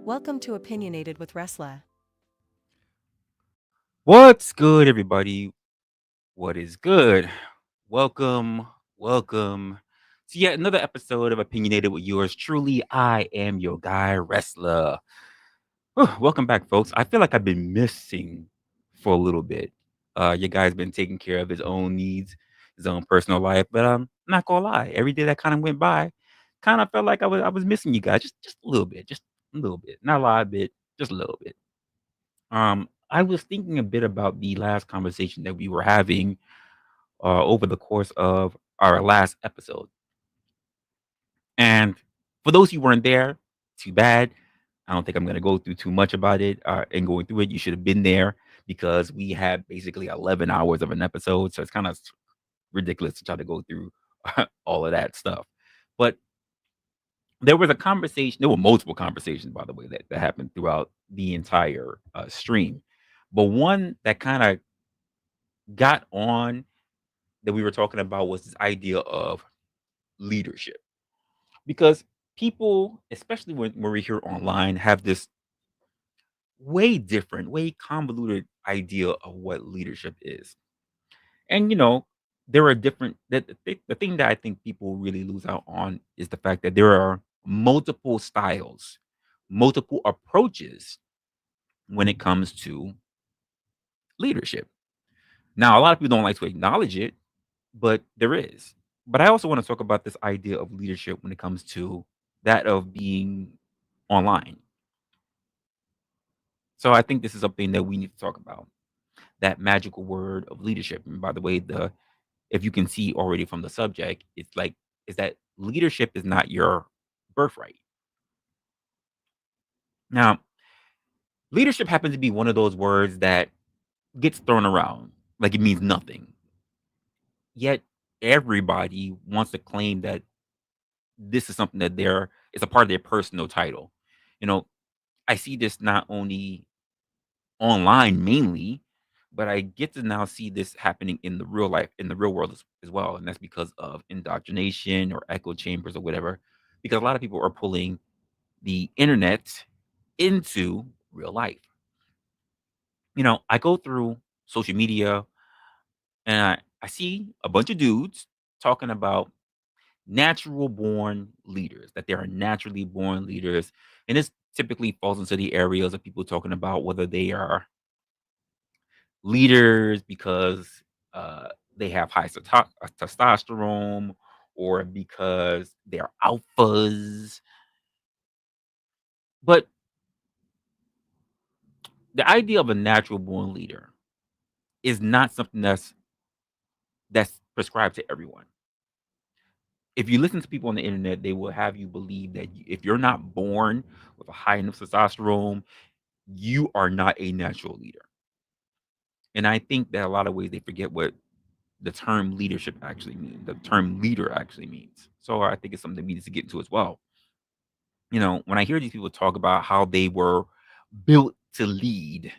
Welcome to Opinionated with Resla. What's good, everybody? What is good? Welcome, welcome to yet another episode of Opinionated with yours truly. I am your guy, Resla. Welcome back, folks. I feel like I've been missing for a little bit. Your guy's been taking care of his own needs, his own personal life, but I'm not gonna lie. Every day that kind of went by, kind of felt like I was missing you guys, just a little bit, just a little bit, not a lot, bit, just a little bit. I was thinking a bit about the last conversation that we were having over the course of our last episode. And for those who weren't there, too bad. I don't think I'm going to go through too much about it. And going through it, you should have been there because we had basically 11 hours of an episode. So it's kind of ridiculous to try to go through all of that stuff. But there was a conversation, there were multiple conversations, by the way, that happened throughout the entire stream. But one that kind of got on that we were talking about was this idea of leadership. Because people, especially when we're here online, have this way different, way convoluted idea of what leadership is. And, there are different, the thing that I think people really lose out on is the fact that there are multiple styles, multiple approaches when it comes to leadership. Now, a lot of people don't like to acknowledge it, but there is. But I also want to talk about this idea of leadership when it comes to that of being online. So I think this is something that we need to talk about. That magical word of leadership. And by the way, the if you can see already from the subject, it's like is that leadership is not your birthright. Now, leadership happens to be one of those words that gets thrown around like it means nothing. Yet everybody wants to claim that this is something that they're it's a part of their personal title. You know, I see this not only online mainly, but I get to now see this happening in the real life, in the real world as well. And that's because of indoctrination or echo chambers or whatever. Because a lot of people are pulling the internet into real life. I go through social media and I see a bunch of dudes talking about natural born leaders, that there are naturally born leaders. And this typically falls into the areas of people talking about whether they are leaders because they have high testosterone or because they're alphas. But the idea of a natural born leader is not something that's prescribed to everyone. If you listen to people on the internet, they will have you believe that if you're not born with a high enough testosterone, you are not a natural leader. And I think that a lot of ways they forget what the term leadership actually means, the term leader actually means. So I think it's something we need to get into as well. When I hear these people talk about how they were built to lead,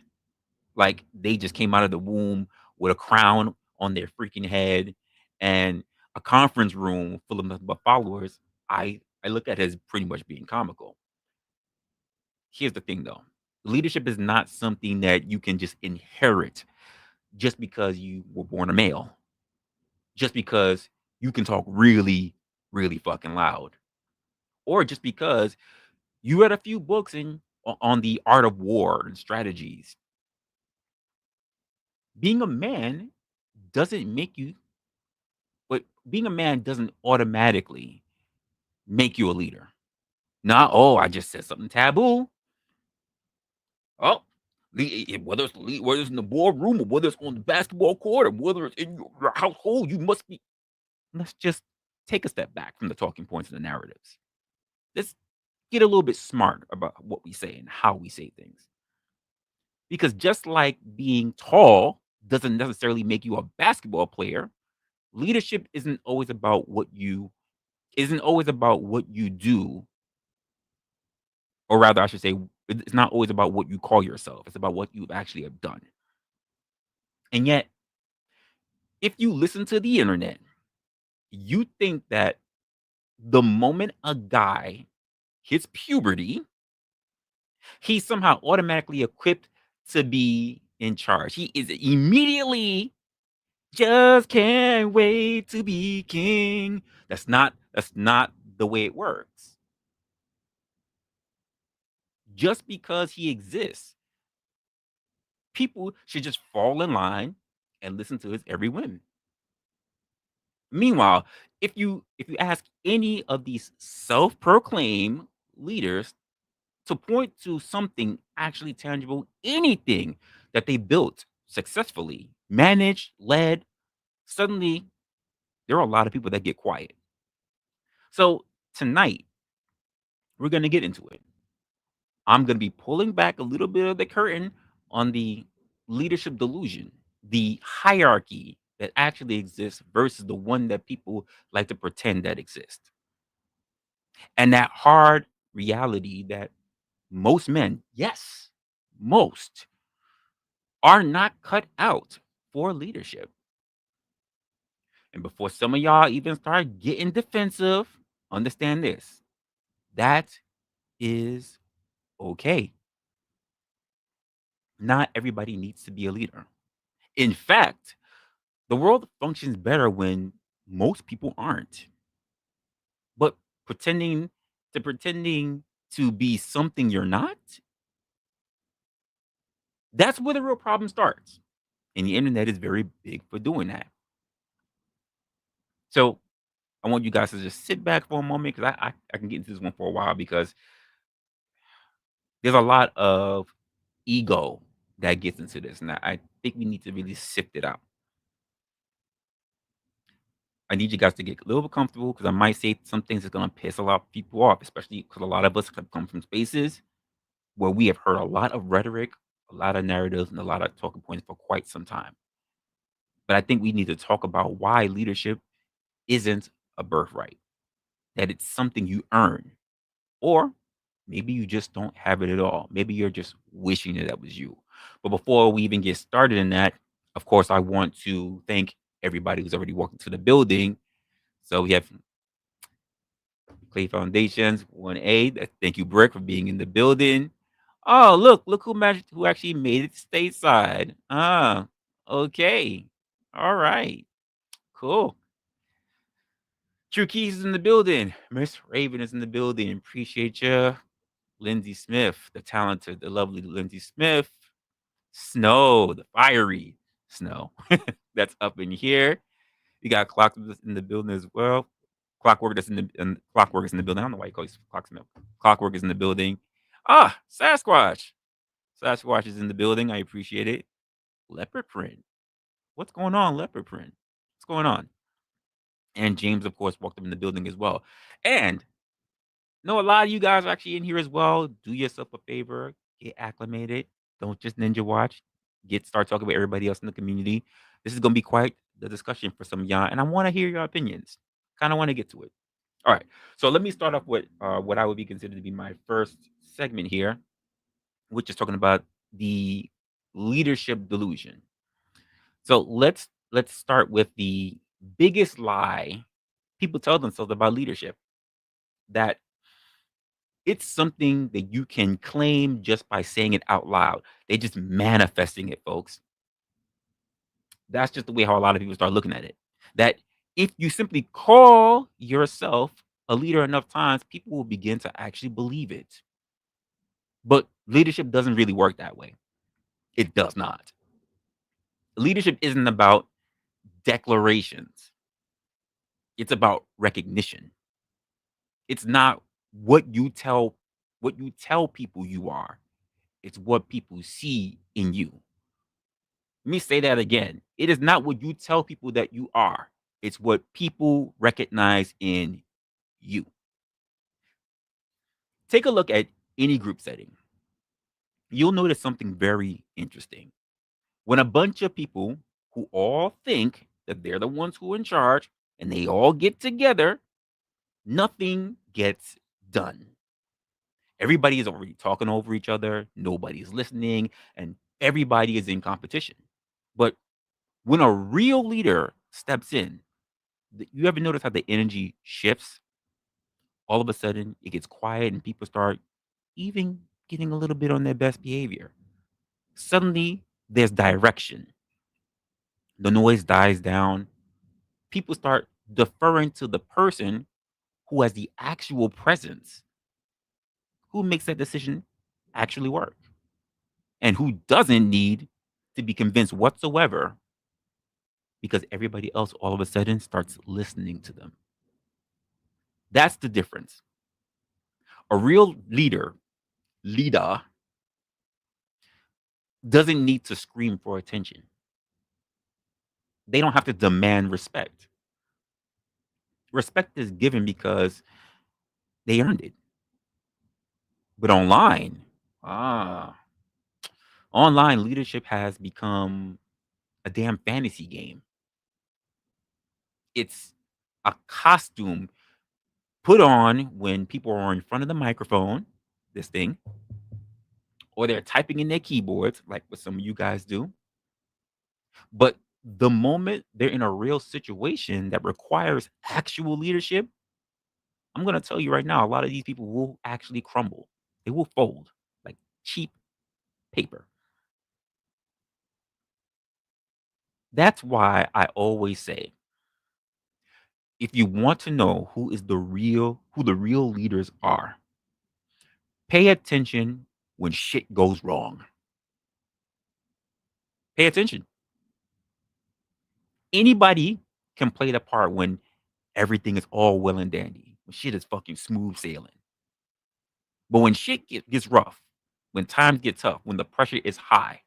like they just came out of the womb with a crown on their freaking head and a conference room full of nothing but followers, I look at it as pretty much being comical. Here's the thing though. Leadership is not something that you can just inherit just because you were born a male, just because you can talk really, really fucking loud, or just because you read a few books on the art of war and strategies. Being a man doesn't make you, but being a man doesn't automatically make you a leader. Not, oh, I just said something taboo. Oh, whether it's in the boardroom or whether it's on the basketball court or whether it's in your household, you must be. Let's just take a step back from the talking points and the narratives. Let's get a little bit smart about what we say and how we say things. Because just like being tall doesn't necessarily make you a basketball player, leadership isn't always about what you do, or rather I should say it's not always about what you call yourself. It's about what you actually have done. And yet, if you listen to the internet, you think that the moment a guy hits puberty, He's somehow automatically equipped to be in charge. He is immediately just can't wait to be king. That's not the way it works. Just because he exists, people should just fall in line and listen to his every whim. Meanwhile, if you ask any of these self-proclaimed leaders to point to something actually tangible, anything that they built successfully, managed, led, suddenly there are a lot of people that get quiet. So tonight, we're going to get into it. I'm going to be pulling back a little bit of the curtain on the leadership delusion, the hierarchy that actually exists versus the one that people like to pretend that exists. And that hard reality that most men, yes, most, are not cut out for leadership. And before some of y'all even start getting defensive, understand this: that is okay. Not everybody needs to be a leader. In fact, the world functions better when most people aren't. But pretending to be something you're not, that's where the real problem starts. And the internet is very big for doing that. So I want you guys to just sit back for a moment because I can get into this one for a while because there's a lot of ego that gets into this. And I think we need to really sift it out. I need you guys to get a little bit comfortable because I might say some things that's going to piss a lot of people off, especially because a lot of us have come from spaces where we have heard a lot of rhetoric, a lot of narratives, and a lot of talking points for quite some time. But I think we need to talk about why leadership isn't a birthright, that it's something you earn. Or maybe you just don't have it at all. Maybe you're just wishing that was you. But before we even get started in that, of course, I want to thank everybody who's already walked into the building. So we have Clay Foundations, 1A. Thank you, Brick, for being in the building. Oh, look who actually made it stateside. Ah, okay. All right. Cool. True Keys is in the building. Miss Raven is in the building. Appreciate you. Lindsay Smith, the talented, the lovely Lindsay Smith. Snow, the fiery Snow. That's up in here. You got Clockwork in the building as well. Clockwork that's in the Clockwork is in the building. I don't know why you call it Clocksmith. Clockwork is in the building. Ah, Sasquatch. Sasquatch is in the building. I appreciate it. Leopard print. What's going on, leopard print? What's going on? And James, of course, walked up in the building as well. And no, a lot of you guys are actually in here as well. Do yourself a favor, get acclimated. Don't just ninja watch. Start talking about everybody else in the community. This is gonna be quite the discussion for some of y'all, and I want to hear your opinions. Kind of want to get to it. All right. So let me start off with what I would be considered to be my first segment here, which is talking about the leadership delusion. So let's start with the biggest lie people tell themselves about leadership, that it's something that you can claim just by saying it out loud. They just manifesting it, folks. That's just the way how a lot of people start looking at it. That if you simply call yourself a leader enough times, people will begin to actually believe it. But leadership doesn't really work that way. It does not. Leadership isn't about declarations. It's about recognition. It's not what you tell people you are. It's what people see in you. Let me say that again. It is not what you tell people that you are. It's what people recognize in you. Take a look at any group setting. You'll notice something very interesting. When a bunch of people who all think that they're the ones who are in charge and they all get together, nothing gets done. Everybody is already talking over each other, nobody's listening, and everybody is in competition. But when a real leader steps in, you ever notice how the energy shifts? All of a sudden, it gets quiet and people start even getting a little bit on their best behavior. Suddenly, there's direction. The noise dies down. People start deferring to the person who has the actual presence, who makes that decision actually work, and who doesn't need to be convinced whatsoever because everybody else all of a sudden starts listening to them. That's the difference. A real leader, doesn't need to scream for attention. They don't have to demand respect. Respect is given because they earned it. But ah, online leadership has become a damn fantasy game. It's a costume put on when people are in front of the microphone, this thing, or they're typing in their keyboards, like what some of you guys do. But the moment they're in a real situation that requires actual leadership, I'm going to tell you right now, a lot of these people will actually crumble. They will fold like cheap paper. That's why I always say, if you want to know who the real leaders are, pay attention when shit goes wrong. Pay attention. Anybody can play the part when everything is all well and dandy, when shit is fucking smooth sailing. But when shit gets rough, when times get tough, when the pressure is high,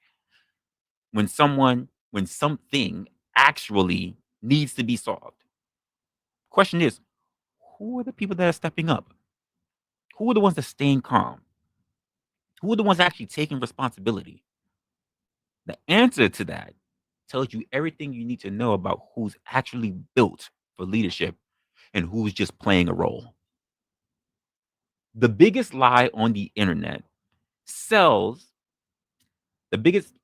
when something actually needs to be solved, question is, who are the people that are stepping up? Who are the ones that are staying calm? Who are the ones actually taking responsibility? The answer to that tells you everything you need to know about who's actually built for leadership and who's just playing a role. The biggest lie on the internet sells, the biggest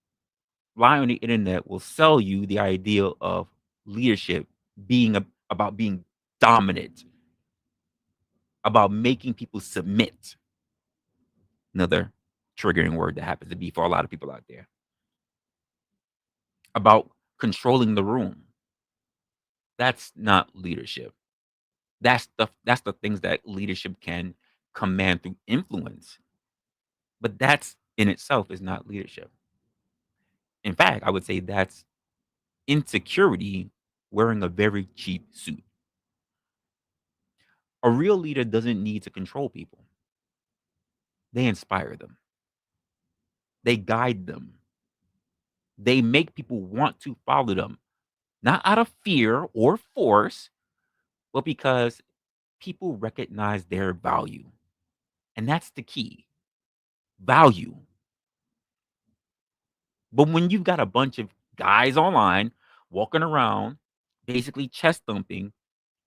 lie on the internet will sell you the idea of leadership being about being dominant, about making people submit. Another triggering word that happens to be for a lot of people out there. About controlling the room. That's not leadership. That's the things that leadership can command through influence. But that's in itself is not leadership. In fact, I would say that's insecurity wearing a very cheap suit. A real leader doesn't need to control people. They inspire them. They guide them. They make people want to follow them, not out of fear or force, but because people recognize their value. And that's the key, value. But when you've got a bunch of guys online walking around, basically chest thumping,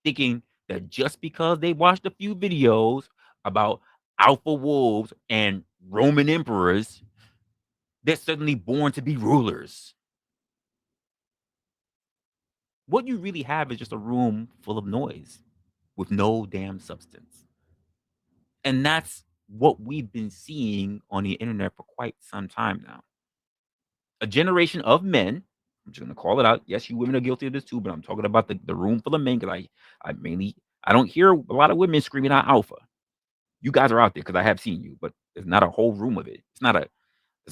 thinking that just because they watched a few videos about alpha wolves and Roman emperors, they're suddenly born to be rulers. What you really have is just a room full of noise with no damn substance. And that's what we've been seeing on the internet for quite some time now. A generation of men, I'm just going to call it out. Yes, you women are guilty of this too, but I'm talking about the room full of men because I don't hear a lot of women screaming out alpha. You guys are out there because I have seen you, but there's not a whole room of it. It's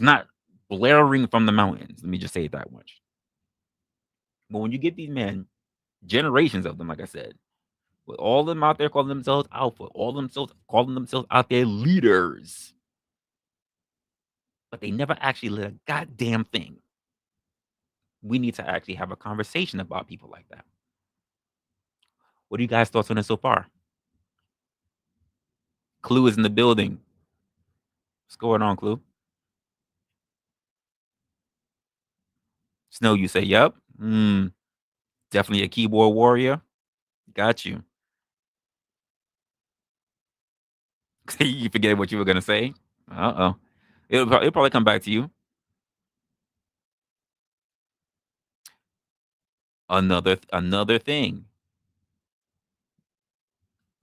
not blaring from the mountains. Let me just say it that much. But when you get these men, generations of them, like I said, with all of them out there calling themselves alpha, all of themselves calling themselves out there leaders, but they never actually did a goddamn thing. We need to actually have a conversation about people like that. What are you guys' thoughts on it so far? Clue is in the building. What's going on, Clue? Snow, you say, yep. Definitely a keyboard warrior. Got you. You forget what you were going to say? Uh-oh. It'll probably come back to you. Another thing.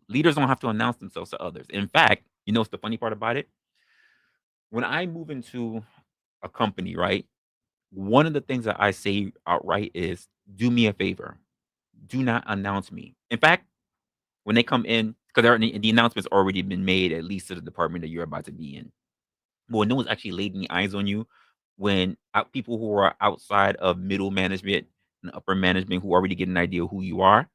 Leaders don't have to announce themselves to others. In fact, you know what's the funny part about it? When I move into a company, right? One of the things that I say outright is, do me a favor. Do not announce me. In fact, when they come in, because the announcement's already been made, at least to the department that you're about to be in. But when no one's actually laid any eyes on you, when people who are outside of middle management and upper management who already get an idea of who you are,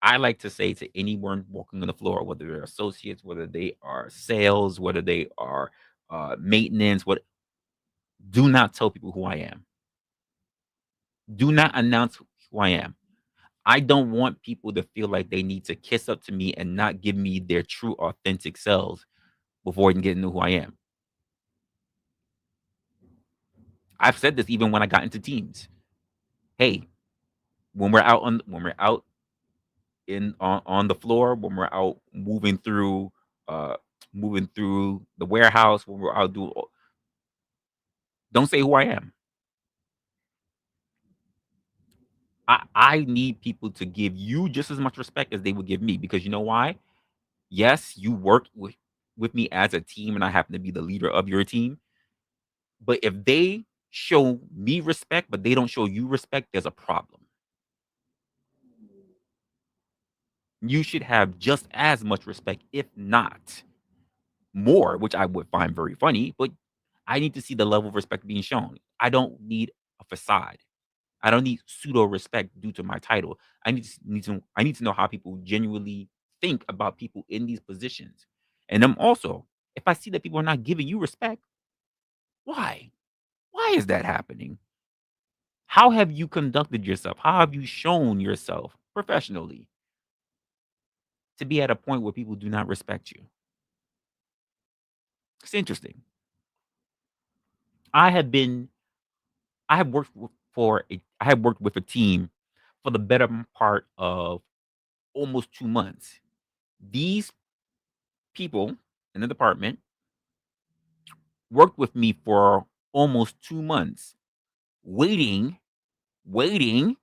I like to say to anyone walking on the floor, whether they're associates, whether they are sales, whether they are maintenance, do not tell people who I am. Do not announce who I am. I don't want people to feel like they need to kiss up to me and not give me their true, authentic selves before even getting to know who I am. I've said this even when I got into teams. Hey, when we're out in on the floor, when we're out uh moving through the warehouse, when we're out doing, don't say who I am. I need people to give you just as much respect as they would give me, because you know why? Yes, you work with me as a team and I happen to be the leader of your team. But if they show me respect, but they don't show you respect, there's a problem. You should have just as much respect, if not more, which I would find very funny, but I need to see the level of respect being shown. I don't need a facade. I don't need pseudo respect due to my title. I need to know how people genuinely think about people in these positions. And then also, if I see that people are not giving you respect, why? Why is that happening? How have you conducted yourself? How have you shown yourself professionally to be at a point where people do not respect you? It's interesting. I have been I have worked I have worked with a team for the better part of almost 2 months. These people in the department worked with me for almost 2 months, waiting waiting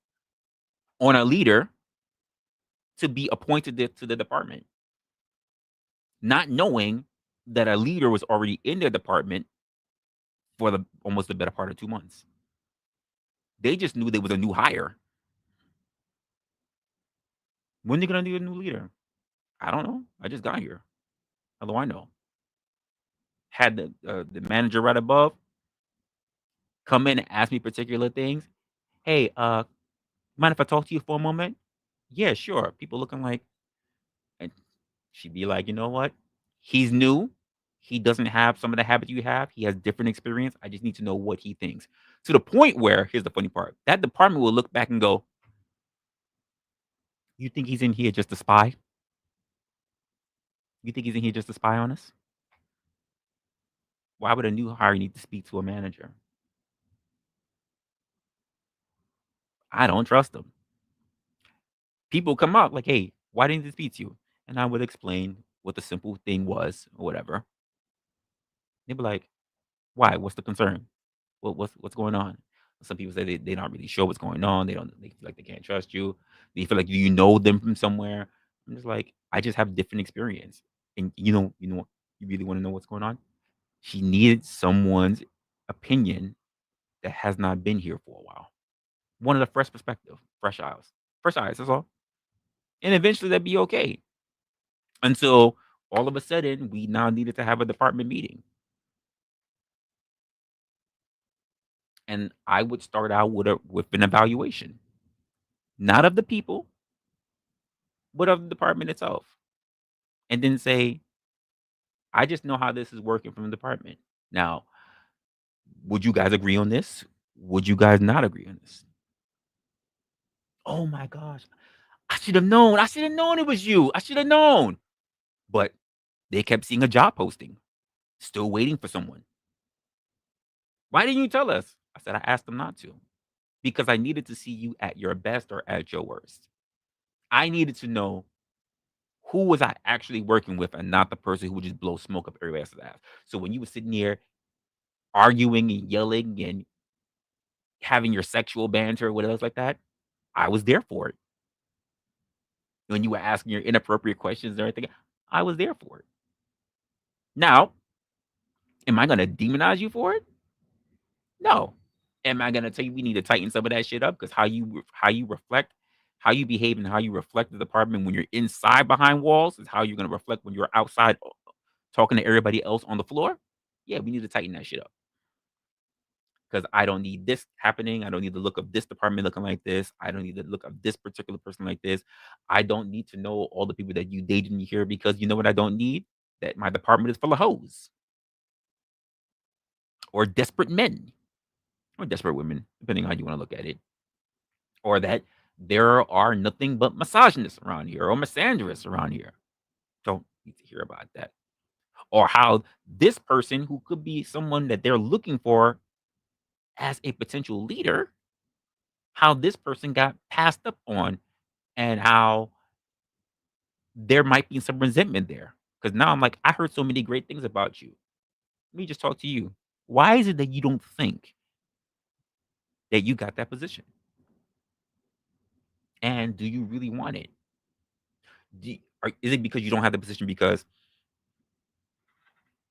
on a leader to be appointed to the department, not knowing that a leader was already in their department for the almost the better part of 2 months. They just knew there was a new hire. When they gonna need a new leader? I don't know. I just got here. How do I know? Had the manager right above come in and ask me particular things. Hey, mind if I talk to you for a moment? Yeah, sure. People looking like, and she'd be like, you know what? He's new. He doesn't have some of the habits you have. He has different experience. I just need to know what he thinks. To the point where, here's the funny part, that department will look back and go, you think he's in here just to spy? You think he's in here just to spy on us? Why would a new hire need to speak to a manager? I don't trust them. People come up like, hey, why didn't he speak to you? And I would explain what the simple thing was or whatever. They'd be like, why? What's the concern? What's going on? Some people say they're not really sure what's going on. They feel like they can't trust you. They feel like you know them from somewhere. I'm just like, I just have different experience. And you really want to know what's going on? She needed someone's opinion that has not been here for a while. One of the fresh perspective, fresh eyes. That's all. And eventually that'd be okay. Until all of a sudden we now needed to have a department meeting, and I would start out with an evaluation, not of the people, but of the department itself, and then say, I just know how this is working from the department. Now, would you guys agree on this? Would you guys not agree on this? Oh my gosh, I should have known. I should have known it was you. I should have known. But they kept seeing a job posting, still waiting for someone. Why didn't you tell us? I said, I asked them not to, because I needed to see you at your best or at your worst. I needed to know who was I actually working with and not the person who would just blow smoke up everybody else's ass. So when you were sitting here arguing and yelling and having your sexual banter or whatever else like that, I was there for it. When you were asking your inappropriate questions and everything, I was there for it. Now, Am I going to demonize you for it? No. Am I going to tell you we need to tighten some of that shit up? Because how you reflect, how you behave, and how you reflect the department when you're inside behind walls is how you're going to reflect when you're outside talking to everybody else on the floor. Yeah, we need to tighten that shit up. Because I don't need this happening. I don't need the look of this department looking like this. I don't need the look of this particular person like this. I don't need to know all the people that you dated in here because you know what I don't need? That my department is full of hoes or desperate men or desperate women, depending on how you want to look at it. Or that there are nothing but misogynists around here or misandrists around here. Don't need to hear about that. Or how this person, who could be someone that they're looking for as a potential leader, how this person got passed up on and how there might be some resentment there. Because now I'm like, I heard so many great things about you. Let me just talk to you. Why is it that you don't think that you got that position? And do you really want it? Is it because you don't have the position because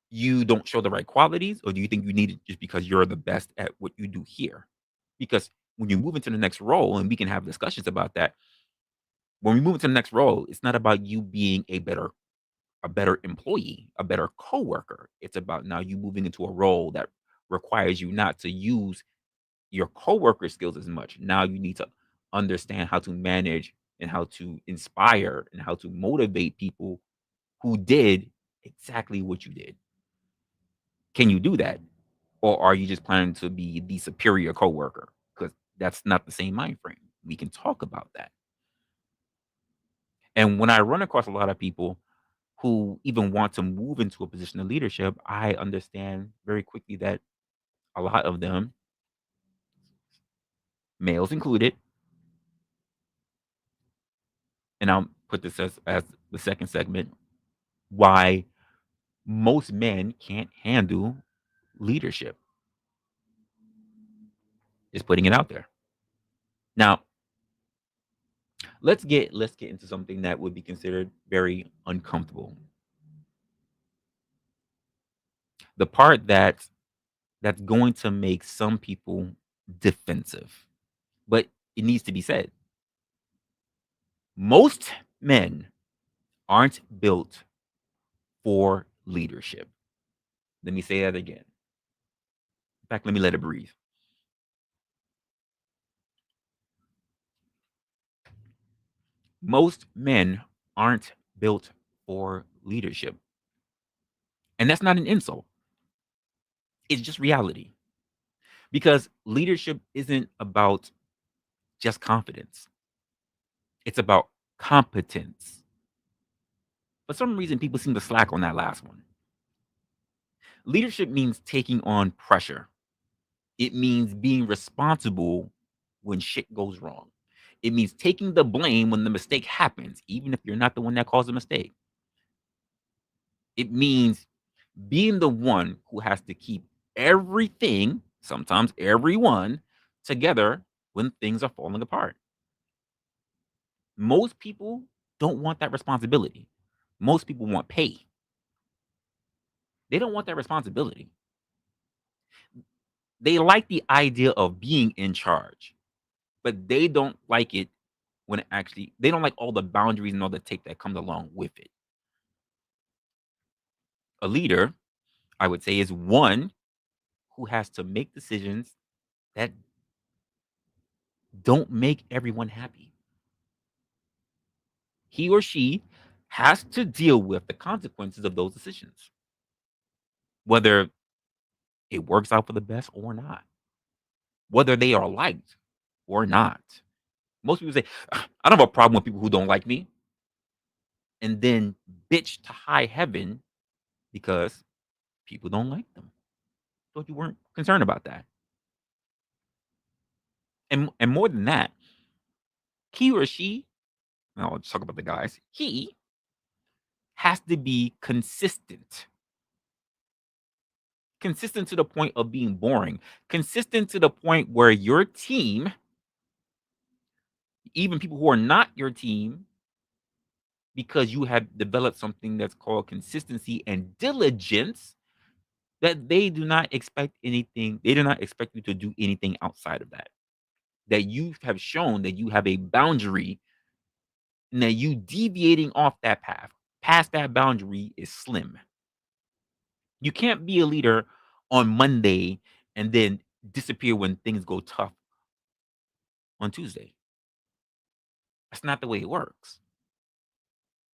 you don't show the right qualities, or do you think you need it just because you're the best at what you do here? Because when you move into the next role, and we can have discussions about that, when we move into the next role, it's not about you being a better employee, a better coworker. It's about now you moving into a role that requires you not to use your coworker skills as much. Now you need to understand how to manage and how to inspire and how to motivate people who did exactly what you did. Can you do that? Or are you just planning to be the superior coworker? Because that's not the same mind frame. We can talk about that. And when I run across a lot of people who even want to move into a position of leadership, I understand very quickly that a lot of them, males included, and I'll put this as the second segment, why most men can't handle leadership. Just putting it out there. Now, let's get into something that would be considered very uncomfortable. The part that's going to make some people defensive. But it needs to be said. Most men aren't built for leadership. Let me say that again. In fact, let me let it breathe. Most men aren't built for leadership. And that's not an insult. It's just reality. Because leadership isn't about just confidence. It's about competence. For some reason, people seem to slack on that last one. Leadership means taking on pressure. It means being responsible when shit goes wrong. It means taking the blame when the mistake happens, even if you're not the one that caused the mistake. It means being the one who has to keep everything, sometimes everyone, together when things are falling apart. Most people don't want that responsibility. Most people want pay. They don't want that responsibility. They like the idea of being in charge, but they don't like it when it actually, they don't like all the boundaries and all the tape that comes along with it. A leader, I would say, is one who has to make decisions that don't make everyone happy. He or she has to deal with the consequences of those decisions, whether it works out for the best or not, whether they are liked or not. Most people say, I don't have a problem with people who don't like me, and then bitch to high heaven because people don't like them. Thought you weren't concerned about that. And more than that, he or she, now I'll just talk about the guys, he has to be consistent. Consistent to the point of being boring. Consistent to the point where your team, even people who are not your team, because you have developed something that's called consistency and diligence, That they do not expect anything. They do not expect you to do anything outside of that. That you have shown that you have a boundary, and that you deviating off that path, past that boundary is slim. You can't be a leader on Monday and then disappear when things go tough on Tuesday. That's not the way it works.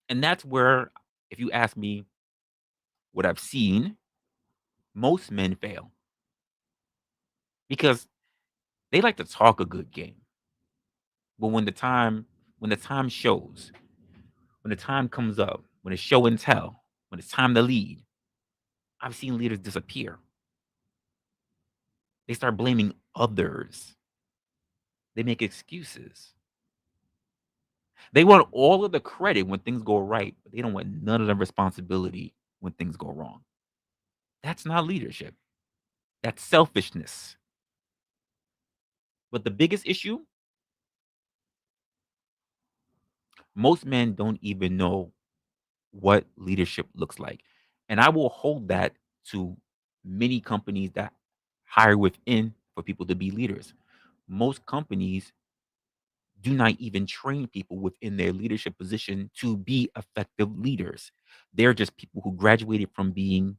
And that's where, if you ask me what I've seen, most men fail because they like to talk a good game. But when the time shows, when the time comes up, when it's show and tell, when it's time to lead, I've seen leaders disappear. They start blaming others. They make excuses. They want all of the credit when things go right, but they don't want none of the responsibility when things go wrong. That's not leadership. That's selfishness. But the biggest issue, most men don't even know what leadership looks like. And I will hold that to many companies that hire within for people to be leaders. Most companies do not even train people within their leadership position to be effective leaders. They're just people who graduated from being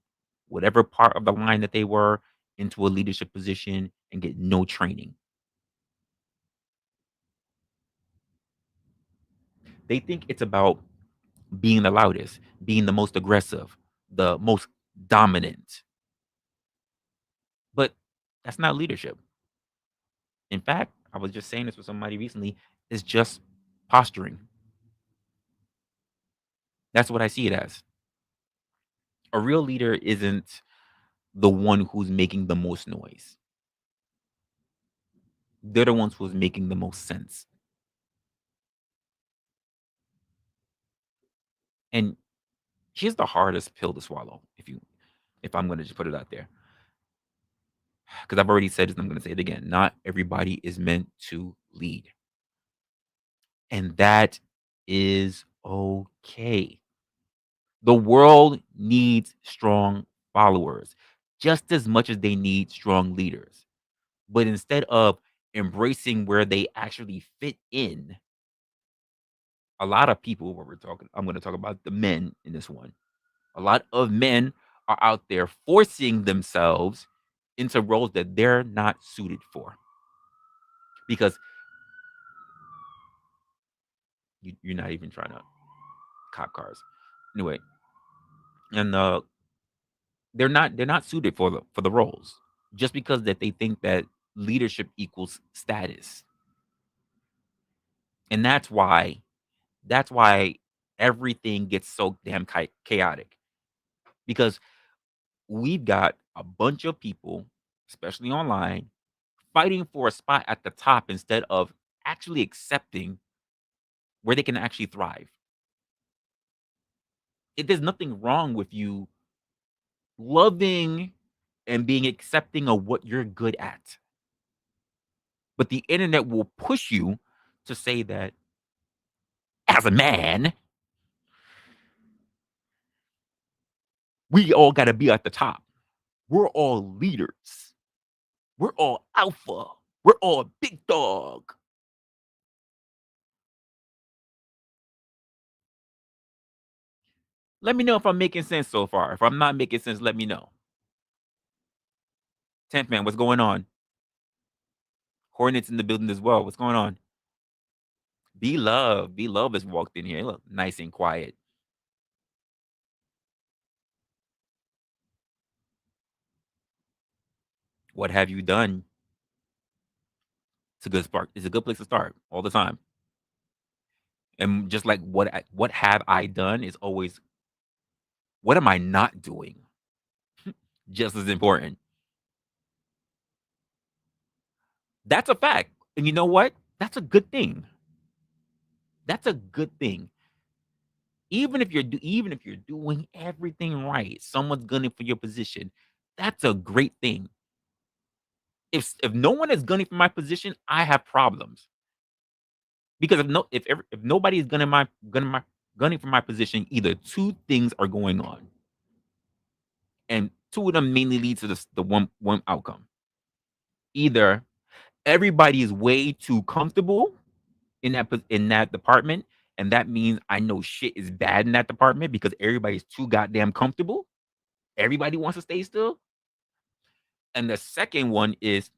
whatever part of the line that they were into a leadership position and get no training. They think it's about being the loudest, being the most aggressive, the most dominant. But that's not leadership. In fact, I was just saying this with somebody recently, it's just posturing. That's what I see it as. A real leader isn't the one who's making the most noise. They're the ones who's making the most sense. And here's the hardest pill to swallow, if I'm gonna just put it out there. Because I've already said it, and I'm gonna say it again. Not everybody is meant to lead. And that is okay. The world needs strong followers just as much as they need strong leaders. But instead of embracing where they actually fit in, a lot of people, I'm going to talk about the men in this one. A lot of men are out there forcing themselves into roles that they're not suited for because you're not even trying to cop cars. Anyway, and they're not suited for the roles just because that they think that leadership equals status. And that's why everything gets so damn chaotic because we've got a bunch of people, especially online, fighting for a spot at the top instead of actually accepting where they can actually thrive. There's nothing wrong with you loving and being accepting of what you're good at. But the internet will push you to say that as a man, we all got to be at the top. We're all leaders. We're all alpha. We're all big dog. Let me know if I'm making sense so far. If I'm not making sense, let me know. 10th man, what's going on? Hornets in the building as well. What's going on? Be love. Be love has walked in here. Look nice and quiet. What have you done? It's a good spark. It's a good place to start all the time. And just like what have I done is always what am I not doing? Just as important. That's a fact. And you know what? That's a good thing. That's a good thing. Even if you're doing everything right, someone's gunning for your position. That's a great thing. If no one is gunning for my position, I have problems. Because if nobody is gunning for my position, either two things are going on. And two of them mainly lead to the one outcome. Either everybody is way too comfortable in that department, and that means I know shit is bad in that department because everybody's too goddamn comfortable. Everybody wants to stay still. And the second one is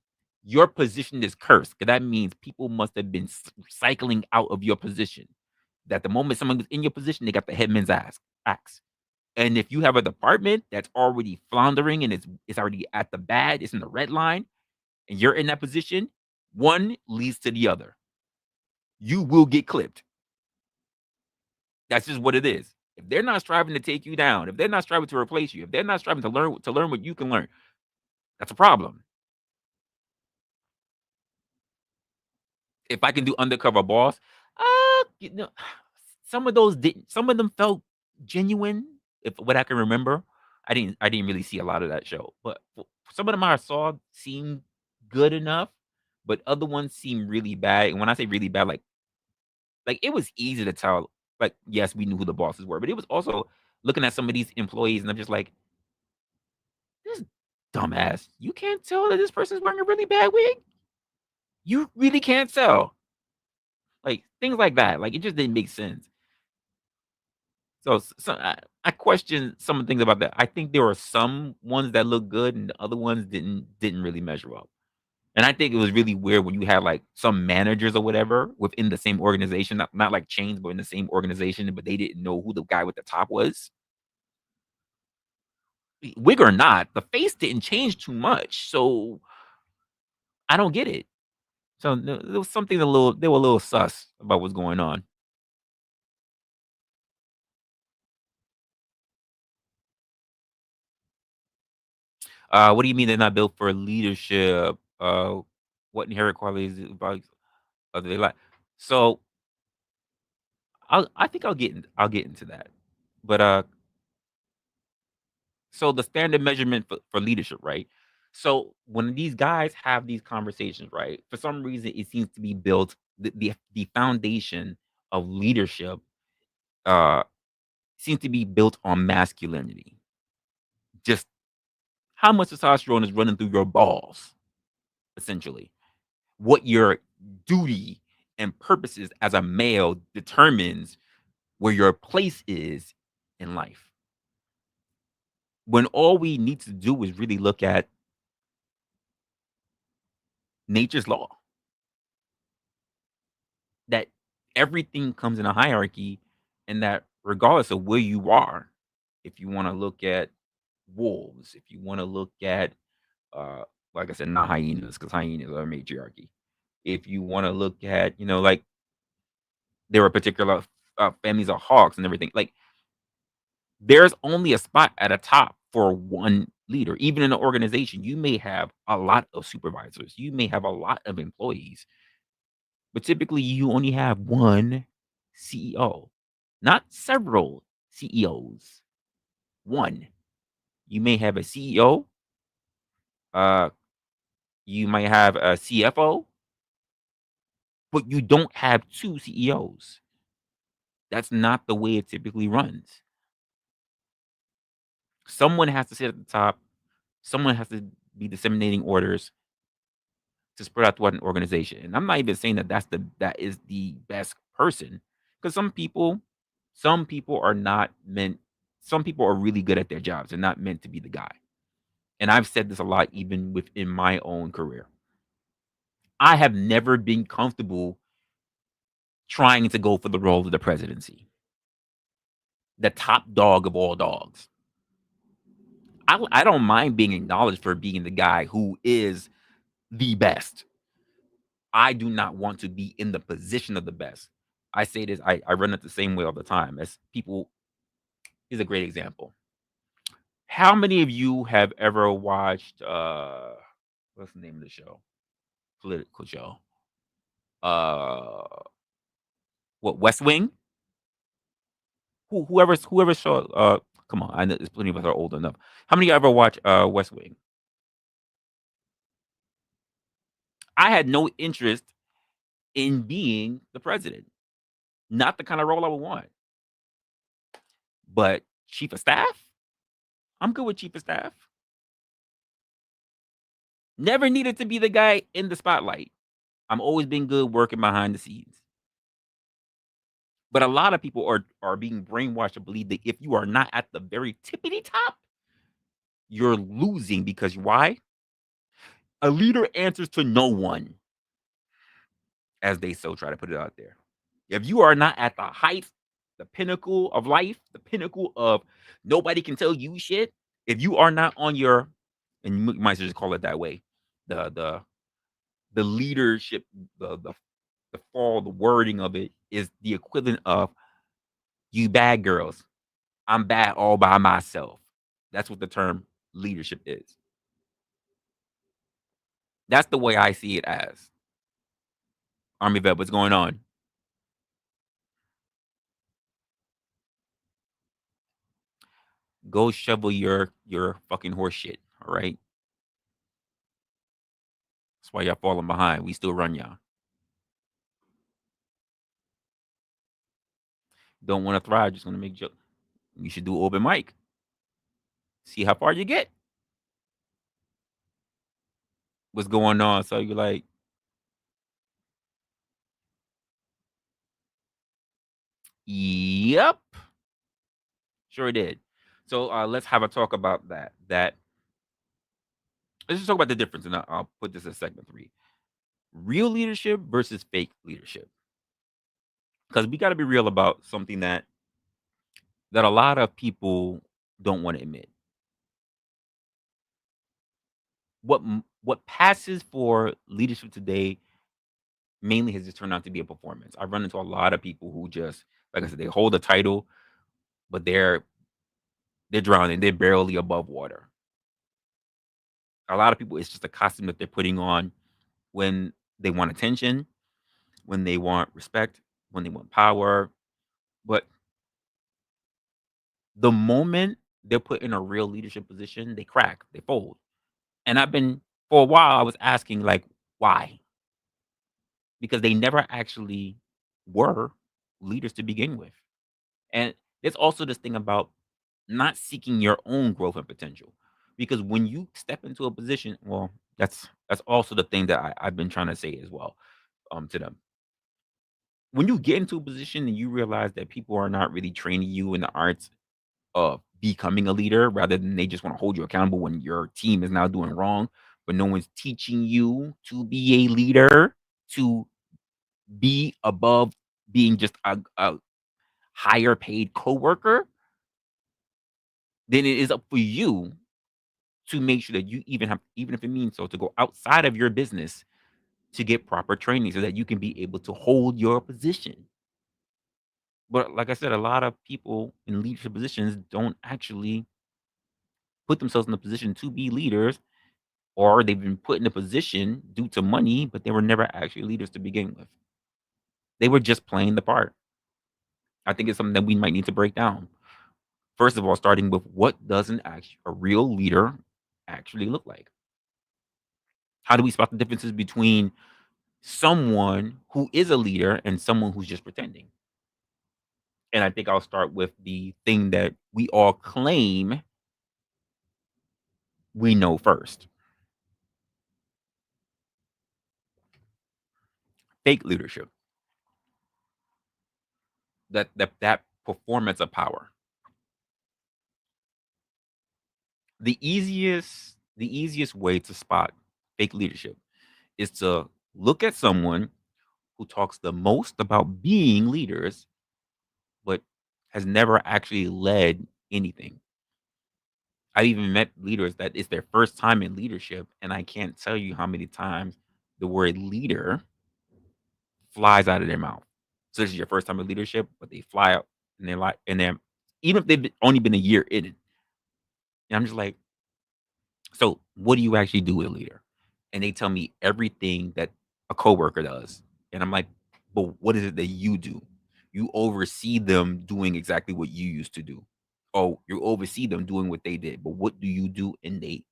your position is cursed. Because that means people must have been cycling out of your position. That the moment someone was in your position, they got the headman's axe. And if you have a department that's already floundering and it's already at the bad, it's in the red line, and you're in that position, one leads to the other. You will get clipped. That's just what it is. If they're not striving to take you down, if they're not striving to replace you, if they're not striving to learn what you can learn, that's a problem. If I can do undercover boss, you know, some of those didn't. Some of them felt genuine. If what I can remember, I didn't really see a lot of that show, but some of them I saw seemed good enough, but other ones seem really bad. And when I say really bad, like it was easy to tell. Like yes, we knew who the bosses were, but it was also looking at some of these employees, and I'm just like, this dumbass. You can't tell that this person's wearing a really bad wig. You really can't tell. Like things like that. Like it just didn't make sense. So I question some of the things about that. I think there were some ones that looked good, and the other ones didn't really measure up. And I think it was really weird when you had like some managers or whatever within the same organization, not like chains, but in the same organization, but they didn't know who the guy with the top was. Wig or not, the face didn't change too much, so I don't get it. So there was something they were a little sus about what's going on. What do you mean they're not built for leadership? What inherent qualities are they like? So I think I'll get into that. But so the standard measurement for leadership, right? So when these guys have these conversations, right? For some reason, it seems to be built the foundation of leadership uh seems to be built on masculinity. Just how much testosterone is running through your balls, essentially. What your duty and purpose is as a male determines where your place is in life. When all we need to do is really look at nature's law, that everything comes in a hierarchy, and that regardless of where you are, if you want to look at wolves, if you want to look at, uh, like I said, not hyenas, because hyenas are matriarchy. If you want to look at, like there are particular families of hawks and everything, like there's only a spot at a top for one leader. Even in an organization, you may have a lot of supervisors, you may have a lot of employees, but typically you only have one CEO, not several CEOs. One. You may have a CEO, uh, you might have a CFO, but you don't have two CEOs. That's not the way it typically runs. Someone has to sit at the top, someone has to be disseminating orders to spread out throughout an organization. And I'm not even saying that that is the best person, because some people are not meant. Some people are really good at their jobs. They're not meant to be the guy. And I've said this a lot, even within my own career. I have never been comfortable trying to go for the role of the presidency, the top dog of all dogs. I don't mind being acknowledged for being the guy who is the best. I do not want to be in the position of the best. I say this, I run it the same way all the time. As people, is a great example. How many of you have ever watched what's the name of the show? Political show. Uh what, West Wing? Whoever saw come on, I know there's plenty of us are old enough. How many of you ever watch West Wing? I had no interest in being the president. Not the kind of role I would want. But chief of staff? I'm good with chief of staff. Never needed to be the guy in the spotlight. I'm always been good working behind the scenes. But a lot of people are being brainwashed to believe that if you are not at the very tippity top, you're losing because why? A leader answers to no one, as they so try to put it out there. If you are not at the height, the pinnacle of life, the pinnacle of nobody can tell you shit, if you are not on your, and you might just call it that way, the the the leadership, the fall, the wording of it is the equivalent of you bad girls. I'm bad all by myself. That's what the term leadership is. That's the way I see it as. Army vet, what's going on? Go shovel your fucking horse shit. All right. That's why y'all falling behind. We still run y'all. Don't want to thrive. Just want to make jokes. You should do open mic. See how far you get. What's going on? So you're like, yep, sure did. So let's have a talk about that. Let's just talk about the difference, and I'll put this as segment 3: real leadership versus fake leadership. Because we got to be real about something that a lot of people don't want to admit. What passes for leadership today mainly has just turned out to be a performance. I've run into a lot of people who just, like I said, they hold a title, but they're drowning. They're barely above water. A lot of people, it's just a costume that they're putting on when they want attention, when they want respect, when they want power. But the moment they're put in a real leadership position, they crack, they fold. And I've been, for a while, I was asking, like, why? Because they never actually were leaders to begin with. And there's also this thing about not seeking your own growth and potential. Because when you step into a position, well, that's also the thing that I've been trying to say as well, to them. When you get into a position and you realize that people are not really training you in the arts of becoming a leader, rather than they just want to hold you accountable when your team is now doing wrong, but no one's teaching you to be a leader, to be above being just a higher paid coworker, then it is up for you to make sure that you even if it means so, to go outside of your business to get proper training so that you can be able to hold your position. But like I said, a lot of people in leadership positions don't actually put themselves in a position to be leaders, or they've been put in a position due to money, but they were never actually leaders to begin with. They were just playing the part. I think it's something that we might need to break down. First of all, starting with what does a real leader actually look like? How do we spot the differences between someone who is a leader and someone who's just pretending? And I think I'll start with the thing that we all claim we know first: fake leadership. That performance of power. The easiest way to spot fake leadership is to look at someone who talks the most about being leaders, but has never actually led anything. I've even met leaders that it's their first time in leadership, and I can't tell you how many times the word leader flies out of their mouth. So this is your first time in leadership, but they fly out and they're like, and then even if they've only been a year in it, and I'm just like, so what do you actually do with a leader? And they tell me everything that a coworker does, and I'm like, but what is it that you do? You oversee them doing exactly what you used to do. Oh, you oversee them doing what they did, but what do you do? And they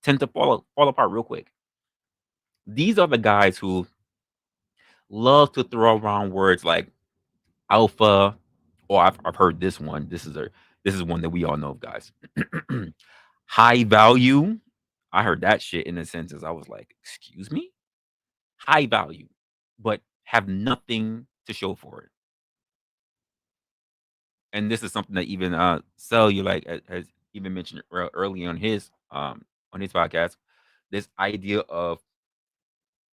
tend to fall apart real quick. These are the guys who love to throw around words like alpha, or I've heard this one. This is one that we all know of, guys. High value. I heard that shit in a sentence. I was like, excuse me? High value, but have nothing to show for it. And this is something that even Sel, you like has even mentioned early on his podcast. This idea of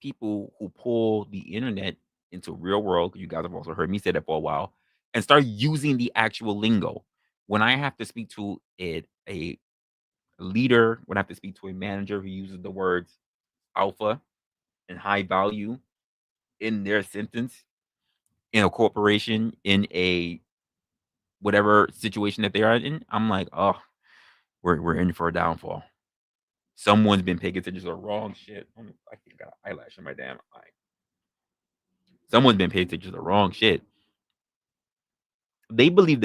people who pull the internet into real world. You guys have also heard me say that for a while, and start using the actual lingo. When I have to speak to a leader, when I have to speak to a manager who uses the words alpha and high value in their sentence, in a corporation, in a whatever situation that they are in, I'm like, oh, we're in for a downfall. Someone's been paying attention to the wrong shit. I think I got an eyelash in my damn eye. Someone's been paying attention to the wrong shit. They believe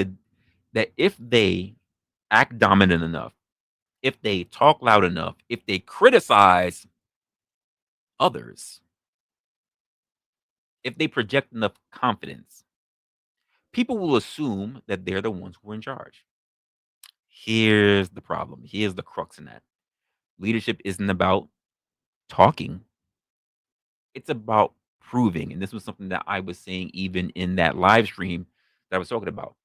that if they act dominant enough, if they talk loud enough, if they criticize others, if they project enough confidence, people will assume that they're the ones who are in charge. Here's the problem. Here's the crux in that. Leadership isn't about talking. It's about proving. And this was something that I was saying even in that live stream that I was talking about.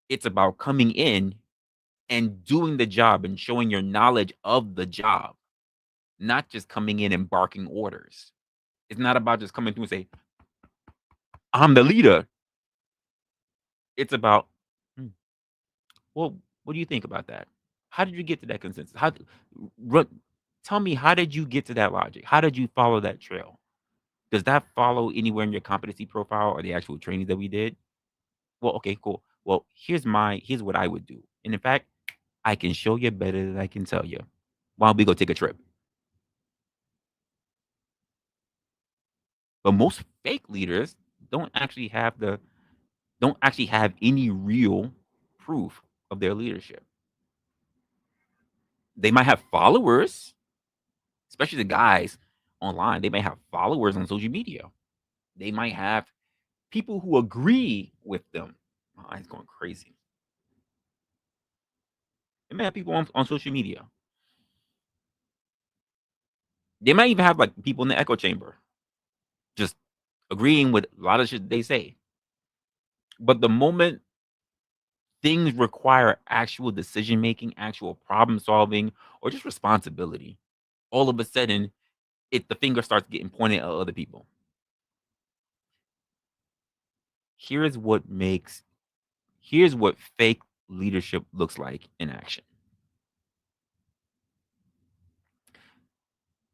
It's about coming in and doing the job and showing your knowledge of the job, not just coming in and barking orders. It's not about just coming through and say, I'm the leader. It's about, "Hmm, well, what do you think about that? How did you get to that consensus? Tell me, how did you get to that logic? How did you follow that trail? Does that follow anywhere in your competency profile or the actual training that we did? Well, okay, cool. Well, here's what I would do. And in fact, I can show you better than I can tell you. Why don't we go take a trip? But most fake leaders don't actually have the don't actually have any real proof of their leadership. They might have followers, especially the guys online. They may have followers on social media. They might have people who agree with them. My eye's going crazy. They may have people on social media. They might even have like people in the echo chamber just agreeing with a lot of shit they say. But the moment things require actual decision making, actual problem solving, or just responsibility, all of a sudden, the finger starts getting pointed at other people. Here's what makes here's what fake leadership looks like in action.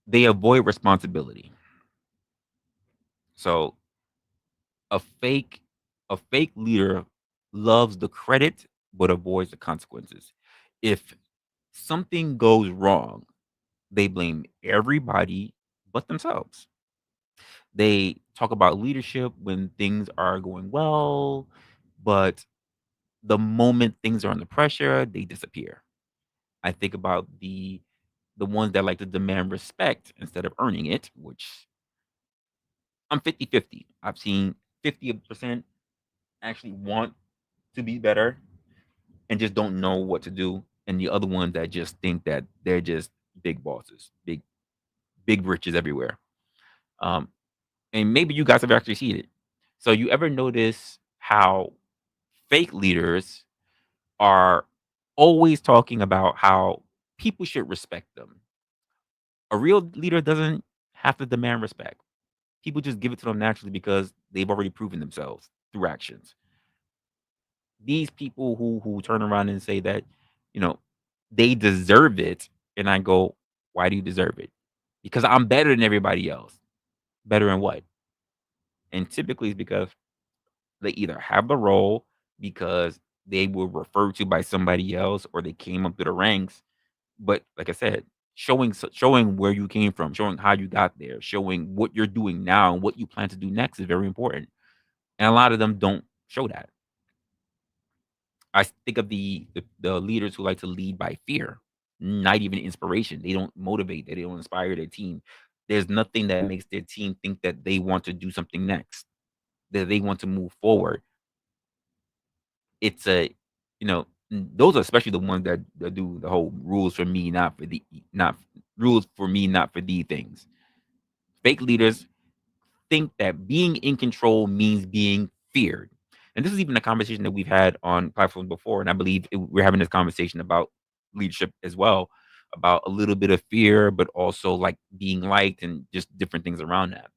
They avoid responsibility. So a fake a fake leader loves the credit but avoids the consequences. If something goes wrong, they blame everybody but themselves. They talk about leadership when things are going well, but the moment things are under pressure, they disappear. I think about the ones that like to demand respect instead of earning it, which I'm 50-50. I've seen 50% actually want to be better and just don't know what to do. And the other ones that just think that they're just big bosses, big riches everywhere. Um, and maybe you guys have actually seen it. So you ever notice how fake leaders are always talking about how people should respect them? A real leader doesn't have to demand respect. People just give it to them naturally because they've already proven themselves through actions. These people who turn around and say that, you know, they deserve it, and I go, why do you deserve it? Because I'm better than everybody else. Better in what? And typically it's because they either have the role because they were referred to by somebody else or they came up through the ranks. But like I said, showing where you came from, showing how you got there, showing what you're doing now and what you plan to do next is very important. And a lot of them don't show that. I think of the leaders who like to lead by fear, not even inspiration. They don't motivate, they don't inspire their team. There's nothing that makes their team think that they want to do something next, that they want to move forward. It's a, those are especially the ones that do the whole rules for me, not rules for me, not for these things. Fake leaders think that being in control means being feared. And this is even a conversation that we've had on platforms before. And I believe we're having this conversation about leadership as well, about a little bit of fear, but also like being liked and just different things around that.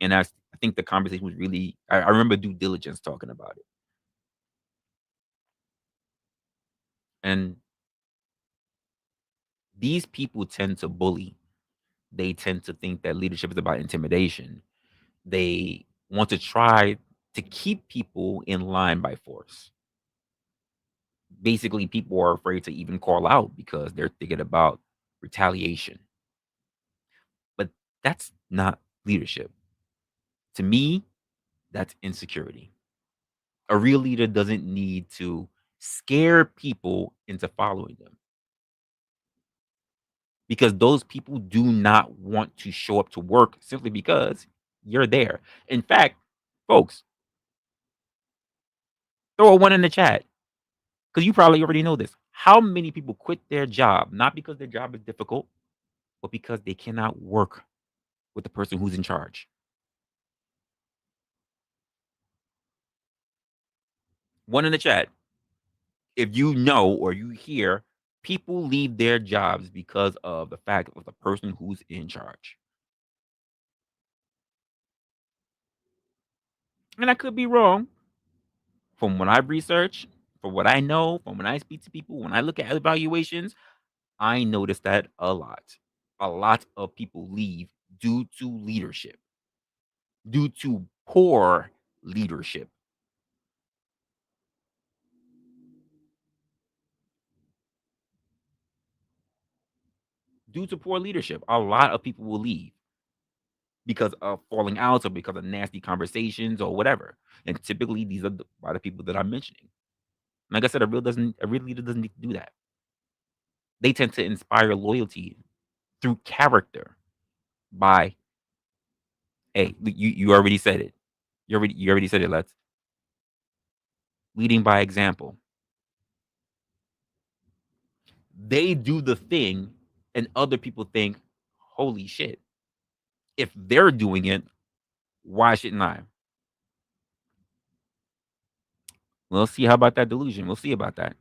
And I think the conversation was really, I remember due diligence talking about it. And these people tend to bully. They tend to think that leadership is about intimidation. They want to try to keep people in line by force. Basically, people are afraid to even call out because they're thinking about retaliation. But that's not leadership. To me, that's insecurity. A real leader doesn't need to scare people into following them because those people do not want to show up to work simply because you're there. In fact, folks, throw a one in the chat because you probably already know this. How many people quit their job not because their job is difficult, but because they cannot work with the person who's in charge? One in the chat. If you know or you hear people leave their jobs because of the fact of the person who's in charge. And I could be wrong. From what I've researched, from what I know, from when I speak to people, when I look at evaluations, I notice that a lot. A lot of people leave due to leadership, due to poor leadership. Due to poor leadership, a lot of people will leave because of falling out or because of nasty conversations or whatever. And typically, these are the people that I'm mentioning. Like I said, a real leader doesn't need to do that. They tend to inspire loyalty through character by, hey, you already said it. You already said it, Let's leading by example. They do the thing and other people think, holy shit. If they're doing it, why shouldn't I? We'll see how about that delusion. We'll see about that.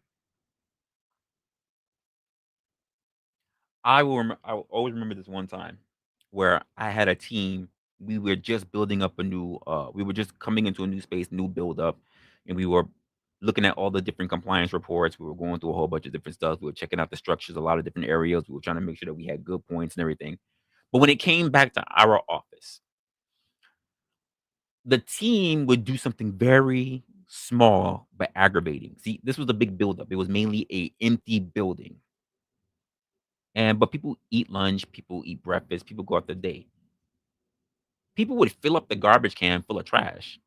I will always remember this one time where I had a team. We were just building up a new we were just coming into a new space, new build up, and we were looking at all the different compliance reports. We were going through a whole bunch of different stuff. We were checking out the structures, a lot of different areas. We were trying to make sure that we had good points and everything. But when it came back to our office, the team would do something very small but aggravating. See, this was a big buildup. It was mainly a empty building. And but people eat lunch, people eat breakfast, people go out the day. People would fill up the garbage can full of trash.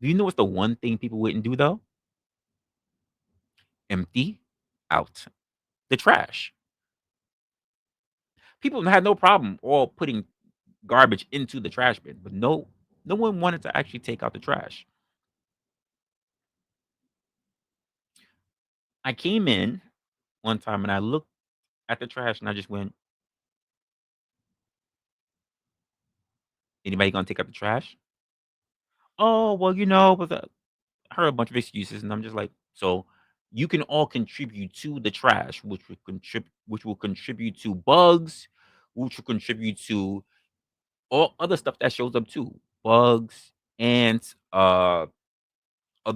Do you know what's the one thing people wouldn't do though? Empty out the trash. People had no problem all putting garbage into the trash bin, but no one wanted to actually take out the trash. I came in one time and I looked at the trash and I just went, anybody gonna take out the trash? Oh, well, but I heard a bunch of excuses, and I'm just like, so you can all contribute to the trash, which will contribute to bugs, which will contribute to all other stuff that shows up too. Bugs, ants, other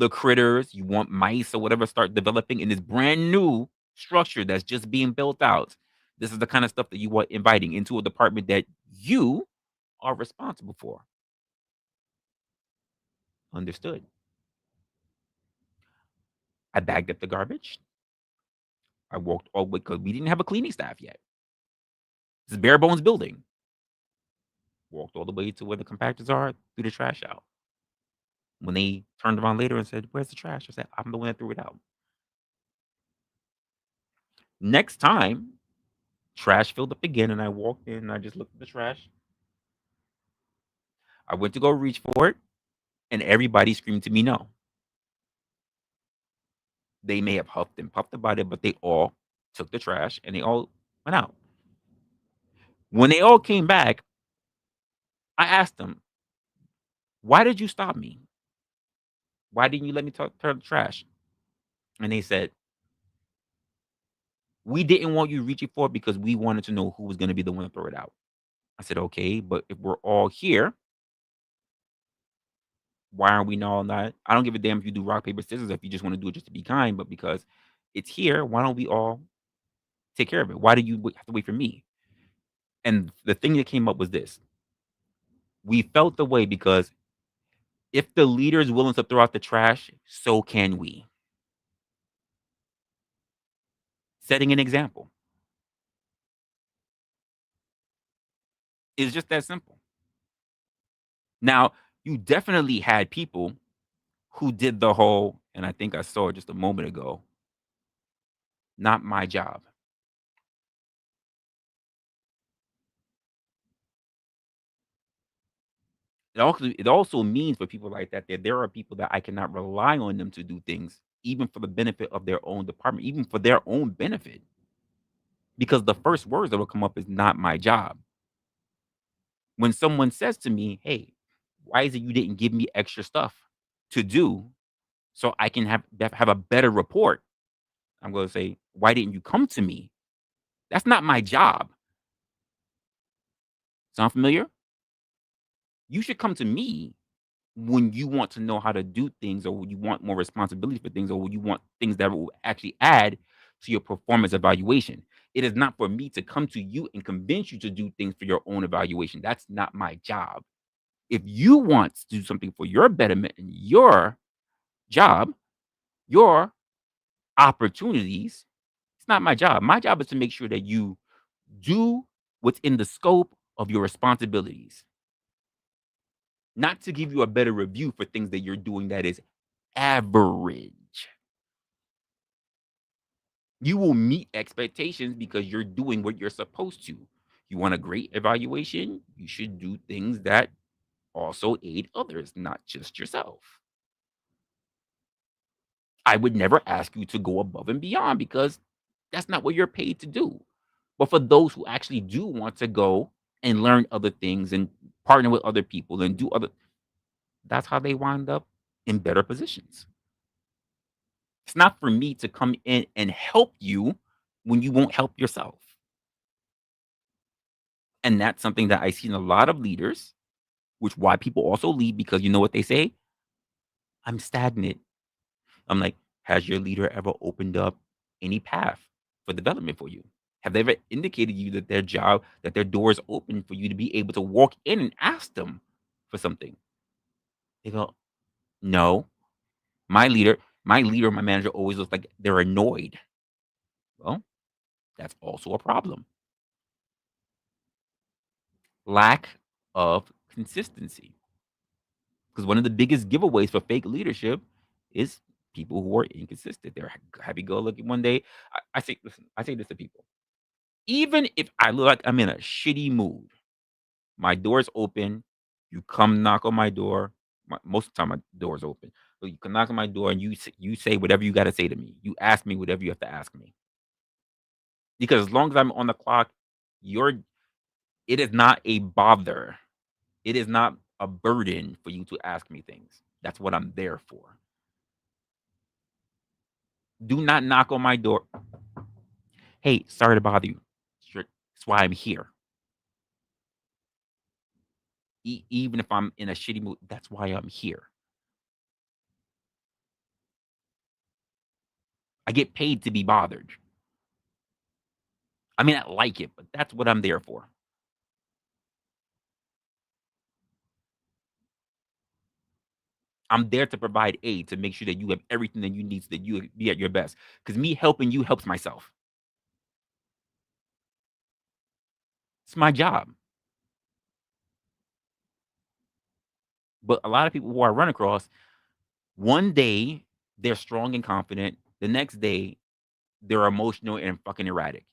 critters. You want mice or whatever start developing in this brand new structure that's just being built out. This is the kind of stuff that you want inviting into a department that you are responsible for. Understood. I bagged up the garbage. I walked all the way because we didn't have a cleaning staff yet. This is bare bones building. Walked all the way to where the compactors are, threw the trash out. When they turned around later and said, "Where's the trash?" I said, "I'm the one that threw it out." Next time, trash filled up again, and I walked in and I just looked at the trash. I went to go reach for it, and everybody screamed to me no. They may have huffed and puffed about it, but they all took the trash and they all went out. When they all came back, I asked them, "Why did you stop me? Why didn't you let me turn the trash?" And they said, "We didn't want you reaching for it because we wanted to know who was going to be the one to throw it out." I said, "Okay, but if we're all here, why aren't we all not? I don't give a damn if you do rock paper scissors if you just want to do it just to be kind, but because it's here, why don't we all take care of it? Why do you have to wait for me?" And the thing that came up was this: we felt the way because if the leader is willing to throw out the trash, so can we. Setting an example. It's just that simple. Now, you definitely had people who did the whole, and I think I saw it just a moment ago, not my job. It also means for people like that there are people that I cannot rely on them to do things, even for the benefit of their own department, even for their own benefit. Because the first words that will come up is not my job. When someone says to me, "Hey, why is it you didn't give me extra stuff to do so I can have a better report?" I'm going to say, "Why didn't you come to me? That's not my job." Sound familiar? You should come to me when you want to know how to do things, or when you want more responsibility for things, or when you want things that will actually add to your performance evaluation. It is not for me to come to you and convince you to do things for your own evaluation. That's not my job. If you want to do something for your betterment and your job, your opportunities, it's not my job. My job is to make sure that you do what's in the scope of your responsibilities, not to give you a better review for things that you're doing that is average. You will meet expectations because you're doing what you're supposed to. You want a great evaluation, you should do things that also aid others, not just yourself. I would never ask you to go above and beyond because that's not what you're paid to do. But for those who actually do want to go and learn other things and partner with other people and do other, that's how they wind up in better positions. It's not for me to come in and help you when you won't help yourself. And that's something that I see in a lot of leaders, which why people also leave because you know what they say? I'm stagnant. I'm like, has your leader ever opened up any path for development for you? Have they ever indicated to you that their job, that their door is open for you to be able to walk in and ask them for something? They go, no. My leader, my manager always looks like they're annoyed. Well, that's also a problem. Lack of consistency. Because one of the biggest giveaways for fake leadership is people who are inconsistent. They're happy go lucky one day. I say, listen, I say this to people. Even if I look like I'm in a shitty mood, my door's open. You come knock on my door. Most of the time, my door's open. But you can knock on my door and you say whatever you got to say to me. You ask me whatever you have to ask me. Because as long as I'm on the clock, you're. It is not a bother. It is not a burden for you to ask me things. That's what I'm there for. Do not knock on my door. Hey, sorry to bother you. Sure, that's why I'm here. Even if I'm in a shitty mood, that's why I'm here. I get paid to be bothered. I mean, I like it, but that's what I'm there for. I'm there to provide aid to make sure that you have everything that you need so that you be at your best. Because me helping you helps myself. It's my job. But a lot of people who I run across, one day they're strong and confident. The next day they're emotional and fucking erratic.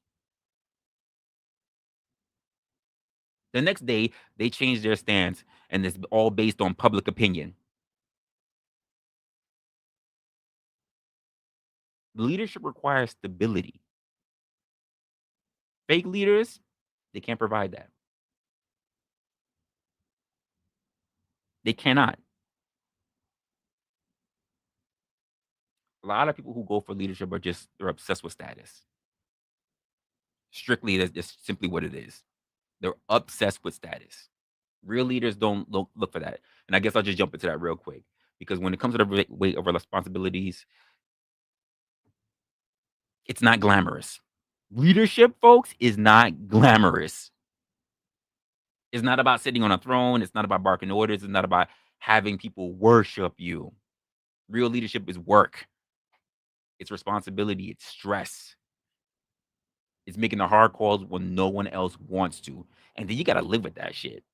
The next day they change their stance and it's all based on public opinion. Leadership requires stability. Fake leaders, They can't provide that. They cannot. A lot of people who go for leadership they're obsessed with status. Strictly, that's just simply what it is. They're obsessed with status. Real leaders don't look for that. And I guess I'll just jump into that real quick because when it comes to the weight of responsibilities, it's not glamorous. Leadership, folks, is not glamorous. It's not about sitting on a throne. It's not about barking orders. It's not about having people worship you. Real leadership is work. It's responsibility. It's stress. It's making the hard calls when no one else wants to. And then you got to live with that shit.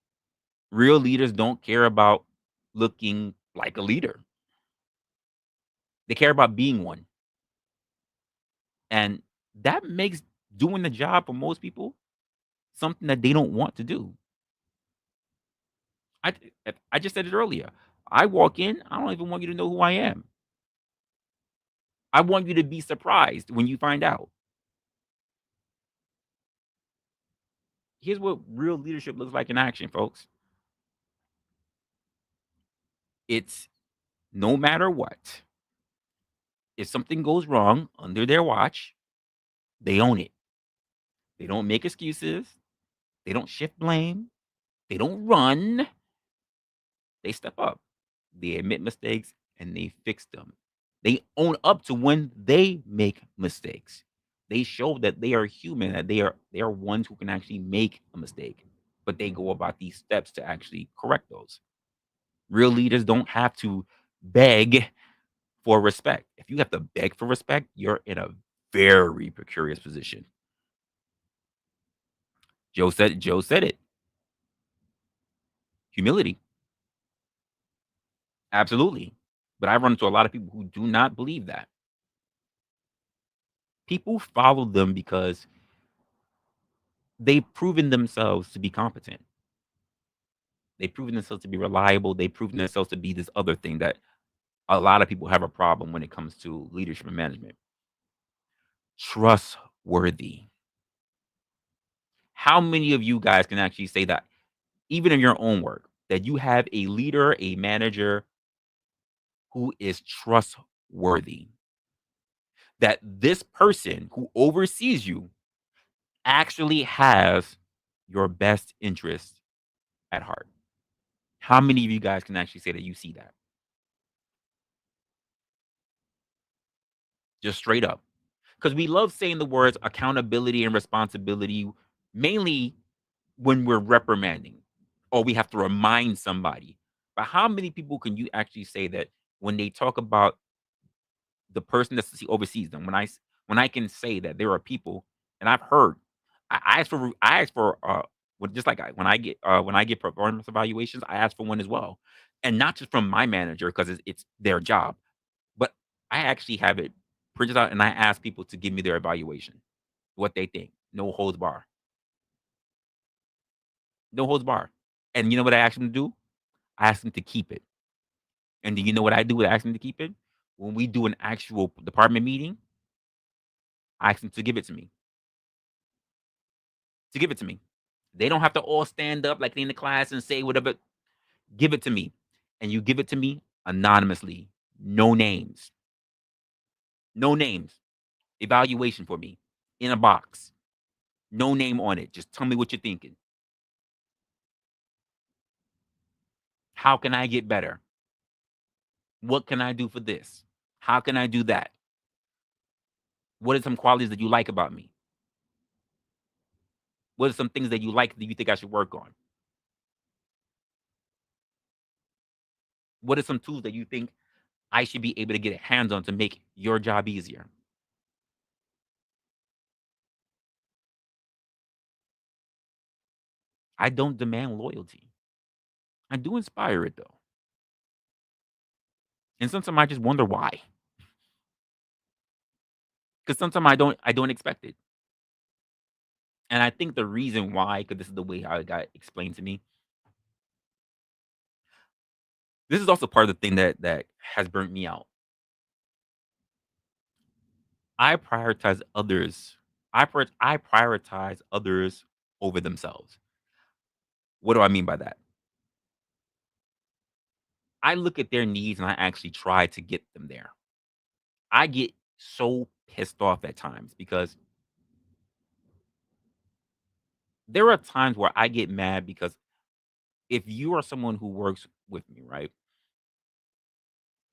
Real leaders don't care about looking like a leader. They care about being one. And that makes doing the job for most people something that they don't want to do. I I just said it earlier. I walk in, I don't even want you to know who I am. I want you to be surprised when you find out. Here's what real leadership looks like in action, folks. It's no matter what, if something goes wrong under their watch, they own it. They don't make excuses. They don't shift blame. They don't run. They step up. They admit mistakes and they fix them. They own up to when they make mistakes. They show that they are human, that they are ones who can actually make a mistake, but they go about these steps to actually correct those. Real leaders don't have to beg for respect. If you have to beg for respect, you're in a very precarious position. Joe said it. Humility. Absolutely. But I run into a lot of people who do not believe that. People follow them because they've proven themselves to be competent. They've proven themselves to be reliable. They've proven themselves to be this other thing that a lot of people have a problem when it comes to leadership and management. Trustworthy. How many of you guys can actually say that, even in your own work, that you have a leader, a manager who is trustworthy? That this person who oversees you actually has your best interest at heart. How many of you guys can actually say that you see that? Just straight up. Because we love saying the words accountability and responsibility mainly when we're reprimanding or we have to remind somebody. But how many people can you actually say that when they talk about the person that oversees them, when I can say that there are people, and I've heard, I ask for just like when I get performance evaluations, I ask for one as well, and not just from my manager because it's their job, but I actually have it printed out and I ask people to give me their evaluation, what they think, no holds bar, no holds bar, and you know what I ask them to do? I ask them to keep it, and do you know what I do with asking them to keep it? When we do an actual department meeting, I ask them to give it to me. To give it to me. They don't have to all stand up like they in the class and say whatever. Give it to me. And you give it to me anonymously. No names. No names. Evaluation for me. In a box. No name on it. Just tell me what you're thinking. How can I get better? What can I do for this? How can I do that? What are some qualities that you like about me? What are some things that you like that you think I should work on? What are some tools that you think I should be able to get hands on to make your job easier? I don't demand loyalty. I do inspire it though. And sometimes I just wonder why. Because sometimes I don't expect it. And I think the reason why, because this is the way how it got explained to me. This is also part of the thing that has burnt me out. I prioritize others. I prioritize others over themselves. What do I mean by that? I look at their needs and I actually try to get them there. I get so pissed off at times because there are times where I get mad because if you are someone who works with me, right?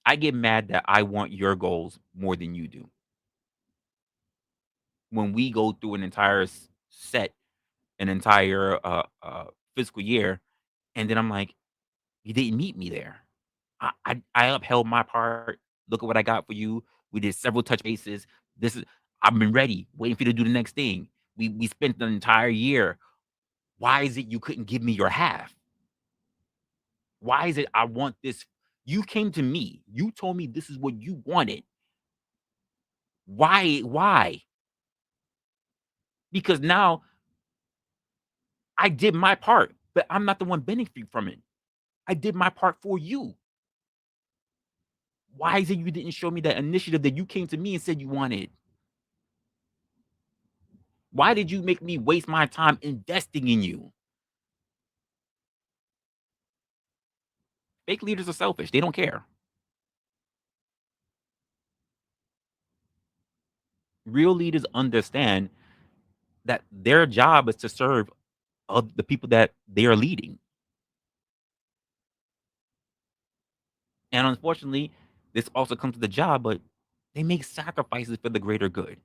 I get mad that I want your goals more than you do. When we go through an entire set, an entire fiscal year, and then I'm like, you didn't meet me there. I upheld my part. Look at what I got for you. We did several touch bases. This is I've been ready, waiting for you to do the next thing. We spent the entire year. Why is it you couldn't give me your half? Why is it I want this? You came to me. You told me this is what you wanted. Why? Why? Because now I did my part, but I'm not the one benefiting from it. I did my part for you. Why is it you didn't show me that initiative that you came to me and said you wanted? Why did you make me waste my time investing in you? Fake leaders are selfish. They don't care. Real leaders understand that their job is to serve the people that they are leading. And unfortunately, this also comes to the job, but they make sacrifices for the greater good,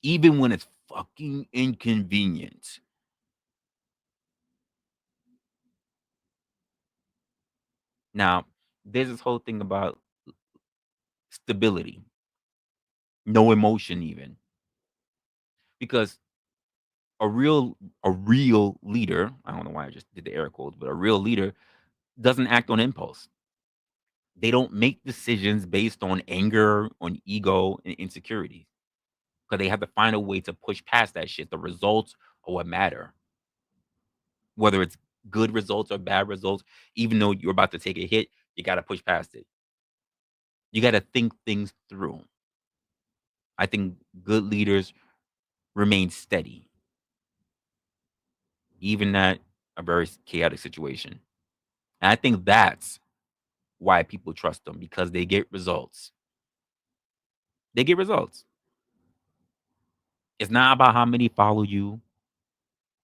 even when it's fucking inconvenient. Now, there's this whole thing about stability, no emotion, even because a real leader, I don't know why I just did the air quotes, but a real leader doesn't act on impulse. They don't make decisions based on anger, on ego, and insecurity because they have to find a way to push past that shit. The results are what matter, whether it's good results or bad results. Even though you're about to take a hit, you got to push past it. You got to think things through. I think good leaders remain steady, even at a very chaotic situation. And I think that's why people trust them because they get results. They get results. It's not about how many follow you.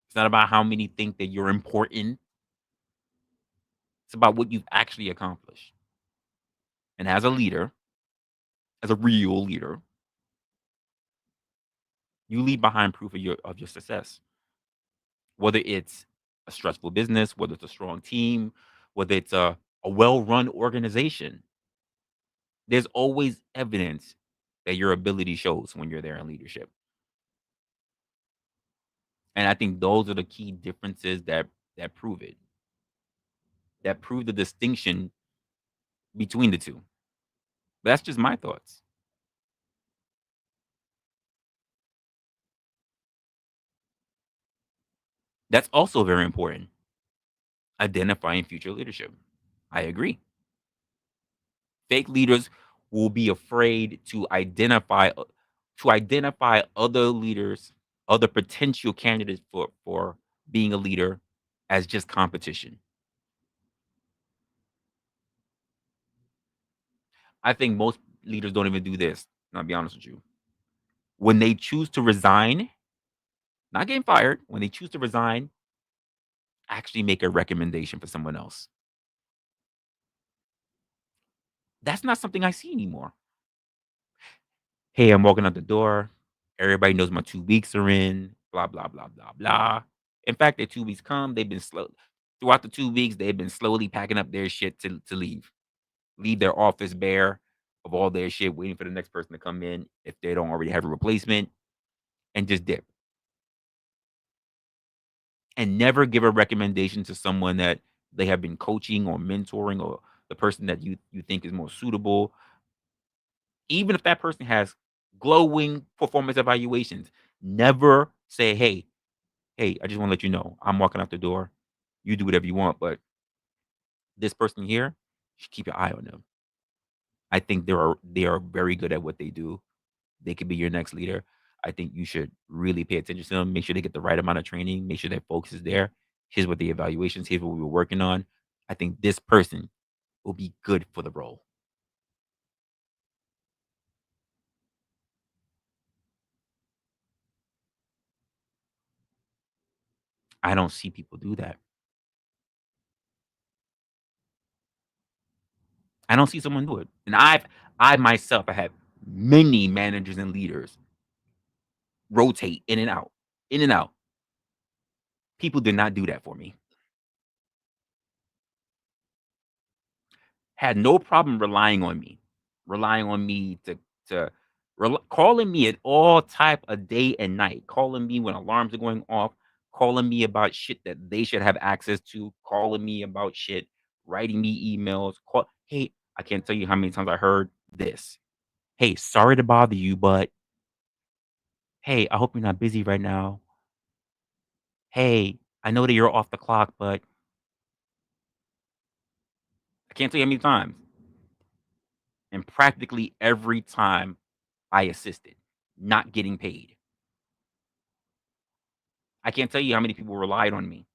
It's not about how many think that you're important. It's about what you've actually accomplished. And as a leader, as a real leader, you leave behind proof of your success. Whether it's a stressful business, whether it's a strong team, whether it's a well-run organization, there's always evidence that your ability shows when you're there in leadership. And I think those are the key differences that prove it, that prove the distinction between the two. That's just my thoughts. That's also very important. Identifying future leadership. I agree. Fake leaders will be afraid to identify other leaders, other potential candidates for being a leader as just competition. I think most leaders don't even do this. I'll be honest with you. When they choose to resign, not getting fired, when they choose to resign, actually make a recommendation for someone else. That's not something I see anymore. Hey, I'm walking out the door. Everybody knows my 2 weeks are in. Blah blah blah blah blah. In fact, their 2 weeks come. They've been slow throughout the 2 weeks. They've been slowly packing up their shit to leave their office bare of all their shit, waiting for the next person to come in if they don't already have a replacement, and just dip. And never give a recommendation to someone that they have been coaching or mentoring or the person that you think is more suitable. Even if that person has glowing performance evaluations, never say, hey, I just want to let you know I'm walking out the door. You do whatever you want, but this person here, you should keep your eye on them. I think they are very good at what they do. They could be your next leader. I think you should really pay attention to them. Make sure they get the right amount of training. Make sure their focus is there. Here's what the evaluations. Here's what we were working on. I think this person will be good for the role. I don't see people do that. I don't see someone do it. And I myself, I have many managers and leaders rotate in and out, in and out. People did not do that for me. Had no problem relying on me to calling me at all type of day and night, calling me when alarms are going off, calling me about shit that they should have access to, calling me about shit, writing me emails. Hey, I can't tell you how many times I heard this. Hey, sorry to bother you, but hey, I hope you're not busy right now. Hey, I know that you're off the clock, but I can't tell you how many times. And practically every time I assisted, not getting paid. I can't tell you how many people relied on me,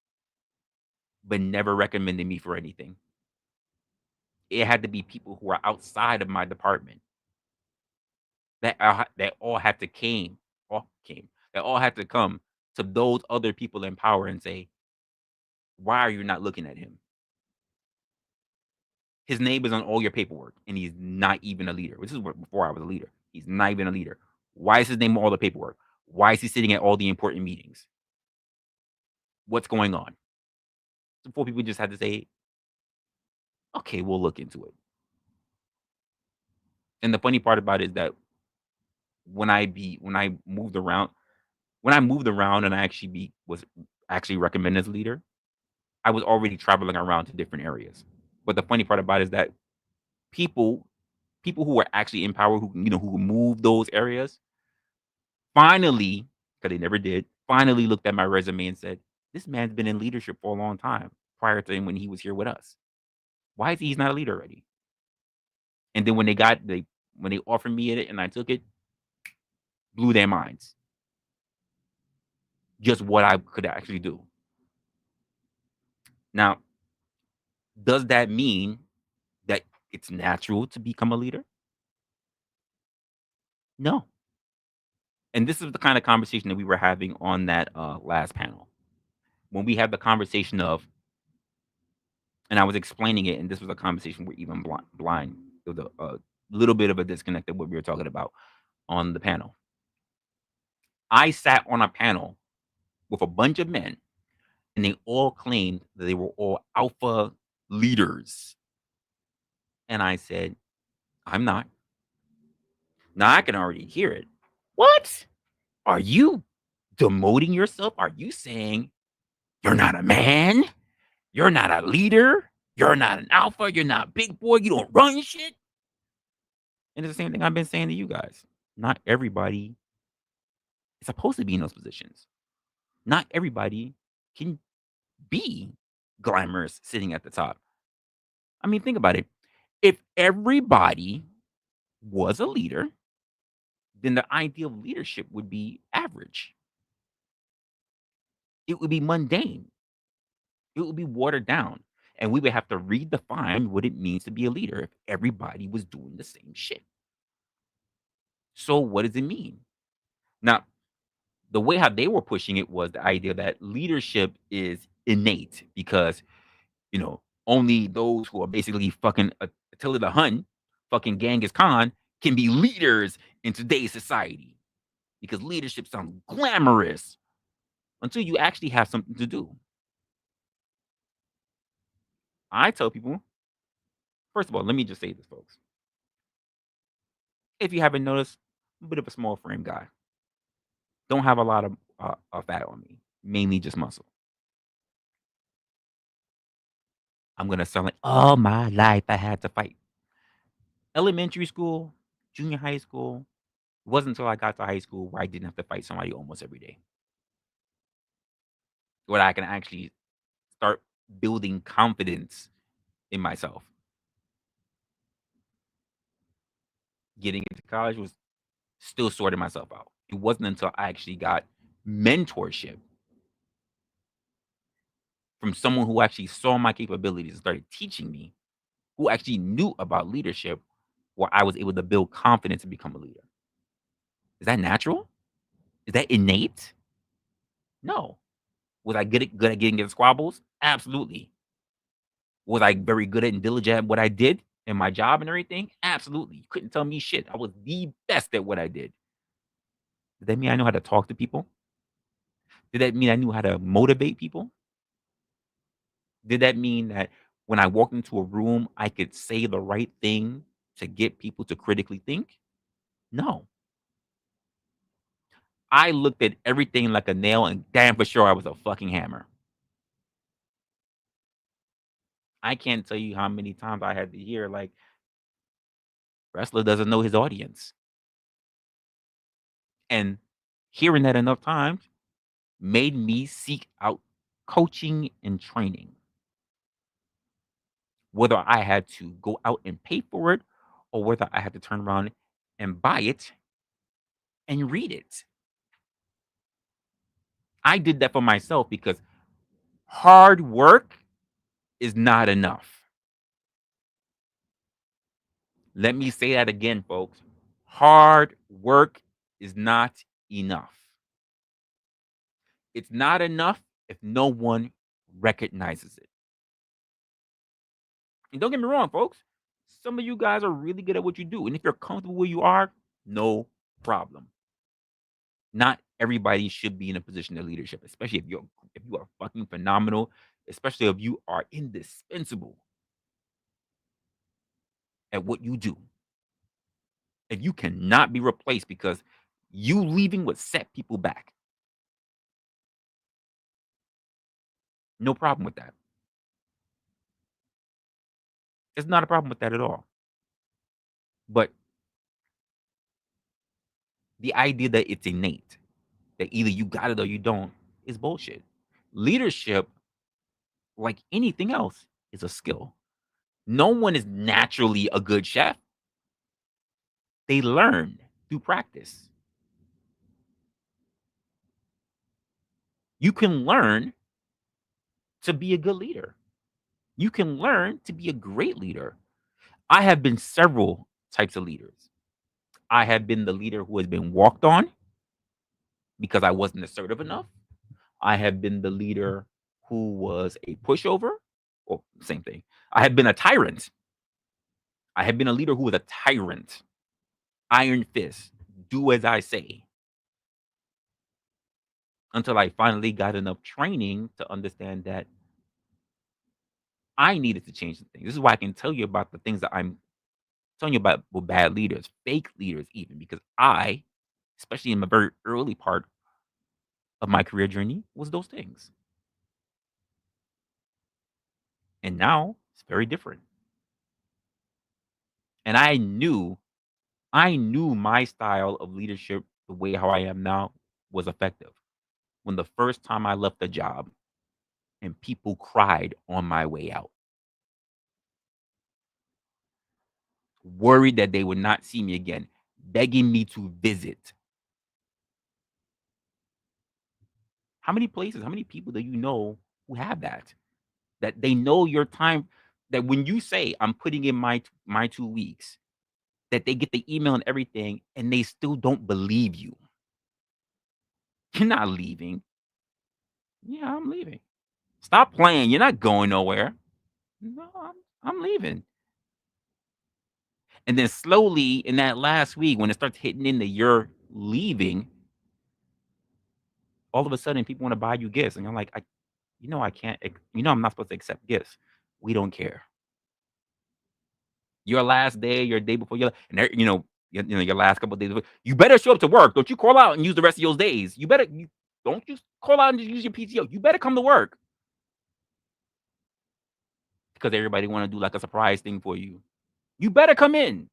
but never recommended me for anything. It had to be people who are outside of my department that all had to that all had to come to those other people in power and say, "Why are you not looking at him? His name is on all your paperwork, and he's not even a leader." This is before I was a leader. He's not even a leader. Why is his name on all the paperwork? Why is he sitting at all the important meetings? What's going on? Before people just had to say, "Okay, we'll look into it." And the funny part about it is that when I moved around and I actually was actually recommended as a leader, I was already traveling around to different areas. But the funny part about it is that people people who were actually in power, who moved those areas, finally, because they never did, finally looked at my resume and said, "This man's been in leadership for a long time prior to him when he was here with us. Why is he's not a leader already?" And then when they offered me it and I took it, blew their minds. Just what I could actually do. Now, does that mean that it's natural to become a leader? No. And this is the kind of conversation that we were having on that last panel. When we had the conversation of, and I was explaining it, and this was a conversation where even blind, there was a little bit of a disconnect of what we were talking about on the panel. I sat on a panel with a bunch of men, and they all claimed that they were all alpha leaders. And I said, I'm not. Now I can already hear it. What? Are you demoting yourself? Are you saying you're not a man? You're not a leader? You're not an alpha? You're not big boy? You don't run shit? And it's the same thing I've been saying to you guys. Not everybody is supposed to be in those positions. Not everybody can be glamorous sitting at the top. I mean, think about it. If everybody was a leader, then the ideal leadership would be average. It would be mundane. It would be watered down. And we would have to redefine what it means to be a leader if everybody was doing the same shit. So, what does it mean? Now, the way how they were pushing it was the idea that leadership is innate because, only those who are basically fucking Attila the Hun, fucking Genghis Khan, can be leaders in today's society because leadership sounds glamorous until you actually have something to do. I tell people, first of all, let me just say this, folks. If you haven't noticed, I'm a bit of a small frame guy. Don't have a lot of fat on me, mainly just muscle. I'm gonna sound like all my life I had to fight. Elementary school, junior high school. It wasn't until I got to high school where I didn't have to fight somebody almost every day. Where I can actually start building confidence in myself. Getting into college was still sorting myself out. It wasn't until I actually got mentorship from someone who actually saw my capabilities and started teaching me, who actually knew about leadership, where I was able to build confidence and become a leader. Is that natural? Is that innate? No. Was I good at getting in squabbles? Absolutely. Was I very good at and diligent at what I did and my job and everything? Absolutely. You couldn't tell me shit. I was the best at what I did. Did that mean I know how to talk to people? Did that mean I knew how to motivate people? Did that mean that when I walked into a room, I could say the right thing to get people to critically think? No. I looked at everything like a nail and damn for sure I was a fucking hammer. I can't tell you how many times I had to hear, like, Resla doesn't know his audience. And hearing that enough times made me seek out coaching and training. Whether I had to go out and pay for it or whether I had to turn around and buy it and read it. I did that for myself because hard work is not enough. Let me say that again, folks. Hard work is not enough. It's not enough if no one recognizes it. And don't get me wrong, folks. Some of you guys are really good at what you do. And if you're comfortable where you are, no problem. Not everybody should be in a position of leadership, especially if you are fucking phenomenal, especially if you are indispensable at what you do. If you cannot be replaced because you leaving would set people back. No problem with that. There's not a problem with that at all. But the idea that it's innate, that either you got it or you don't, is bullshit. Leadership, like anything else, is a skill. No one is naturally a good chef. They learn through practice. You can learn to be a good leader. You can learn to be a great leader. I have been several types of leaders. I have been the leader who has been walked on because I wasn't assertive enough. I have been the leader who was a pushover. Well, same thing. I have been a tyrant. I have been a leader who was a tyrant. Iron fist. Do as I say. Until I finally got enough training to understand that I needed to change some things. This is why I can tell you about the things that I'm telling you about with bad leaders, fake leaders, even because I, especially in my very early part of my career journey, was those things. And now it's very different. And I knew my style of leadership, the way how I am now, was effective. When the first time I left the job and people cried on my way out, worried that they would not see me again, begging me to visit. How many places, how many people do you know who have that? That they know your time, that when you say I'm putting in my 2 weeks, that they get the email and everything, and they still don't believe you. You're not leaving. Yeah, I'm leaving. Stop playing. You're not going nowhere. No, I'm leaving. And then slowly in that last week, when it starts hitting in that you're leaving, all of a sudden people want to buy you gifts. And I'm like, I can't, I'm not supposed to accept gifts. We don't care. Your last day, your day before your last couple of days, you better show up to work. Don't you call out and use the rest of those days. Don't just call out and just use your PTO. You better come to work because everybody want to do like a surprise thing for you. You better come in.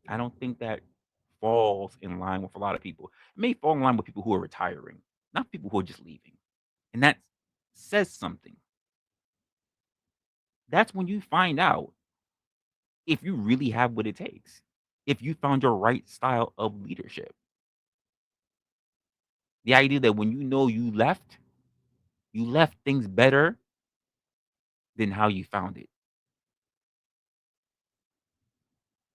I don't think that falls in line with a lot of people. It may fall in line with people who are retiring, not people who are just leaving. And that says something. That's when you find out if you really have what it takes. if you found your right style of leadership. The idea that when you know you left things better than how you found it.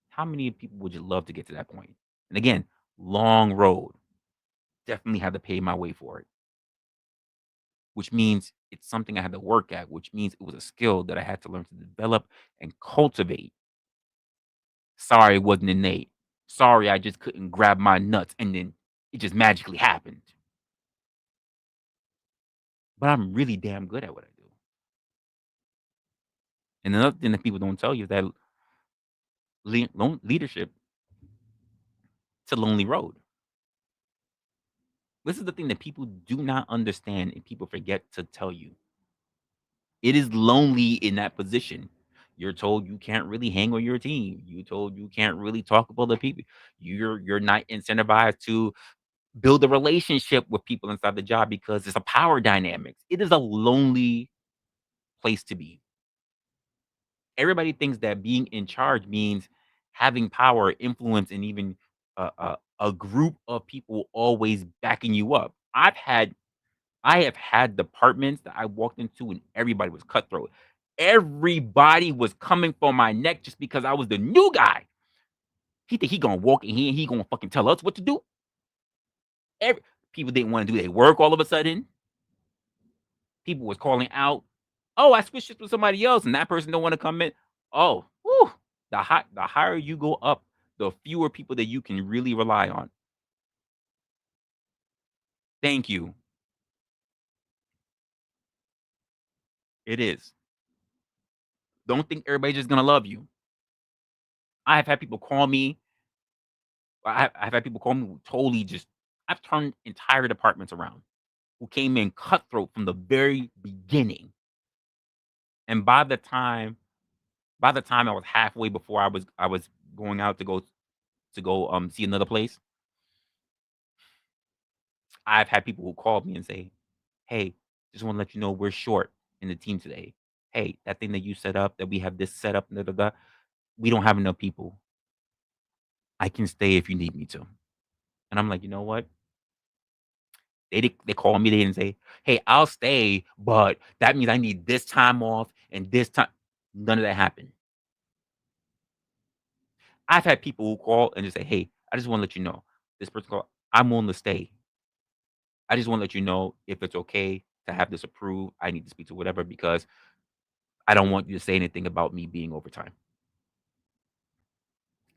How many people would you love to get to that point? And again, long road. Definitely had to pay my way for it, which means it's something I had to work at, which means it was a skill that I had to learn to develop and cultivate. Sorry, it wasn't innate. Sorry, I just couldn't grab my nuts and then it just magically happened. But I'm really damn good at what I do. And another thing that people don't tell you is that leadership, it's a lonely road. This is the thing that people do not understand and people forget to tell you. It is lonely in that position. You're told you can't really hang on your team. You're told you can't really talk about the people. You're not incentivized to build a relationship with people inside the job because it's a power dynamics. It is a lonely place to be. Everybody thinks that being in charge means having power, influence, and even a group of people always backing you up. I have had departments that I walked into and everybody was cutthroat. Everybody was coming for my neck just because I was the new guy. He think he gonna walk in here and he gonna fucking tell us what to do. Every People didn't want to do their work all of a sudden. People was calling out, "Oh, I switched this with somebody else," and that person don't want to come in. Oh, whew, the higher you go up, the fewer people that you can really rely on. Thank you. It is. Don't think everybody's just gonna love you. I have had people call me. I've had people call me who totally just. I've turned entire departments around who came in cutthroat from the very beginning. And by the time I was halfway before I was going out to go see another place, I've had people who called me and say, "Hey, just want to let you know we're short in the team today. Hey, that thing that you set up, that we have this set up, da, da, da, we don't have enough people. I can stay if you need me to." And I'm like, you know what? They called me. They didn't say, "Hey, I'll stay, but that means I need this time off and this time." None of that happened. I've had people who call and just say, "Hey, I just want to let you know this person called. I'm willing to stay. I just want to let you know if it's okay to have this approved. I need to speak to whatever because I don't want you to say anything about me being overtime."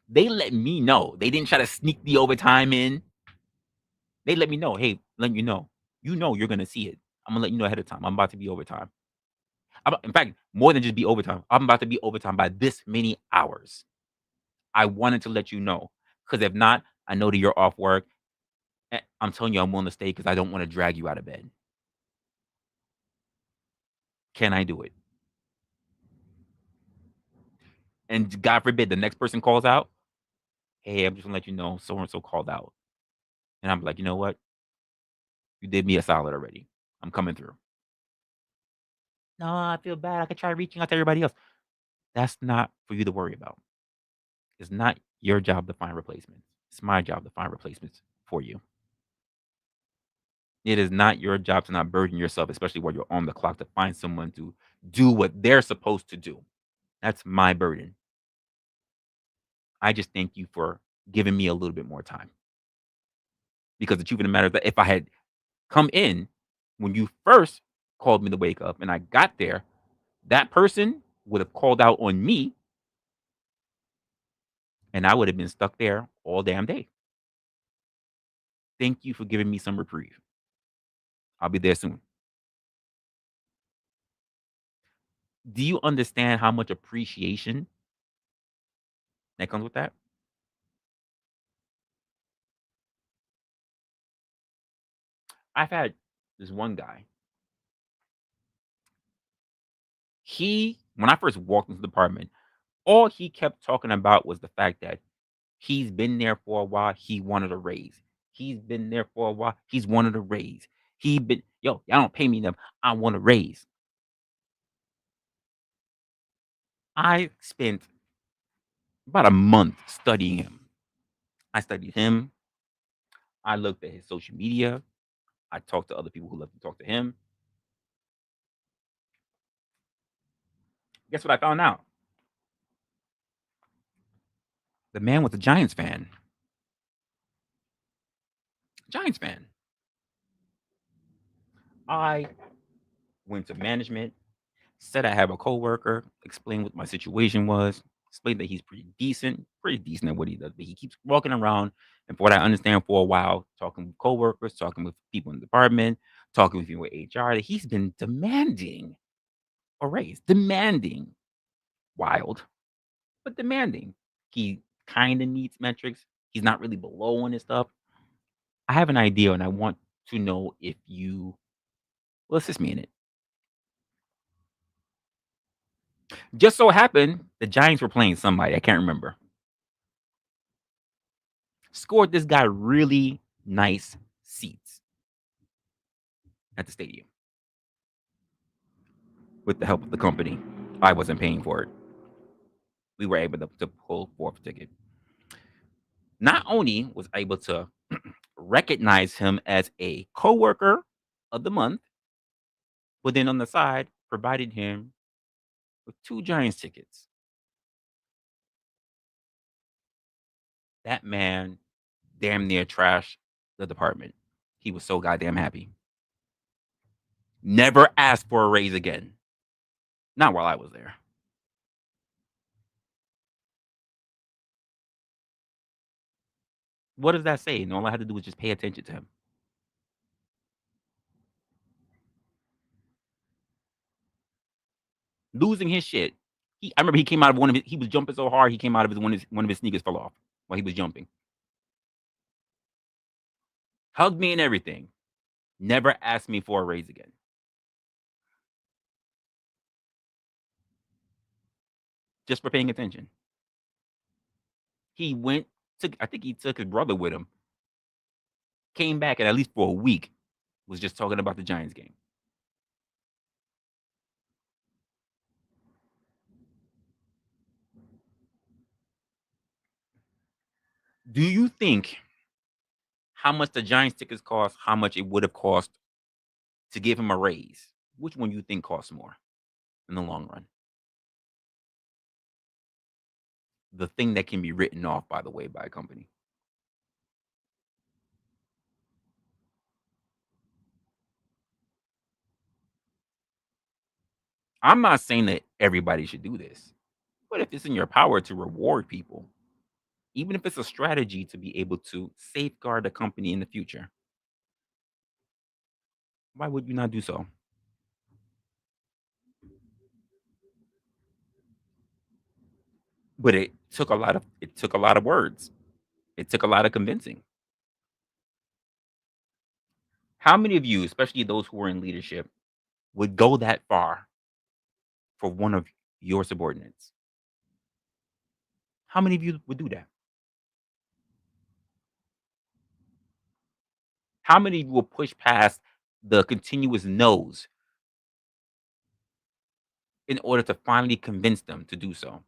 They let me know. They didn't try to sneak the overtime in. They let me know, "Hey, let you know. You know you're gonna see it. I'm gonna let you know ahead of time. I'm about to be overtime. In fact, more than just be overtime. I'm about to be overtime by this many hours. I wanted to let you know because if not, I know that you're off work. I'm telling you, I'm willing to stay because I don't want to drag you out of bed. Can I do it?" And God forbid the next person calls out. "Hey, I'm just gonna let you know so and so called out." And I'm like, you know what? You did me a solid already. I'm coming through. No, I feel bad. I could try reaching out to everybody else. That's not for you to worry about. It's not your job to find replacements. It's my job to find replacements for you. It is not your job to not burden yourself, especially while you're on the clock, to find someone to do what they're supposed to do. That's my burden. I just thank you for giving me a little bit more time. Because the truth of the matter is that if I had come in when you first called me to wake up and I got there, that person would have called out on me and I would have been stuck there all damn day. Thank you for giving me some reprieve. I'll be there soon. Do you understand how much appreciation that comes with that? I've had this one guy. When I first walked into the department, all he kept talking about was the fact that he's been there for a while. He wanted a raise. He's been there for a while. He's wanted a raise. Y'all don't pay me enough. I want a raise. I spent about a month studying him. I studied him. I looked at his social media. I talked to other people who love to talk to him. Guess what I found out? The man was a Giants fan. Giants fan. I went to management, said I have a coworker, explained what my situation was, explained that he's pretty decent at what he does, but he keeps walking around, and for what I understand, for a while, talking with coworkers, talking with people in the department, talking with people with HR, that he's been demanding a raise, demanding, wild, but demanding. He kind of meets metrics. He's not really below on his stuff. I have an idea, and I want to know if you will assist me in it. Just so happened the Giants were playing somebody, I can't remember. Scored this guy really nice seats at the stadium with the help of the company. I wasn't paying for it. We were able to pull forth a ticket. Not only was I able to recognize him as a coworker of the month, but then on the side provided him with 2 Giants tickets. That man damn near trashed the department. He was so goddamn happy. Never asked for a raise again. Not while I was there. What does that say? And all I had to do was just pay attention to him. Losing his shit. I remember he came out of he was jumping so hard he came out of one of his sneakers fell off while he was jumping. Hugged me and everything. Never asked me for a raise again. Just for paying attention. He went to, I think he took his brother with him. Came back and at least for a week was just talking about the Giants game. Do you think how much the Giants tickets cost, how much it would have cost to give him a raise? Which one you think costs more in the long run? The thing that can be written off, by the way, by a company. I'm not saying that everybody should do this, but if it's in your power to reward people, even if it's a strategy to be able to safeguard the company in the future, why would you not do so? But it took a lot of words. It took a lot of convincing. How many of you, especially those who are in leadership, would go that far for one of your subordinates? How many of you would do that? How many of you will push past the continuous no's in order to finally convince them to do so?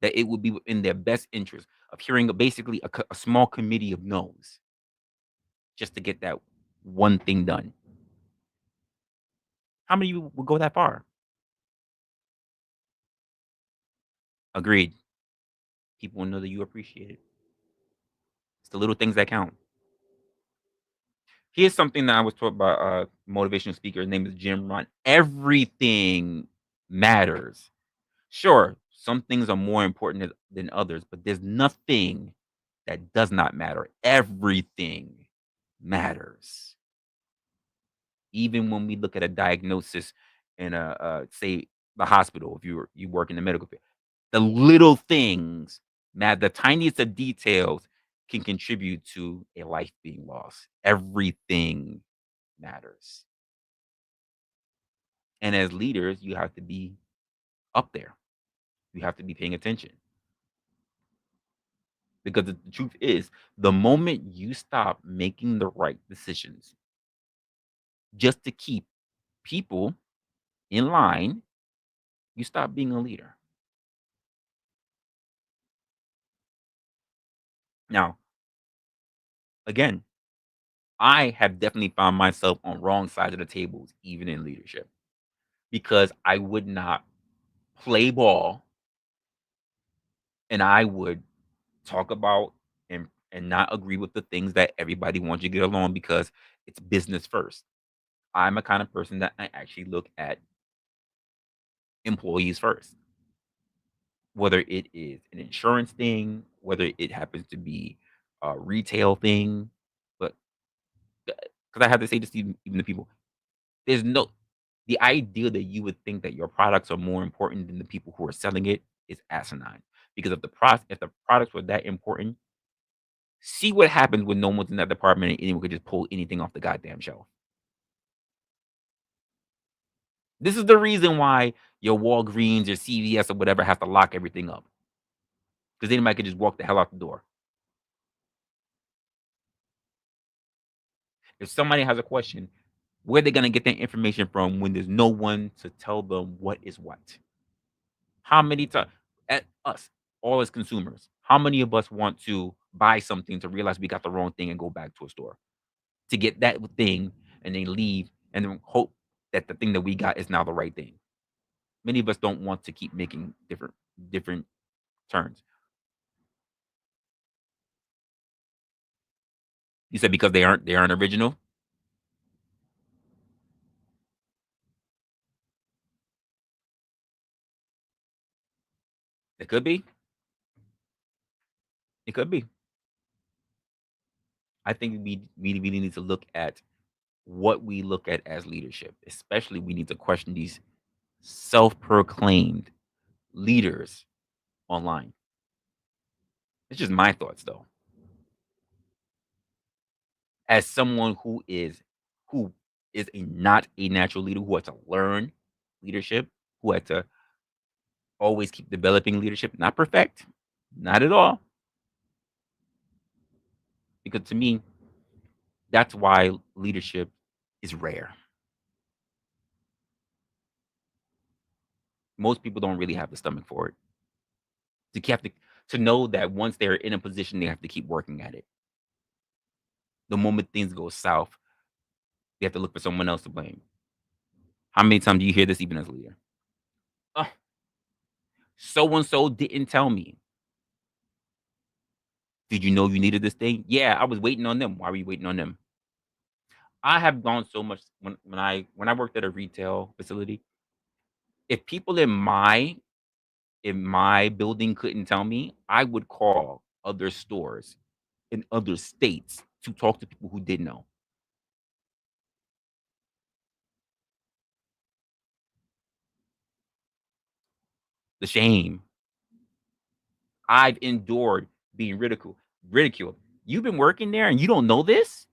That it would be in their best interest of hearing basically a small committee of no's just to get that one thing done. How many of you would go that far? Agreed. People will know that you appreciate it. It's the little things that count. Here's something that I was taught by a motivational speaker. His name is Jim Rohn. Everything matters. Sure, some things are more important than others, but there's nothing that does not matter. Everything matters. Even when we look at a diagnosis in say the hospital, if you work in the medical field, the little things matter. The tiniest of details can contribute to a life being lost. Everything matters. And as leaders, you have to be up there. You have to be paying attention. Because the truth is, the moment you stop making the right decisions just to keep people in line, you stop being a leader. Now, Again, I have definitely found myself on wrong sides of the tables, even in leadership, because I would not play ball and I would talk about and not agree with the things that everybody wants you to get along because it's business first. I'm a kind of person that I actually look at employees first, whether it is an insurance thing, whether it happens to be a retail thing, but because I have to say this to even the people, there's no the idea that you would think that your products are more important than the people who are selling it is asinine. Because if the products were that important, see what happens when no one's in that department and anyone could just pull anything off the goddamn shelf. This is the reason why your Walgreens, your CVS, or whatever has to lock everything up. Because anybody could just walk the hell out the door. If somebody has a question, where are they gonna get that information from when there's no one to tell them what is what? How many times at us, all as consumers, how many of us want to buy something to realize we got the wrong thing and go back to a store to get that thing and then leave and then hope that the thing that we got is now the right thing? Many of us don't want to keep making different turns. You said because they aren't original? It could be. It could be. I think we really need to look at what we look at as leadership. Especially we need to question these self-proclaimed leaders online. It's just my thoughts though. As someone who is not a natural leader, who had to learn leadership, who had to always keep developing leadership, not perfect, not at all. Because to me, that's why leadership is rare. Most people don't really have the stomach for it. To know that once they're in a position, they have to keep working at it. The moment things go south, they have to look for someone else to blame. How many times do you hear this even as a leader? Oh, so and so didn't tell me. Did you know you needed this thing? Yeah, I was waiting on them. Why were you waiting on them? I have gone so much when I worked at a retail facility. If people in my building couldn't tell me, I would call other stores in other states to talk to people who did know. The shame. I've endured being ridiculed. You've been working there and you don't know this?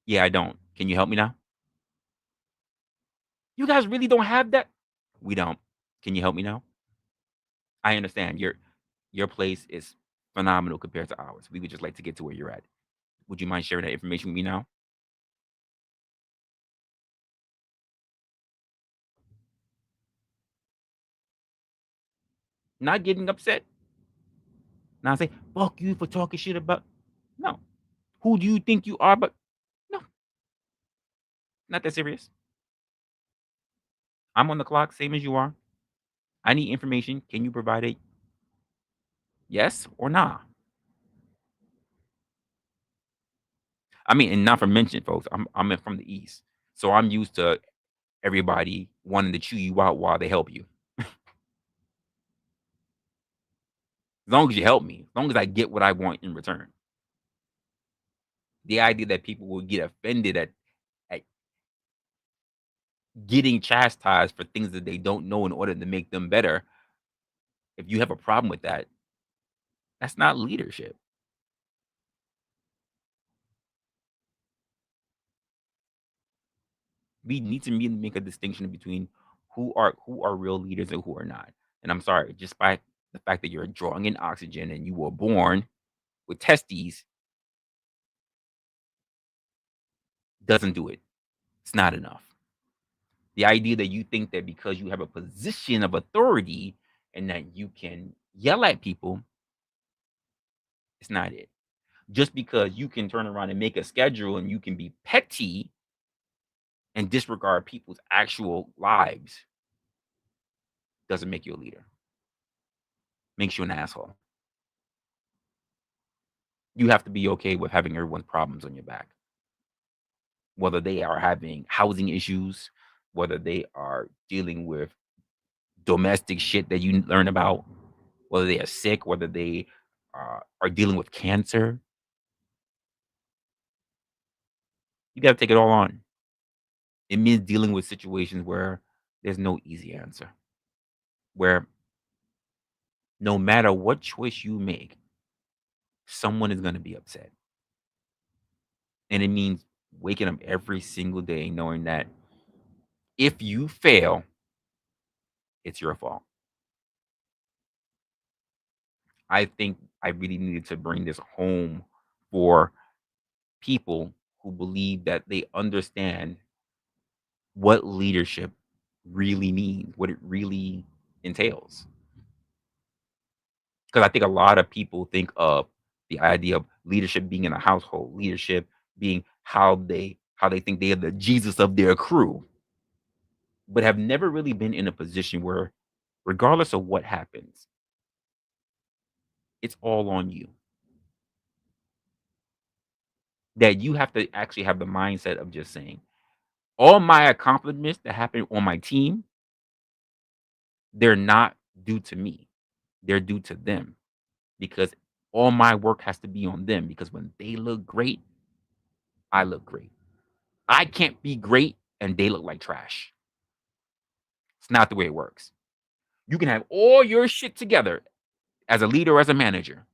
Yeah, I don't. Can you help me now? You guys really don't have that? We don't. Can you help me now? I understand your place is phenomenal compared to ours. We would just like to get to where you're at. Would you mind sharing that information with me now? Not getting upset. Not say, fuck you for talking shit about. No. Who do you think you are? But no, not that serious. I'm on the clock, same as you are. I need information. Can you provide it? Yes or nah? I mean, and not for mention, folks. I'm from the East. So I'm used to everybody wanting to chew you out while they help you. As long as you help me, as long as I get what I want in return. The idea that people will get offended at getting chastised for things that they don't know in order to make them better. If you have a problem with that, that's not leadership. We need to really make a distinction between who are real leaders and who are not. And I'm sorry, just by the fact that you're drawing in oxygen and you were born with testes doesn't do it. It's not enough. The idea that you think that because you have a position of authority and that you can yell at people, it's not it. Just because you can turn around and make a schedule and you can be petty and disregard people's actual lives doesn't make you a leader. Makes you an asshole. You have to be okay with having everyone's problems on your back, whether they are having housing issues, whether they are dealing with domestic shit that you learn about, whether they are sick, whether they are dealing with cancer. You got to take it all on. It means dealing with situations where there's no easy answer, where no matter what choice you make, someone is going to be upset. And it means waking up every single day knowing that if you fail, it's your fault. I think I really needed to bring this home for people who believe that they understand what leadership really means, what it really entails. Because I think a lot of people think of the idea of leadership being in a household, leadership being how they think they are the Jesus of their crew, but have never really been in a position where, regardless of what happens, it's all on you. That you have to actually have the mindset of just saying, all my accomplishments that happen on my team, they're not due to me. They're due to them because all my work has to be on them because when they look great, I look great. I can't be great and they look like trash. It's not the way it works. You can have all your shit together as a leader or as a manager.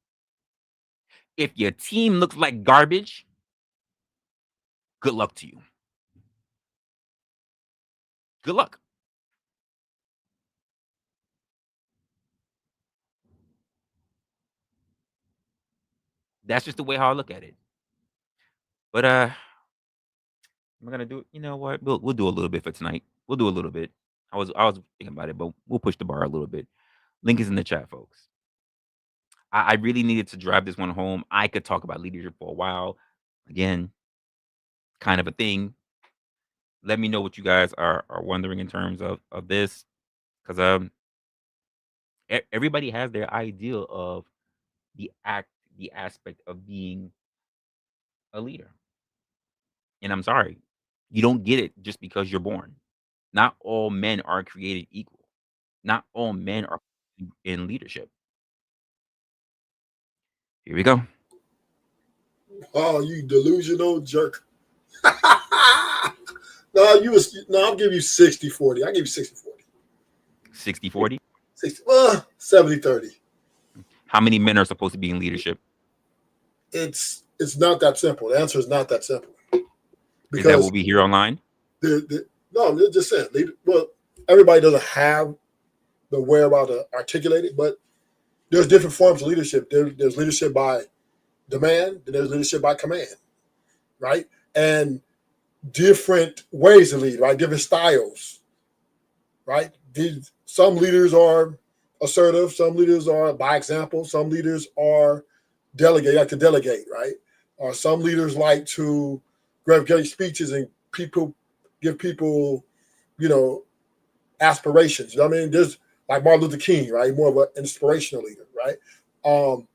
If your team looks like garbage, good luck to you. Good luck. That's just the way how I look at it. But I'm gonna do it. You know what? We'll do a little bit for tonight. We'll do a little bit. I was thinking about it, but we'll push the bar a little bit. Link is in the chat, folks. I really needed to drive this one home. I could talk about leadership for a while. Again, kind of a thing. Let me know what you guys are wondering in terms of this, because everybody has their ideal of the aspect of being a leader, and I'm sorry, you don't get it just because you're born. Not all men are created equal. Not all men are in leadership. Here we go. Oh, you delusional jerk. No, I'll give you 60-40. I'll give you 60-40. 60-40. 70-30. How many men are supposed to be in leadership? It's not that simple. The answer is not that simple. Is that what we hear online? No, they're just saying. Well, everybody doesn't have the wherewithal to articulate it, but there's different forms of leadership. There's leadership by demand, and there's leadership by command, right? And different ways to lead, right? Different styles, right? Some leaders are assertive, some leaders are by example, some leaders are like to delegate, right? Or some leaders like to give great speeches and give people, aspirations. You know what I mean? There's like Martin Luther King, right? More of an inspirational leader, right? Or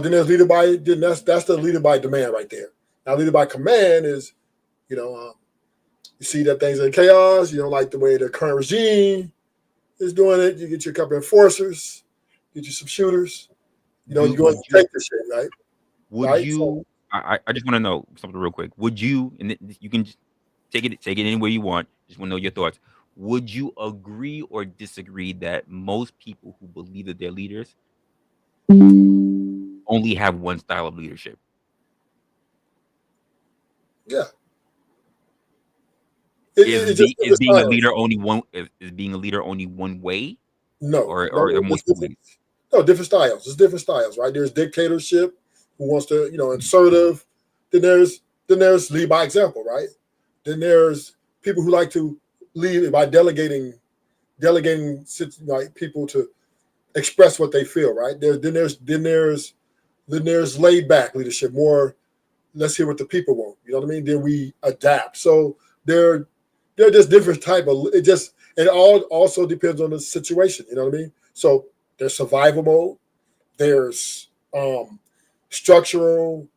then there's that's the leader by demand right there. Now, leader by command is, you see that things are in chaos. You don't like the way the current regime is doing it. You get your couple of enforcers, get you some shooters. You go and take this shit, right? Would you? I just want to know something real quick. Would you? And you can just take it any way you want. Just want to know your thoughts. Would you agree or disagree that most people who believe that they're leaders only have one style of leadership? Yeah. Is being a leader only one? Is being a leader only one way? No. Or multiple ways? No, different styles. There's different styles, right? There's dictatorship, who wants to, assertive. Then there's lead by example, right? Then there's people who like to lead by delegating like people to express what they feel, right? Then there's Then there's laid back leadership, more let's hear what the people want. You know what I mean? Then we adapt. So they're just different type of it all also depends on the situation. You know what I mean? So there's survival mode. There's structural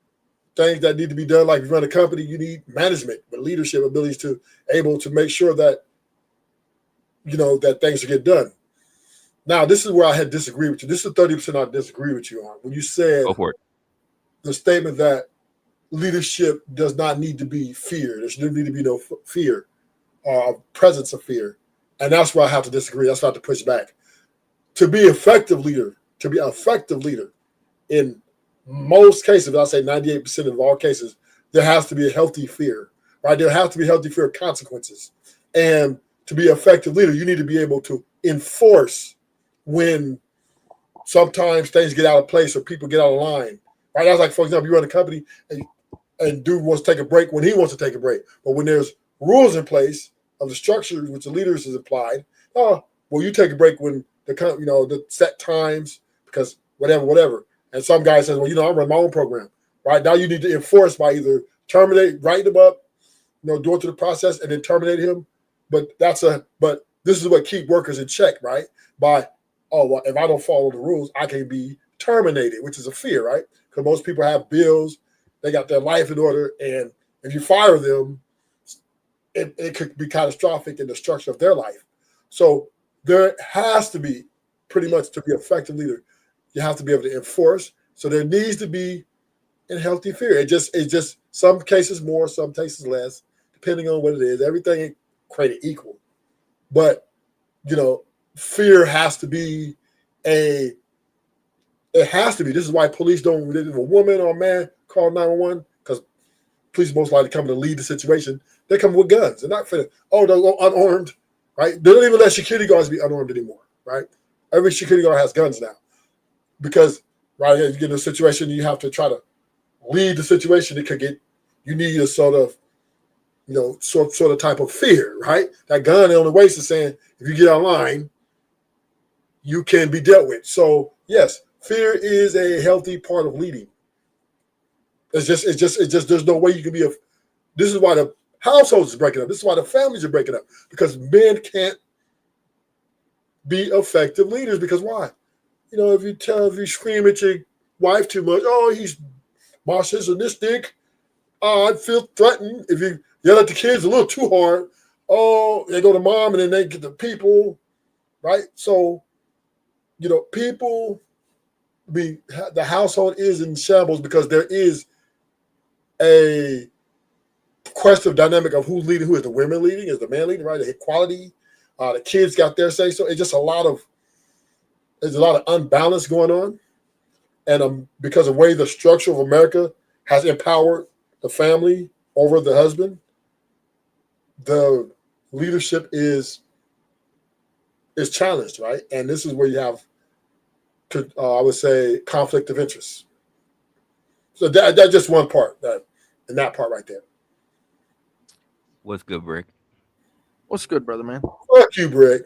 things that need to be done. Like if you run a company, you need management, but leadership abilities to able to make sure that that things are get done. Now, this is where I had disagreed with you. This is 30% I disagree with you on. When you said Go for it. the statement that leadership does not need to be fear. There shouldn't need to be no fear or presence of fear. And that's where I have to disagree. That's why I have to push back. To be an effective leader, in most cases, I'll say 98% of all cases, there has to be a healthy fear, right? There has to be a healthy fear of consequences. And to be an effective leader, you need to be able to enforce when sometimes things get out of place or people get out of line, right? That's like, for example, you run a company and dude wants to take a break when he wants to take a break. But when there's rules in place of the structure which the leaders is applied, well, you take a break when the set times because whatever. And some guy says, well, I run my own program, right? Now you need to enforce by either write him up, do it through the process and then terminate him. But this is what keep workers in check, right? By, if I don't follow the rules, I can be terminated, which is a fear, right? Because most people have bills, they got their life in order, and if you fire them, it could be catastrophic in the structure of their life. So there has to be, pretty much to be an effective leader, you have to be able to enforce. So there needs to be a healthy fear. It just some cases more, some cases less, depending on what it is. Everything ain't created equal. But, fear has to be it has to be. This is why police don't, if a woman or a man call 911, because police most likely come to lead the situation. They come with guns. They're not they're unarmed, right? They don't even let security guards be unarmed anymore, right? Every security guard has guns now. Because, right, you get in a situation, you have to try to lead the situation. You need a sort of, sort of type of fear, right? That gun on the waist is saying, if you get out of line, you can be dealt with. So, yes, fear is a healthy part of leading. It's just, there's no way you can be this is why the households is breaking up. This is why the families are breaking up, because men can't be effective leaders. Because why? If you scream at your wife too much, he's misogynistic. I feel threatened. If you yell at the kids a little too hard, they go to mom and then they get the people, right? So, people, the household is in shambles because there is a question of dynamic of who's leading, who is the women leading, is the man leading, right? The equality, the kids got their say. So it's just there's a lot of unbalance going on. And because of the way the structure of America has empowered the family over the husband, the leadership is challenged, right? And this is where you have, I would say, conflict of interest. So that's just one part, and that part right there. What's good, Brick? What's good, brother, man? Fuck you, Brick.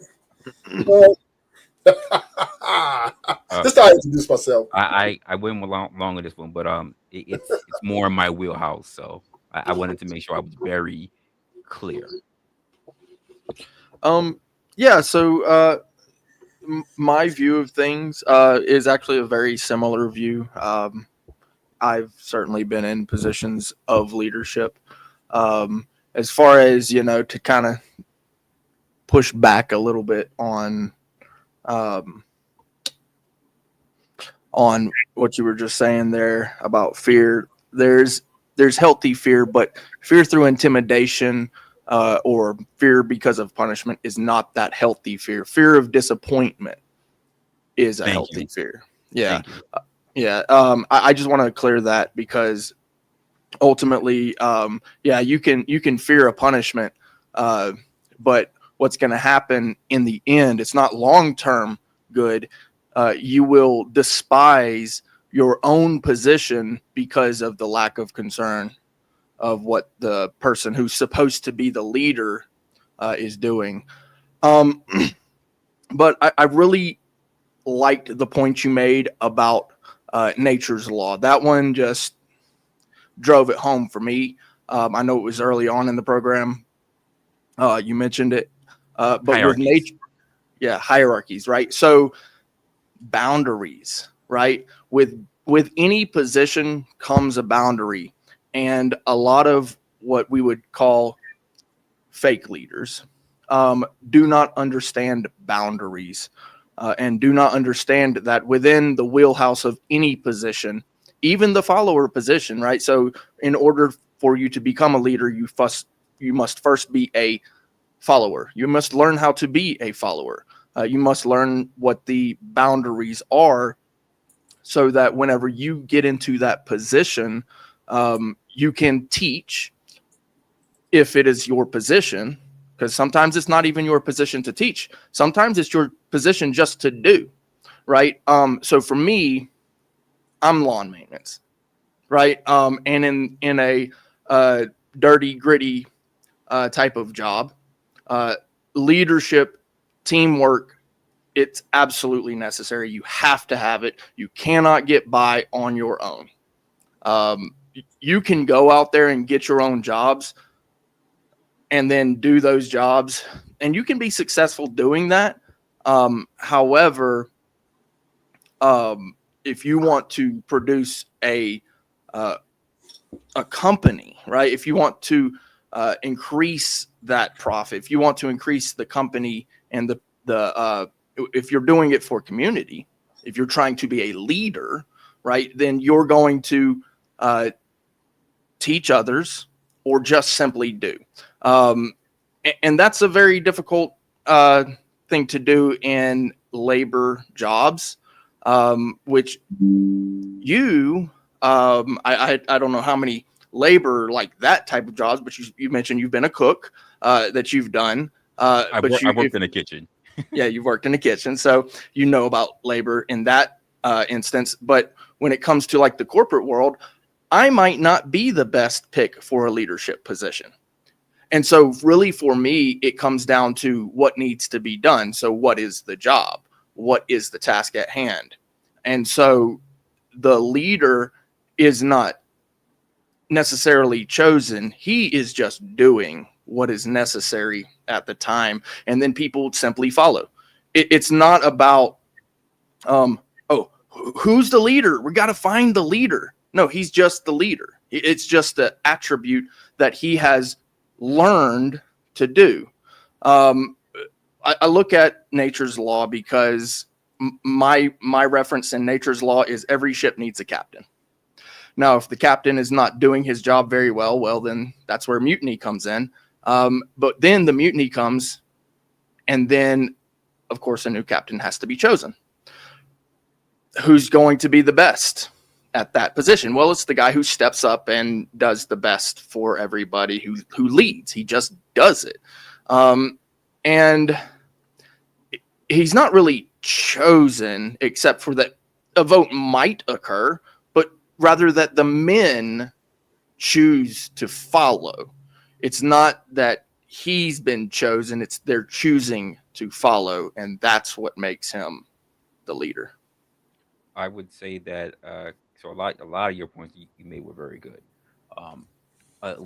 This is how I introduce myself. I went long with this one, but it's more in my wheelhouse, so I wanted to make sure I was very clear. Yeah. So my view of things is actually a very similar view. I've certainly been in positions of leadership. As far as to kind of push back a little bit on what you were just saying there about fear. There's healthy fear, but fear through intimidation or fear because of punishment is not that healthy fear. Fear of disappointment is a healthy fear. Yeah. Yeah. I just want to clear that because ultimately, you can fear a punishment, but what's going to happen in the end, it's not long-term good. You will despise your own position because of the lack of concern of what the person who's supposed to be the leader is doing. But I really liked the point you made about nature's law. That one just drove it home for me. I know it was early on in the program. You mentioned it, but with Hierarchies. nature, yeah, hierarchies, right? So boundaries, right? With any position comes a boundary, and a lot of what we would call fake leaders do not understand boundaries and do not understand that within the wheelhouse of any position, even the follower position, right? So in order for you to become a leader, you must first be a follower. You must learn how to be a follower. You must learn what the boundaries are so that whenever you get into that position, you can teach if it is your position, because sometimes it's not even your position to teach. Sometimes it's your position just to do, right? So for me, I'm lawn maintenance, right? And in a dirty, gritty type of job, leadership, teamwork, it's absolutely necessary. You have to have it. You cannot get by on your own. You can go out there and get your own jobs and then do those jobs, and you can be successful doing that. However, if you want to produce a company, right? If you want to increase that profit, if you want to increase the company and the if you're doing it for community, if you're trying to be a leader, right, then you're going to teach others or just simply do. And that's a very difficult thing to do in labor jobs, which I don't know how many labor like that type of jobs, but you mentioned you've been a cook that you've done. I've worked in the kitchen. Yeah, you've worked in the kitchen, so you know about labor in that instance. But when it comes to like the corporate world, I might not be the best pick for a leadership position. And so really for me, it comes down to what needs to be done. So what is the job? What is the task at hand? And so the leader is not necessarily chosen. He is just doing what is necessary at the time. And then people simply follow. It's not about, who's the leader? We got to find the leader. No, he's just the leader. It's just the attribute that he has learned to do. I look at nature's law because my reference in nature's law is every ship needs a captain. Now, if the captain is not doing his job very well, then that's where mutiny comes in. But then the mutiny comes, and then, of course, a new captain has to be chosen. Who's going to be the best at that position? Well, it's the guy who steps up and does the best for everybody, who leads. He just does it. And he's not really chosen, except for that a vote might occur, but rather that the men choose to follow. It's not that he's been chosen, it's they're choosing to follow, and that's what makes him the leader. I would say that so a lot of your points you made were very good.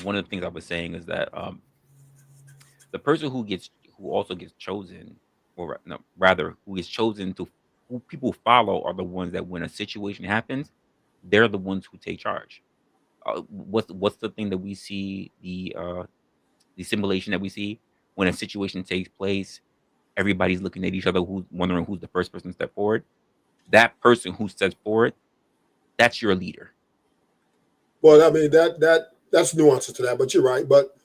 One of the things I was saying is that the person who also gets chosen, or no, rather, who is chosen to who people follow are the ones that when a situation happens, they're the ones who take charge. What's the thing that we see, the simulation that we see when a situation takes place? Everybody's looking at each other, who's wondering who's the first person to step forward. That person who steps forward, that's your leader. Well, I mean that's nuances to that, but you're right. But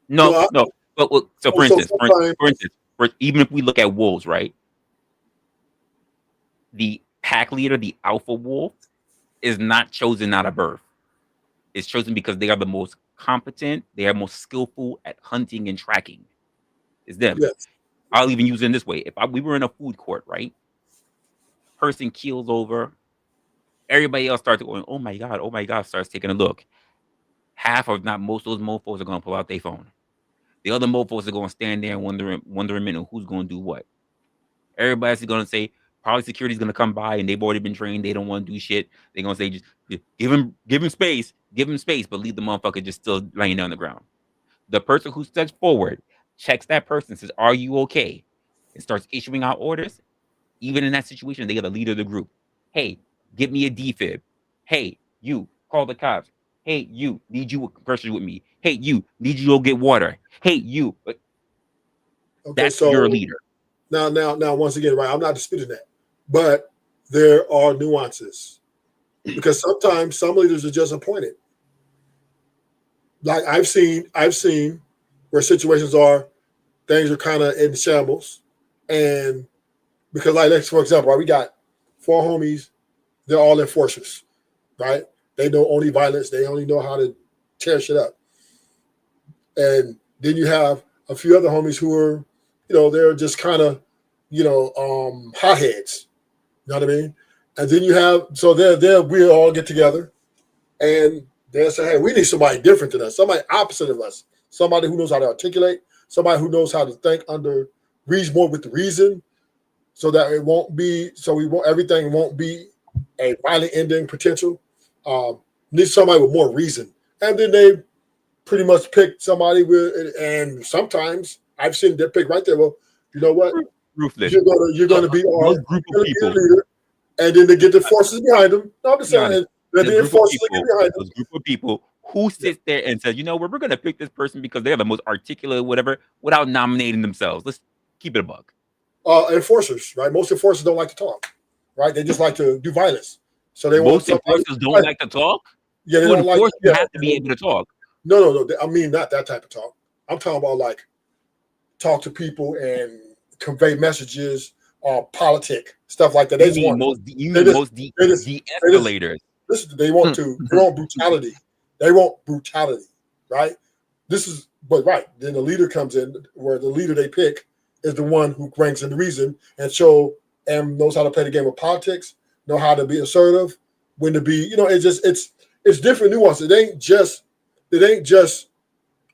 No. But so for also instance, even if we look at wolves, right? The pack leader, the alpha wolf, is not chosen out of birth. It's chosen because they are the most competent, they are most skillful at hunting and tracking. It's them. yes, I'll even use it in this way. If we were in a food court, right? Person keels over, everybody else starts going, oh my God, starts taking a look. Half, or not most of those mofos are going to pull out their phone. The other mofos are going to stand there and wondering a minute who's going to do what. Everybody's going to say, Probably security's gonna come by and they've already been trained. They don't want to do shit. They're gonna say just give him space, but leave the motherfucker just still laying on the ground. The person who steps forward, checks that person, says, "Are you okay?" and starts issuing out orders. Even in that situation, they are the leader of the group. Hey, give me a defib. Hey, you call the cops. Hey, you need you pressure with me. Hey, you need you to go get water. Hey, you. Okay, That's so your leader. now, once again, right? I'm not disputing that, but there are nuances because sometimes some leaders are just appointed. Like I've seen where situations are, things are kind of in shambles, and because like for example, right, we got 4 homies, they're all enforcers, right? They know only violence, they only know how to tear shit up, and then you have a few other homies who are, they're just kind of, hotheads. You know what I mean? And then you have, so there we all get together and they'll say, hey, we need somebody different than us, somebody opposite of us, somebody who knows how to articulate, somebody who knows how to think under reason, more with the reason, so that it won't be, everything won't be a violent ending potential. Need somebody with more reason. And then they pretty much pick somebody with, and sometimes I've seen them pick right there. Well, you know what? Ruthless. You're gonna be our group of people. leader, and then they get the forces behind them. No, I'm just saying that the forces get behind them. Those group of people who sits there and says, we're gonna pick this person because they're the most articulate, whatever, without nominating themselves. Let's keep it a buck. Enforcers, right? Most enforcers don't like to talk, right? They just like to do violence. So they most enforcers don't like to talk. Yeah, they don't like. You have to be able to talk. No. I mean, not that type of talk. I'm talking about like talk to people and convey messages, politic stuff like that. They want de-escalators. They want brutality. They want brutality, right? Right. Then the leader comes in, where the leader they pick is the one who brings in the reason and knows how to play the game of politics, know how to be assertive, when to be, it's different nuances. It ain't just,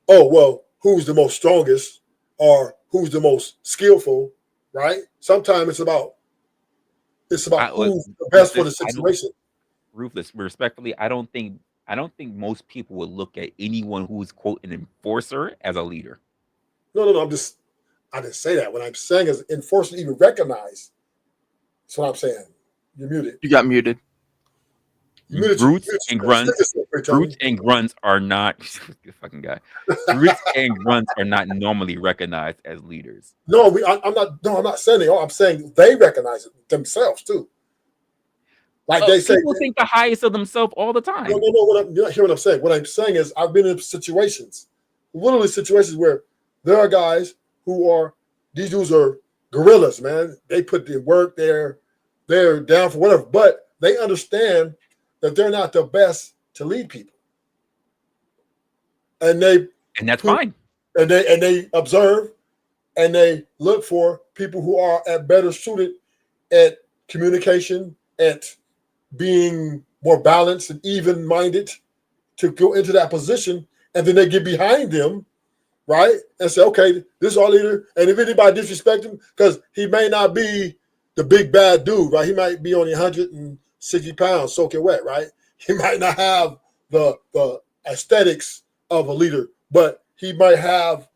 oh, well, who's the most strongest or who's the most skillful, right? Sometimes it's about who's the best for the situation. Ruthless, respectfully, I don't think most people would look at anyone who's quote an enforcer as a leader. No. I didn't say that. What I'm saying is enforcer even recognize. That's what I'm saying. You're muted. You got muted. Brutes and grunts are not fucking guy. Brutes and grunts are not normally recognized as leaders. No, I'm not. No, I'm not saying they are. I'm saying they recognize it themselves too. Like they say, people think the highest of themselves all the time. No. You don't hear what I'm saying. What I'm saying is, I've been in situations, literally situations where there are guys these dudes are gorillas, man. They put the work there. They're down for whatever, but they understand that they're not the best to lead people, and that's fine. And they observe, and they look for people who are better suited at communication, at being more balanced and even-minded to go into that position, and then they get behind them, right, and say, okay, this is our leader, and if anybody disrespect him, because he may not be the big bad dude, right? He might be only 160 pounds soaking wet, right? He might not have the aesthetics of a leader, but he might have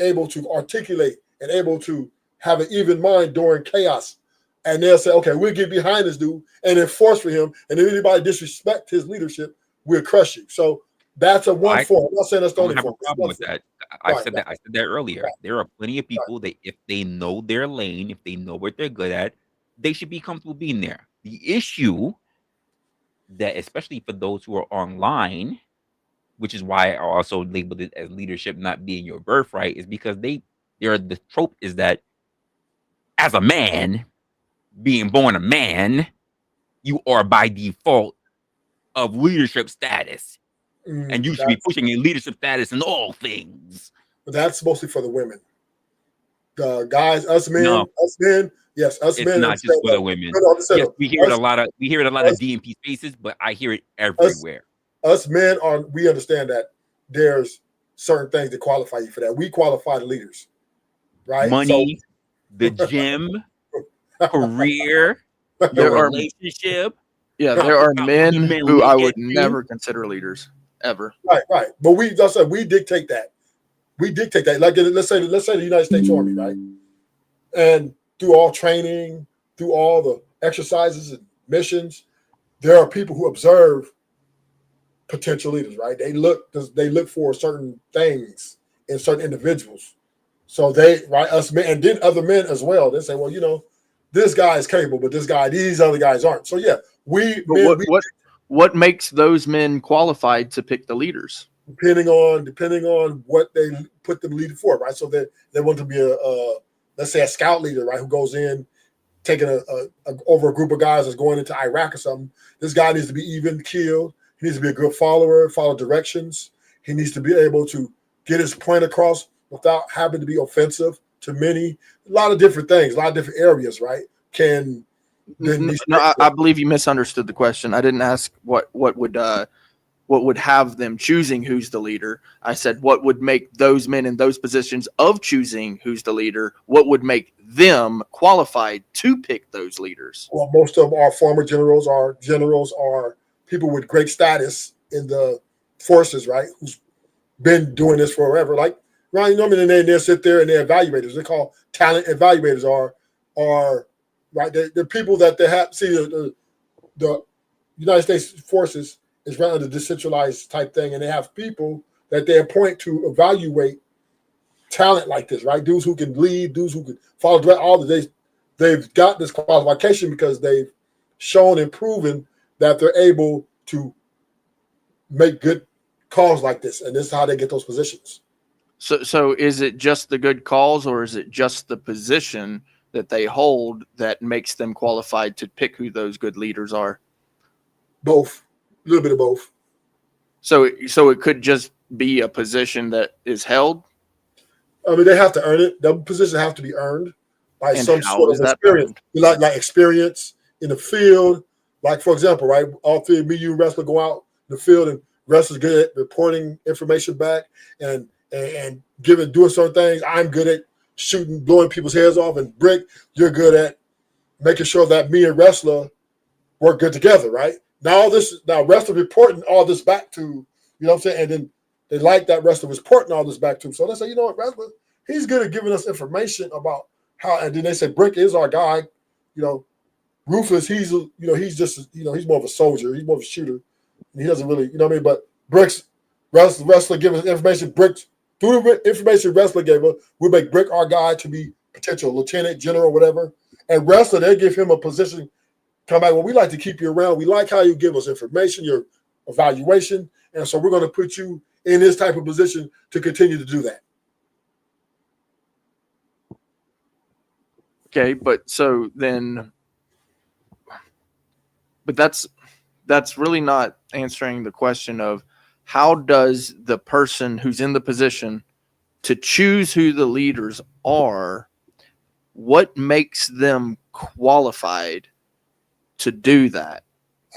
able to articulate and able to have an even mind during chaos. And they'll say, okay, we'll get behind this dude and enforce for him. And if anybody disrespect his leadership, we'll crush you. So that's one form. I'm not saying that's the only form. I have a problem with that. I said that earlier. Right. There are plenty of people that if they know their lane, if they know what they're good at, they should be comfortable being there. The issue that, especially for those who are online, which is why I also labeled it as leadership not being your birthright, is because the trope is that as a man, being born a man, you are by default of leadership status. And you should be pushing a leadership status in all things. But that's mostly for the women. The guys, us men, yes, us men. It's not just for the women. Yes, we hear it a lot of DMP spaces, but I hear it everywhere. Us men we understand that there's certain things that qualify you for that. We qualify the leaders, right? Money, the gym, career, your There are relationship. there are men men who look I at would you. never consider leaders ever. Right. But that's like we dictate that. We dictate that. Like let's say the United States Army, right? And through all training, through all the exercises and missions, there are people who observe potential leaders, right? They look for certain things in certain individuals. So us men, and then other men as well. They say, well, this guy is capable, but these other guys aren't. So yeah, What makes those men qualified to pick the leaders? Depending on what they put them leading for, right? So they want to be let's say a scout leader, right? Who goes in taking over a group of guys that's going into Iraq or something. This guy needs to be even keeled. He needs to be a good follower, follow directions. He needs to be able to get his point across without having to be offensive to many. A lot of different things, a lot of different areas, right? Can then I believe you misunderstood the question. I didn't ask what would have them choosing who's the leader. I said what would make those men in those positions of choosing who's the leader, what would make them qualified to pick those leaders. Well, most of our former generals are people with great status in the forces, right? Who's been doing this forever. Like Ryan Norman, and they sit there and they're evaluators. They call talent evaluators are right. They're people that they have. See, the United States forces is run under decentralized type thing, and they have people that they appoint to evaluate talent like this, right? Dudes who can lead, dudes who can follow direct. They've got this qualification because they've shown and proven that they're able to make good calls like this, and this is how they get those positions. So is it just the good calls, or is it just the position that they hold that makes them qualified to pick who those good leaders are? Both, a little bit of both. So it could just be a position that is held. I mean, they have to earn it. The position have to be earned by some sort of experience, like experience in the field. Like for example, right? All three, me, you, and Resla go out in the field, and Resla's good at reporting information back and doing certain things. I'm good at shooting, blowing people's heads off, and Brick, you're good at making sure that me and Resla work good together, right? Now Resla reporting all this back to, you know what I'm saying? And then they like that Resla was reporting all this back to him. So they say, you know what, Resla, he's good at giving us information about how, and then they say Brick is our guy, Rufus, he's just, he's more of a soldier, he's more of a shooter. And he doesn't really, you know what I mean? But Resla giving us information, Brick, through the information Resla gave us, we make Brick our guy to be potential lieutenant, general, whatever. And Resla, they give him a position, come back, well, we like to keep you around. We like how you give us information, your evaluation. And so we're going to put you in this type of position to continue to do that. Okay, but that's really not answering the question of how does the person who's in the position to choose who the leaders are, what makes them qualified to do that?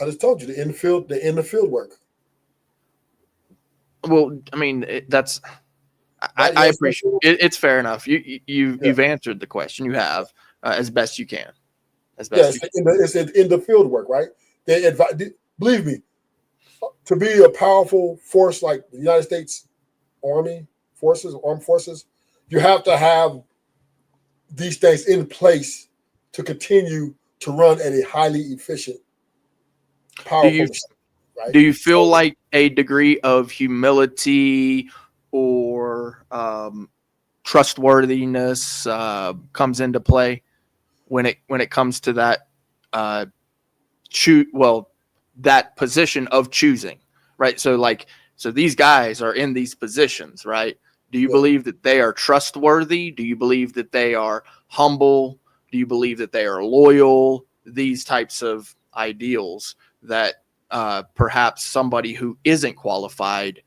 I just told you the in the field work. Well, I mean, I appreciate it. It's fair enough. You've answered the question. You have as best you can. It's in the field work, right? Believe me, to be a powerful force like the United States Armed Forces, you have to have these things in place to continue to run at a highly efficient, powerful machine, right? Do you feel like a degree of humility or trustworthiness comes into play when it comes to that that position of choosing, right? So these guys are in these positions, right? Do you believe that they are trustworthy? Do you believe that they are humble? Do you believe that they are loyal? These types of ideals that perhaps somebody who isn't qualified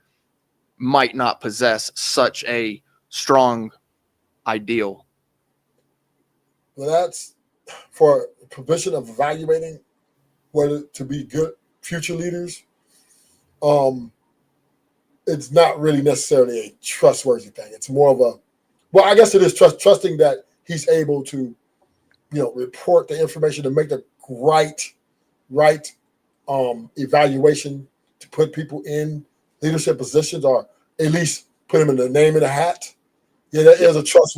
might not possess such a strong ideal. Well, that's for the provision of evaluating whether to be good future leaders. It's not really necessarily a trustworthy thing. It's more of I guess it is trusting that he's able to report the information to make the right evaluation to put people in leadership positions, or at least put them in the name in the hat. Yeah, that is a trust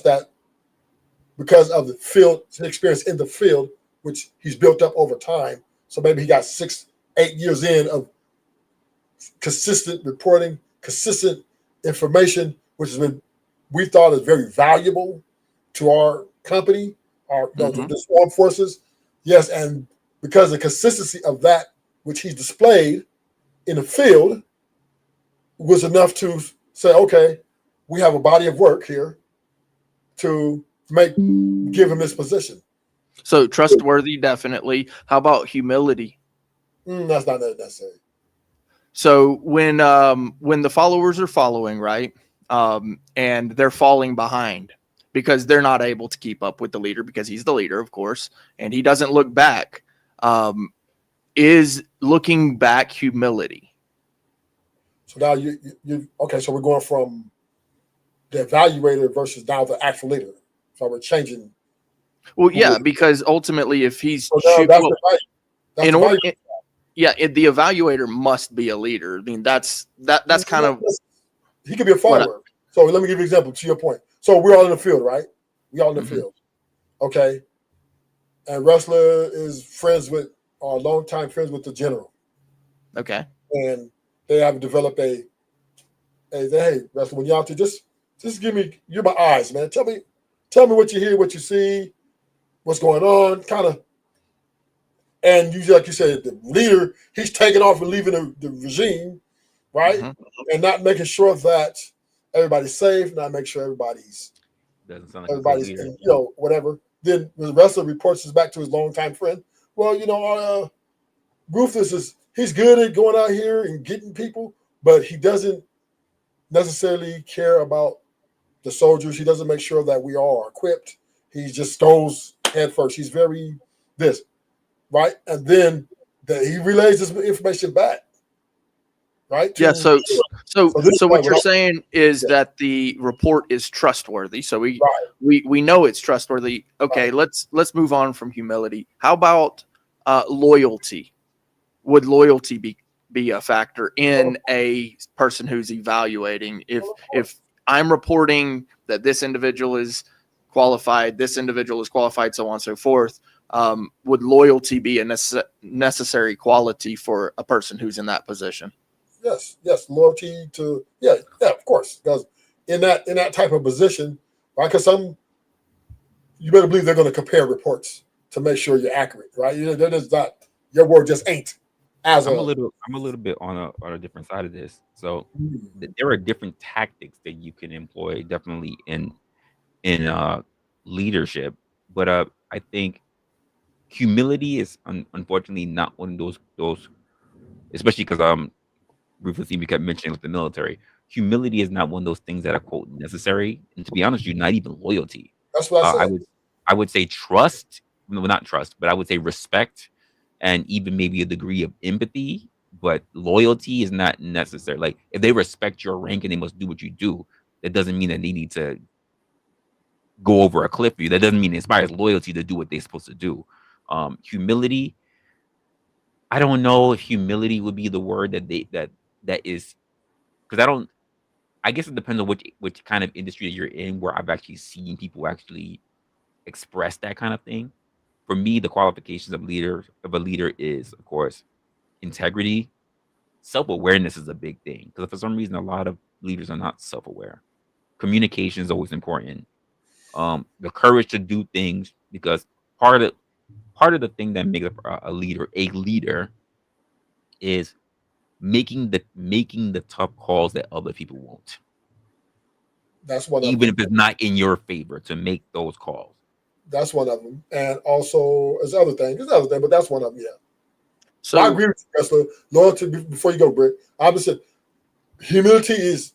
that because of the field experience in the field, which he's built up over time. So maybe he got 6-8 years in of consistent reporting, consistent information, which has been we thought is very valuable to our company, to the armed forces. Yes, and because the consistency of that which he's displayed in the field was enough to say, okay, we have a body of work here to give him this position. So trustworthy, definitely. How about humility? That's not necessary. So when the followers are following, right, and they're falling behind because they're not able to keep up with the leader because he's the leader, of course, and he doesn't look back, is looking back humility? So now you okay. So we're going from the evaluator versus now the actual leader. So we're changing. Well, yeah, because ultimately, if he's the evaluator must be a leader. I mean, that's kind of he could be a follower. So let me give you an example to your point. So we're all in the field, right? We all in the field, okay? And Resla is longtime friends with the general. Okay. And they have developed hey, Resla, when you're out there, just give me, you're my eyes, man. Tell me what you hear, what you see, what's going on, kind of. And usually, like you said, the leader, he's taking off and leaving the regime, right? And not making sure that everybody's safe, not make sure everybody's whatever. Then the Resla reports this back to his longtime friend. Well, Rufus he's good at going out here and getting people, but he doesn't necessarily care about the soldiers. He doesn't make sure that we all are equipped. He just goes head first. He's very this, right? And then he relays this information back, right? Yeah. So what you're saying is that the report is trustworthy. So we know it's trustworthy. Okay. Right. Let's move on from humility. How about loyalty? Would loyalty be a factor in a person who's evaluating? If I'm reporting that this individual is qualified, so on and so forth, would loyalty be a necessary quality for a person who's in that position? Yes, loyalty to of course, because in that type of position, right? Because you better believe they're going to compare reports to make sure you're accurate, right? They're just not, your word just ain't. I'm a little bit on a different side of this. So there are different tactics that you can employ, definitely in leadership, but I think humility is unfortunately not one of those, especially because ruthlessly we kept mentioning with the military. Humility is not one of those things that are quote necessary, and to be honest, you're not even loyalty. That's what I said. I would say trust, well, not trust, but I would say respect, and even maybe a degree of empathy. But loyalty is not necessary. Like if they respect your rank and they must do what you do, that doesn't mean that they need to go over a cliff for you. That doesn't mean it inspires loyalty to do what they're supposed to do. Humility, I don't know if humility would be the word that is, because I guess it depends on which kind of industry that you're in, where I've actually seen people actually express that kind of thing. For me, the qualifications of a leader is, of course, integrity. Self-awareness is a big thing, because for some reason a lot of leaders are not self-aware. Communication is always important. The courage to do things, because part of the thing that makes a leader is making the tough calls that other people won't. That's one of even them. If it's not in your favor, to make those calls. That's one of them. And also there's other things, but that's one of them, yeah. So I agree with you, Resla. Loyalty, before you go, Britt, obviously humility is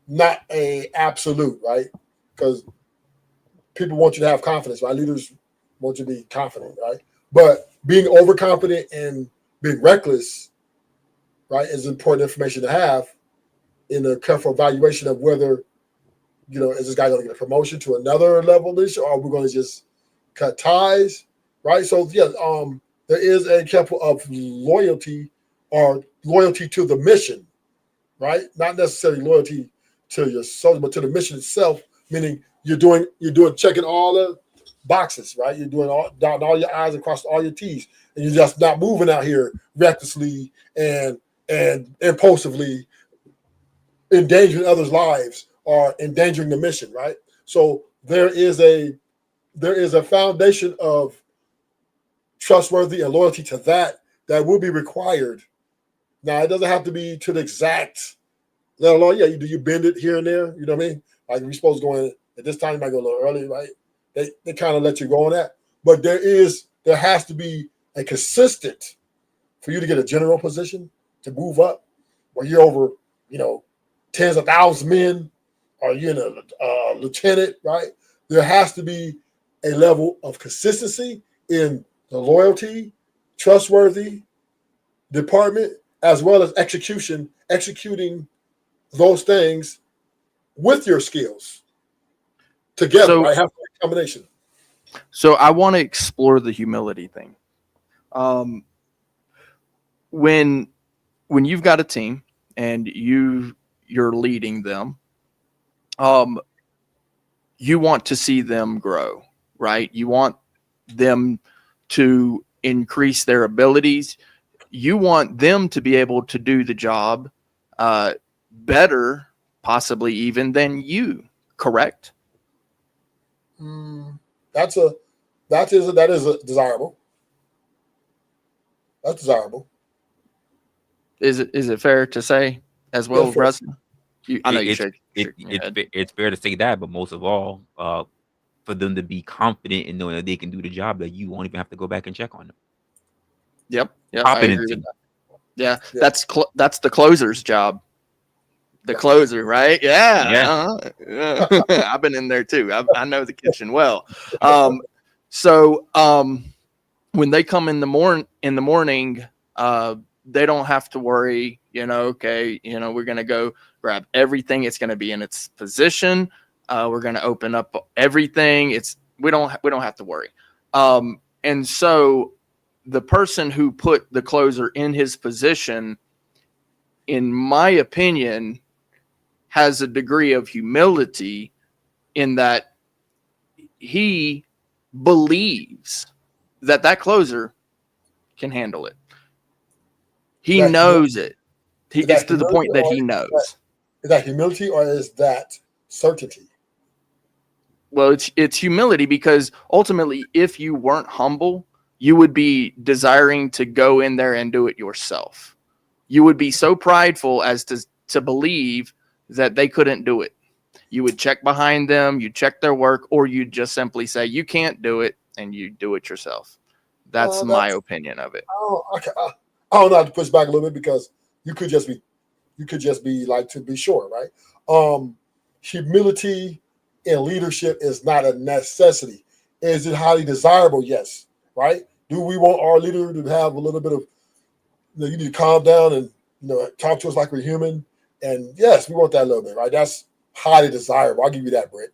not a absolute, right? Because people want you to have confidence, right? Leaders want you to be confident, right? But being overconfident and being reckless, right, is important information to have in a careful evaluation of whether, is this guy going to get a promotion to another level leadership, or we're going to just cut ties, right? So yeah, there is a couple of loyalty or loyalty to the mission, right? Not necessarily loyalty to your soul, but to the mission itself. Meaning you're doing checking all the boxes, right? You're doing dotting all your I's and crossing all your T's, and you're just not moving out here recklessly and impulsively endangering others' lives or endangering the mission, right? So there is a foundation of trustworthy and loyalty to that will be required. Now, it doesn't have to be to the exact level. Yeah, you bend it here and there. You know what I mean? Like we're supposed to go in at this time, you might go a little early, right? They kind of let you go on that. But there has to be a consistent for you to get a general position to move up, where you're over, tens of thousands of men, or you're in a lieutenant, right? There has to be a level of consistency in the loyalty, trustworthy department, as well as executing those things with your skills together. So, right? Have a combination. So I want to explore the humility thing. When you've got a team and you're leading them, you want to see them grow, right? You want them to increase their abilities. You want them to be able to do the job better, possibly even than you, correct? That is desirable. That's desirable. Is it fair to say as well, Resla? I know you should. It's fair to say that, but most of all, for them to be confident in knowing that they can do the job, that you won't even have to go back and check on them. Yep. I agree with that. Yeah. That's the closer's job. The closer, right? Yeah. I've been in there too. I know the kitchen well. So when they come in the morning, they don't have to worry. Okay, we're gonna go grab everything. It's gonna be in its position. We're gonna open up everything. We don't have to worry. And so the person who put the closer in his position, in my opinion, has a degree of humility in that he believes that closer can handle it. He knows it. It's to the point that he knows. Is that humility or is that certainty? Well, it's humility, because ultimately, if you weren't humble, you would be desiring to go in there and do it yourself. You would be so prideful as to believe that they couldn't do it. You would check behind them, you check their work, or you just simply say, you can't do it, and you do it yourself. That's my opinion of it. I don't know how to push back a little bit, because you could just be like, to be sure, right? Humility in leadership is not a necessity. Is it highly desirable? Yes. Right? Do we want our leader to have a little bit of, you need to calm down and talk to us like we're human? And yes, we want that a little bit, right? That's highly desirable. I'll give you that, Brick.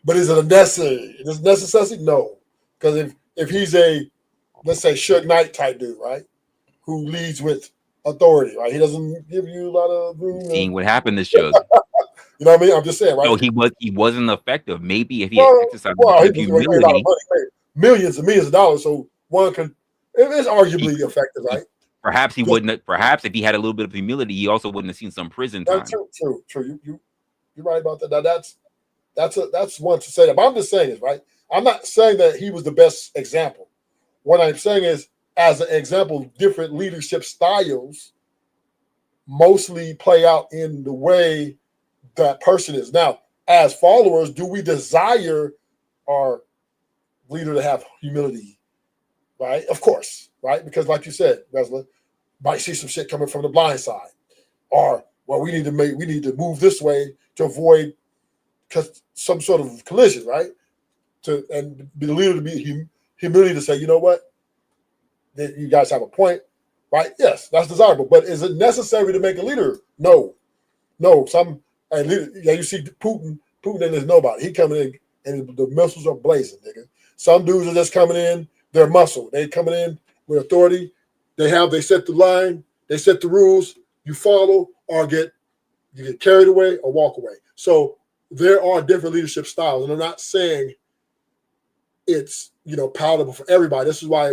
But is it a necessity? Is it necessity? No. Because if he's a, let's say, Suge Knight type dude, right, who leads with authority, right? He doesn't give you a lot of room. Seeing what happened to Suge. You know what I mean? I'm just saying, right? No, he wasn't effective. Maybe if he had exercised humility, money, millions and millions of dollars, so one can. It is arguably effective, right? Perhaps he wouldn't. Perhaps if he had a little bit of humility, he also wouldn't have seen some prison time. True. You're right about that. Now that's one to say that. But I'm just saying is right. I'm not saying that he was the best example. What I'm saying is, as an example, different leadership styles mostly play out in the way that person is. Now, as followers, do we desire our leader to have humility? Right? Of course, right? Because like you said, Resla, might see some shit coming from the blind side. Or, well, we need to move this way to avoid some sort of collision, right? And be the leader to be humility to say, you know what? You guys have a point, right? Yes, that's desirable. But is it necessary to make a leader? No. You see Putin and there's nobody. He coming in and the missiles are blazing, nigga. Some dudes are just coming in, they're muscle. They coming in with authority. They set the line, they set the rules. You follow or you get carried away or walk away. So there are different leadership styles, and I'm not saying it's palatable for everybody. This is why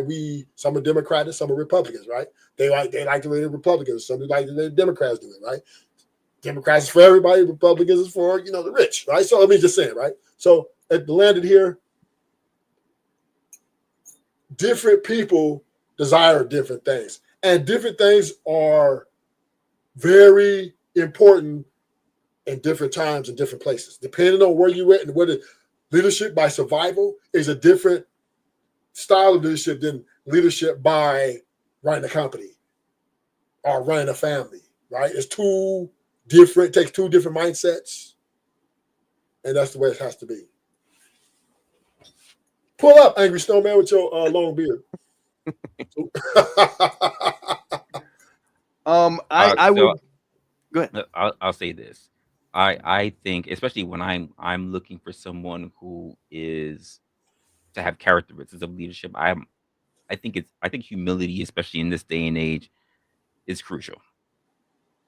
some are Democrats, some are Republicans, right? They like the way the Republicans, some like the way the Democrats do it, right? Democrats is for everybody, Republicans is for the rich, right? So let me just say it, right? So at the landed here, different people desire different things, and different things are very important in different times and different places, depending on where you at and whether leadership by survival is a different style of leadership than leadership by running a company or running a family, right? It's takes two different mindsets, and that's the way it has to be. Pull up, Angry Snowman, with your long beard. I would go ahead. I'll say this. I think, especially when I'm looking for someone who is to have characteristics of leadership, I think humility, especially in this day and age, is crucial.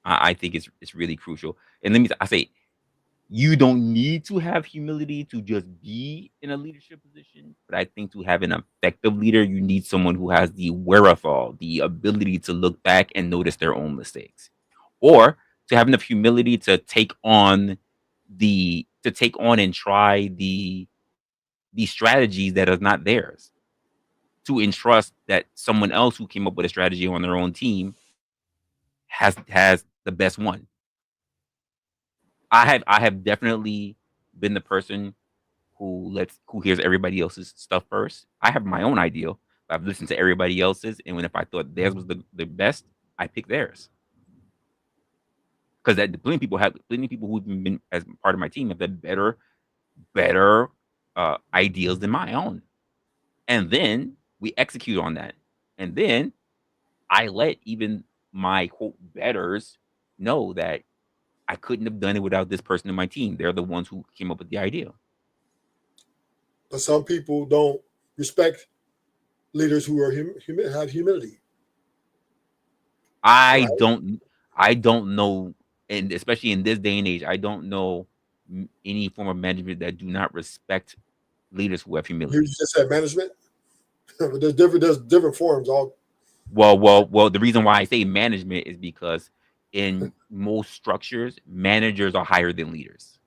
I think it's really crucial. And I say, you don't need to have humility to just be in a leadership position, but I think to have an effective leader, you need someone who has the wherewithal, the ability to look back and notice their own mistakes, or to have enough humility to take on and try the strategies that are not theirs, to entrust that someone else who came up with a strategy on their own team has the best one. I have definitely been the person who hears everybody else's stuff first. I have my own idea, but I've listened to everybody else's, and if I thought theirs was the best, I picked theirs. Because plenty of people who've been as part of my team have had better ideas than my own, and then we execute on that, and then I let even my quote betters know that I couldn't have done it without this person in my team. They're the ones who came up with the idea. But some people don't respect leaders who are have humility. I don't know, and especially in this day and age, I don't know any form of management that do not respect leaders who have humility. You just said management, but there's different forms. Well. The reason why I say management is because in most structures, managers are higher than leaders.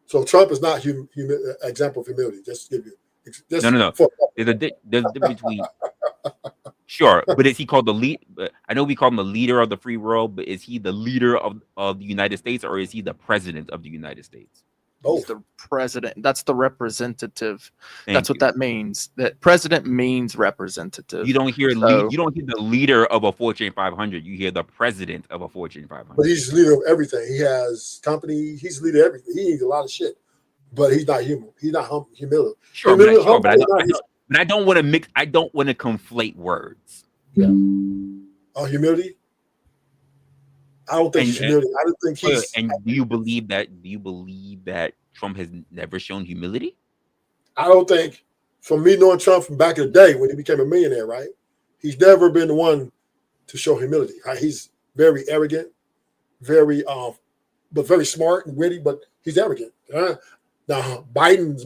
So Trump is not example of humility. Just to give you. No. There's a difference between. Sure, but is he called the lead? I know we call him the leader of the free world, but is he the leader of the United States, or is he the president of the United States? He's the president. That's the representative. That's what that means. That president means representative. You don't hear the leader of a Fortune 500. You hear the president of a Fortune 500. But he's the leader of everything. He has company. He's the leader of everything. He needs a lot of shit, but he's not human. He's not humility. Sure, but I don't want to mix. I don't want to conflate words. Yeah. Oh, humility. I don't think humility. I don't think he's. And do you believe that Trump has never shown humility? I don't think. From me knowing Trump from back in the day when he became a millionaire, right? He's never been the one to show humility. Right? He's very arrogant, but very smart and witty. But he's arrogant. Now Biden's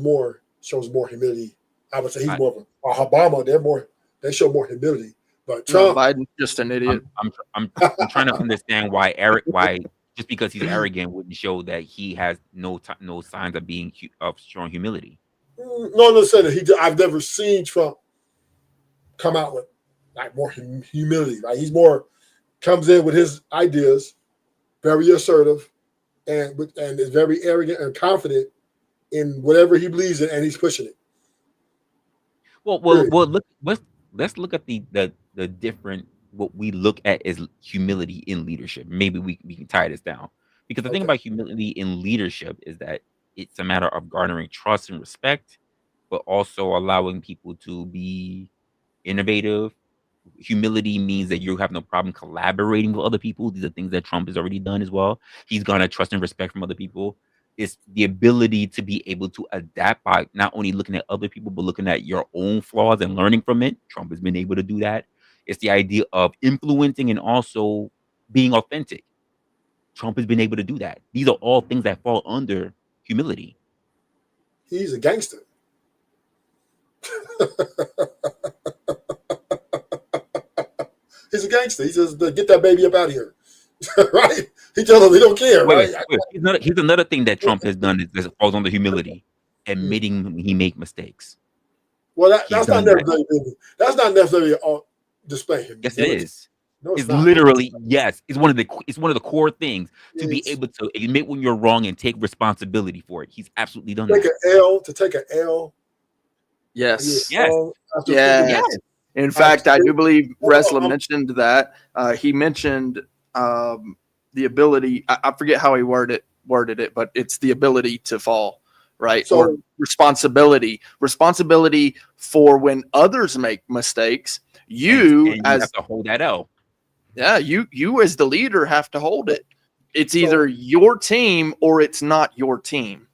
shows more humility. I would say he's more of a Obama. They show more humility. But Trump, Biden's just an idiot. I'm trying to understand why just because he's arrogant wouldn't show that he has no signs of showing humility. No, I've never seen Trump come out with like more humility. Right, he's comes in with his ideas, very assertive, and is very arrogant and confident in whatever he believes in, and he's pushing it. Well. Let's look at the different what we look at as humility in leadership. Maybe we can tie this down, because the thing about humility in leadership is that it's a matter of garnering trust and respect, but also allowing people to be innovative. Humility means that you have no problem collaborating with other people. These are things that Trump has already done as well. He's garnered trust and respect from other people. It's the ability to be able to adapt by not only looking at other people, but looking at your own flaws and learning from it. Trump has been able to do that. It's the idea of influencing and also being authentic. Trump has been able to do that. These are all things that fall under humility. He's a gangster. He's a gangster. He says, get that baby up out of here. Right? He tells them he don't care, right? Here's another thing that Trump has done that falls under humility, admitting he make mistakes. Well, that's not necessarily displaying humility. Yes, it is. No, it's not. literally, yes. It's one of the core things to be able to admit when you're wrong and take responsibility for it. He's absolutely done that. Take an L. Yes. Yes. In fact, I do believe Resla mentioned that. He mentioned the ability. I forget how he worded it, but it's the ability to fall, right? So, or responsibility for when others make mistakes. You have to hold that L. Yeah, you as the leader have to hold it. It's either your team or it's not your team.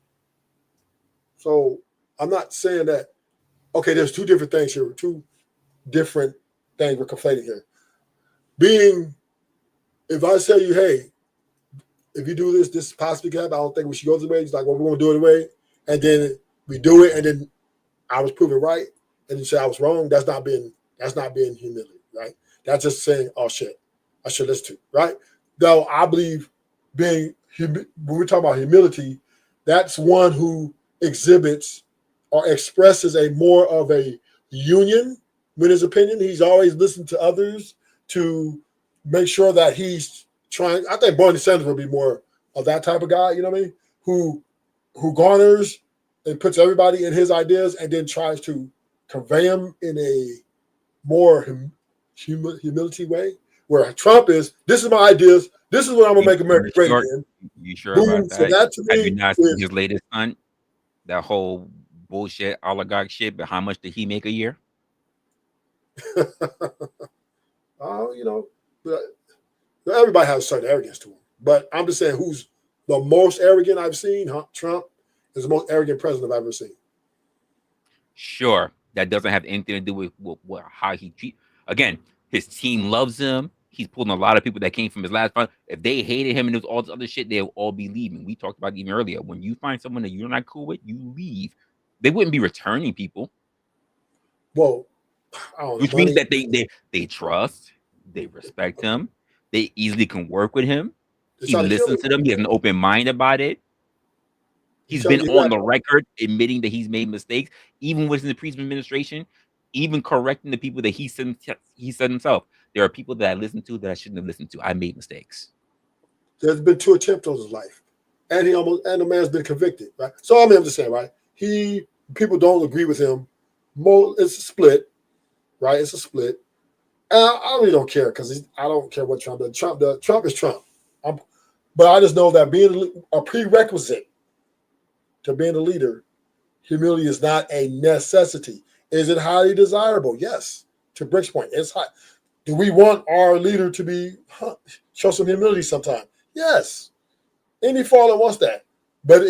So I'm not saying that. Okay, there's two different things here. Two different things we're conflating here. If I tell you, hey, if you do this possibly can happen, I don't think we should go this way. It's like, well, we're going to do it anyway. And then we do it, and then I was proven right, and you say I was wrong. That's not being humility, right? That's just saying, oh shit, I should listen to, right? Though I believe when we're talking about humility, that's one who exhibits or expresses more of a union with his opinion. He's always listened to others to make sure that he's trying. I think Bernie Sanders would be more of that type of guy, you know what I mean? Who garners and puts everybody in his ideas and then tries to convey them in a more humility way. Where Trump is, this is my ideas. This is what I'm gonna make America great again. You sure about that? So that to me, have you not seen his latest stunt? That whole bullshit oligarch shit. But how much did he make a year? But everybody has a certain arrogance to him. But I'm just saying, who's the most arrogant I've seen? Trump is the most arrogant president I've ever seen. Sure, that doesn't have anything to do with how he treats. Again, his team loves him. He's pulling a lot of people that came from his last fight. If they hated him and there's all this other shit, they'll all be leaving. We talked about it even earlier. When you find someone that you're not cool with, you leave. They wouldn't be returning people. Well, which means that they trust, they respect him, they easily can work with him. He listens to them. He has an open mind about it. He's been on the record admitting that he's made mistakes, even within the previous administration, even correcting the people that he said himself. There are people that I listened to that I shouldn't have listened to. I made mistakes. There's been 2 attempts on his life, and the man's been convicted, right? So I'm just saying, right? People don't agree with him. It's a split, right? It's a split. And I really don't care because I don't care what Trump does. Trump is Trump. But I just know that being a prerequisite to being a leader, humility is not a necessity. Is it highly desirable? Yes. To Brick's point, it's high. Do we want our leader to show some humility sometime? Yes. Any fallen wants that. But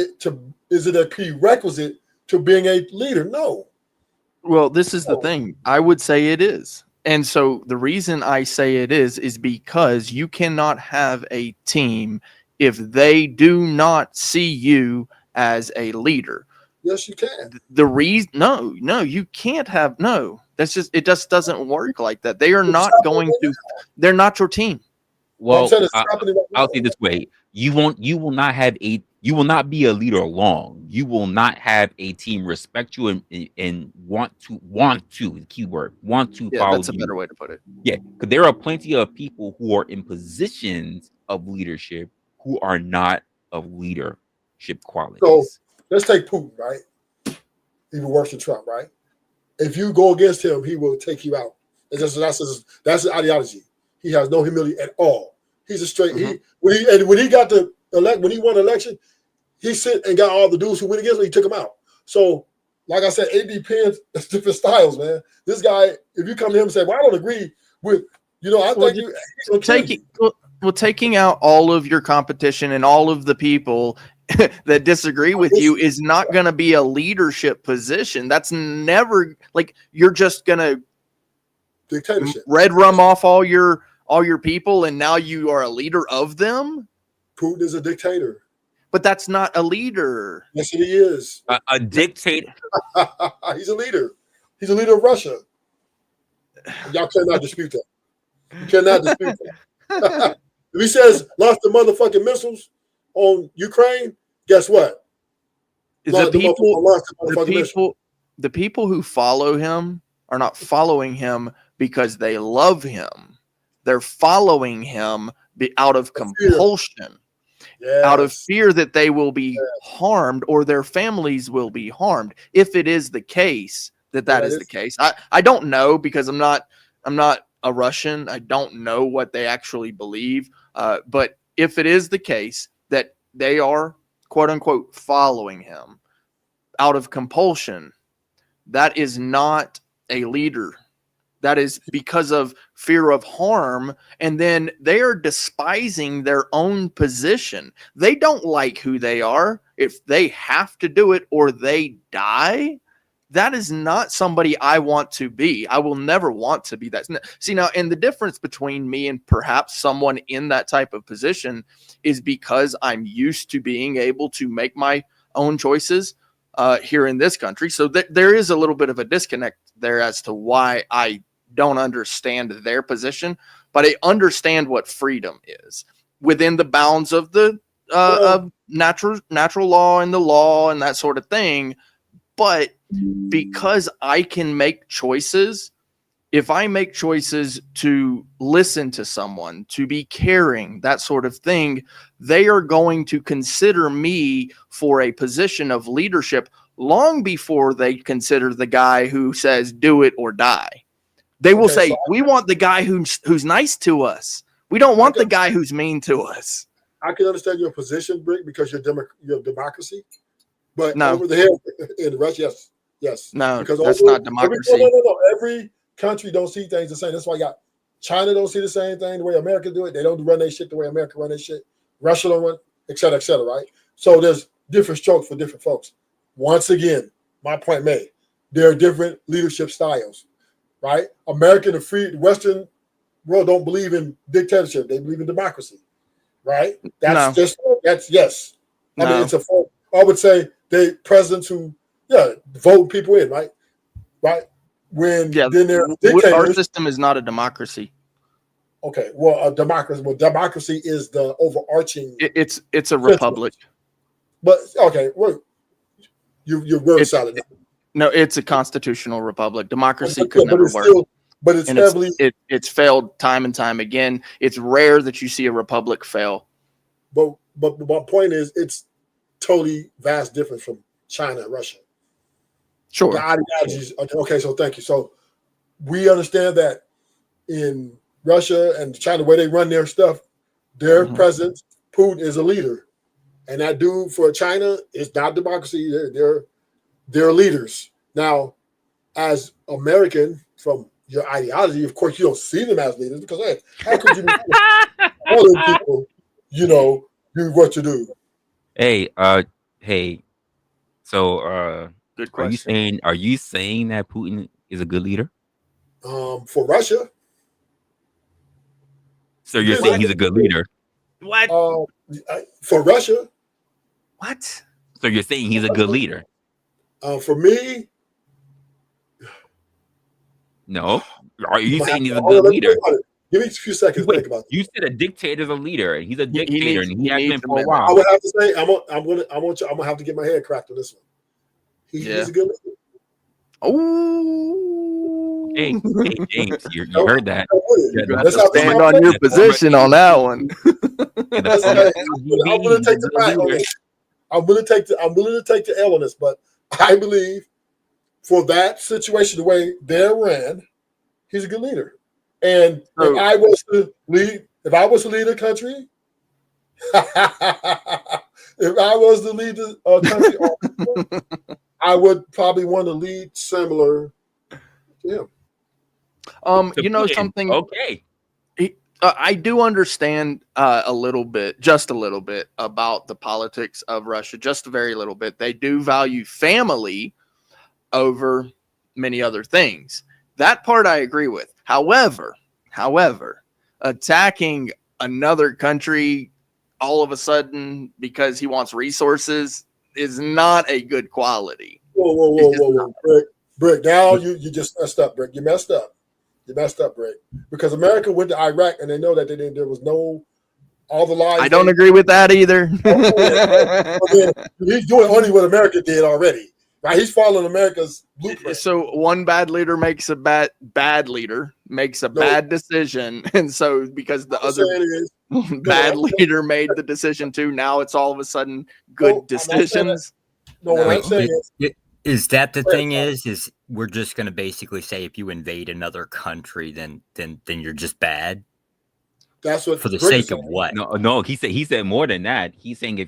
is it a prerequisite to being a leader? No. Well, this is the thing. I would say it is. And so the reason I say it is because you cannot have a team if they do not see you as a leader. Yes, you can. The reason, no, you can't have, it just doesn't work like that. They are not going to, they're not your team. Well, I'll say this way. You will not be a leader long. You will not have a team respect you and want to, the keyword, want to follow you. That's a better way to put it. Yeah, because there are plenty of people who are in positions of leadership who are not of leadership qualities. So let's take Putin, right? Even worse than Trump, right? If you go against him, he will take you out. That's his ideology. He has no humility at all. He's a straight. Mm-hmm. When he got when he won the election, he sent and got all the dudes who went against him. He took them out. So, like I said, it depends. It's different styles, man. This guy, if you come to him and say, "Well, I don't agree with," I think taking out all of your competition and all of the people that disagree with you is not going to be a leadership position. That's never like you're just going to Dictatorship. red rum off all your people and now you are a leader of them. Putin is a dictator. But that's not a leader. Yes, he is. A dictator. He's a leader. He's a leader of Russia. Y'all cannot dispute that. You cannot dispute that. If he says launch the motherfucking missiles on Ukraine, guess what? The people who follow him are not following him because they love him. They're following him out of compulsion, out of fear that they will be harmed or their families will be harmed. If it is the case that is the case, I don't know because I'm not a Russian. I don't know what they actually believe. But if it is the case that they are quote unquote following him out of compulsion, that is not a leader. That is because of fear of harm. And then they are despising their own position. They don't like who they are. If they have to do it or they die, that is not somebody I want to be. I will never want to be that. See, now, and the difference between me and perhaps someone in that type of position is because I'm used to being able to make my own choices here in this country. So there is a little bit of a disconnect there as to why I don't understand their position, but I understand what freedom is within the bounds of the of natural law and the law and that sort of thing. But because I can make choices, if I make choices to listen to someone, to be caring, that sort of thing, they are going to consider me for a position of leadership long before they consider the guy who says do it or die. They will say, we want the guy who's nice to us. We don't want the guy who's mean to us. I can understand your position, Brick, because you're democracy. But no. Over there in Russia, yes. No, because that's not democracy. No. Every country don't see things the same. That's why you got China don't see the same thing the way America do it. They don't run their shit the way America run their shit. Russia don't run, et cetera, right? So there's different strokes for different folks. Once again, my point made. There are different leadership styles. Right? American and free Western world don't believe in dictatorship. They believe in democracy. Right? That's yes. I mean, it's I would say they presidents who vote people in, right? Right? When then they're dictators. Our system is not a democracy. Okay, well, a democracy. Well, democracy is the overarching. It's a republic. But okay, well, you're very solid. No, it's a constitutional republic. Democracy could never work. But it's heavily. It's failed time and time again. It's rare that you see a republic fail. But my point is, it's totally vast difference from China and Russia. Sure. The ideologies. Okay, so thank you. So we understand that in Russia and China, where they run their stuff, their president, Putin, is a leader. And that dude for China is not democracy. They're leaders. Now, as American, from your ideology, of course, you don't see them as leaders because, hey, how could you be telling people, do what to do? Hey, so good question. Are you saying that Putin is a good leader? For Russia. So you're saying he's a good leader? What? For Russia. What? So you're saying he's a good leader? For me, no. Are you saying he's a good leader? Give me a few seconds to think about that. You said a dictator's a leader, and he's a dictator, and he has been for a I while. would have to say, I'm gonna have to get my head cracked on this one. He's a good leader. Oh, hey, James, you heard that? You have to stand on your position on that one. I'm gonna take the back on this. I'm willing to take the L on this, but I believe for that situation, the way they're ran, he's a good leader. And if I was to lead a country, I would probably want to lead similar to him. Something. Okay. I do understand a little bit, just a little bit, about the politics of Russia, just a very little bit. They do value family over many other things. That part I agree with. However, attacking another country all of a sudden because he wants resources is not a good quality. Whoa. Brick, now you just messed up, Brick. You messed up, Brick. Because America went to Iraq and they know that there was no, all the lies. I don't agree with that either. He's doing only what America did already. Right? He's following America's blueprint. So one bad leader makes a bad leader makes a bad decision. And so because the other bad leader made the decision too, now it's all of a sudden good decisions. What I'm saying is that the thing is we're just going to basically say if you invade another country, then you're just bad. That's what for the sake of what? No, he said more than that. He's saying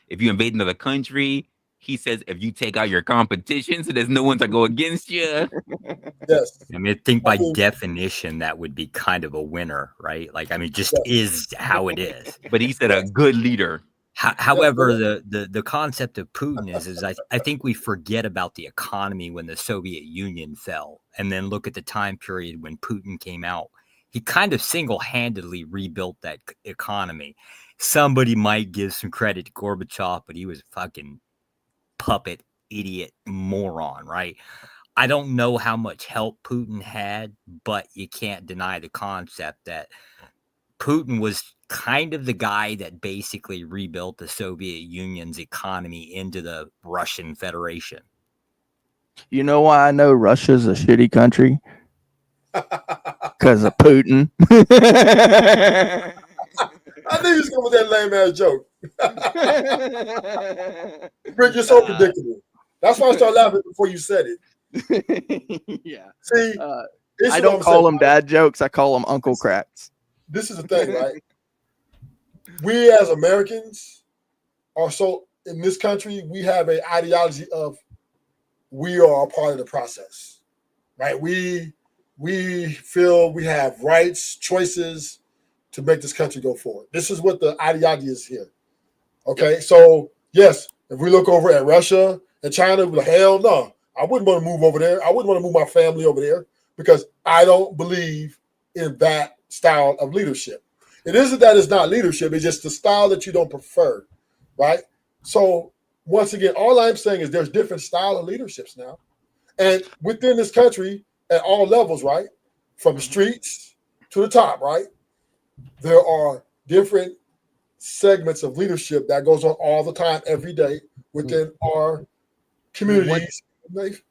if you invade another country, he says if you take out your competition, so there's no one to go against you. Yes. I mean, I think by definition that would be kind of a winner, right? Like, I mean, just is how it is. But he said a good leader. However, the concept of Putin is I think we forget about the economy when the Soviet Union fell, and then look at the time period when Putin came out. He kind of single-handedly rebuilt that economy. Somebody might give some credit to Gorbachev, but he was a fucking puppet, idiot, moron, right? I don't know how much help Putin had, but you can't deny the concept that Putin was kind of the guy that basically rebuilt the Soviet Union's economy into the Russian Federation. You know why I know Russia's a shitty country? Because of Putin. I knew he was going with that lame ass joke. Rick, you're so predictable. That's why I started laughing before you said it. Yeah. See, I don't call them dad jokes. I call them Uncle Cracks. This is the thing, right? We as Americans are so, in this country, we have an ideology of we are a part of the process, right? We feel we have rights, choices to make this country go forward. This is what the ideology is here. Okay, so yes, if we look over at Russia and China, we're like, hell no, I wouldn't want to move over there. I wouldn't want to move my family over there because I don't believe in that style of leadership. It isn't that it's not leadership, it's just the style that you don't prefer, right? So once again, all I'm saying is there's different style of leaderships now. And within this country, at all levels, right? From the streets to the top, right? There are different segments of leadership that goes on all the time, every day within our communities.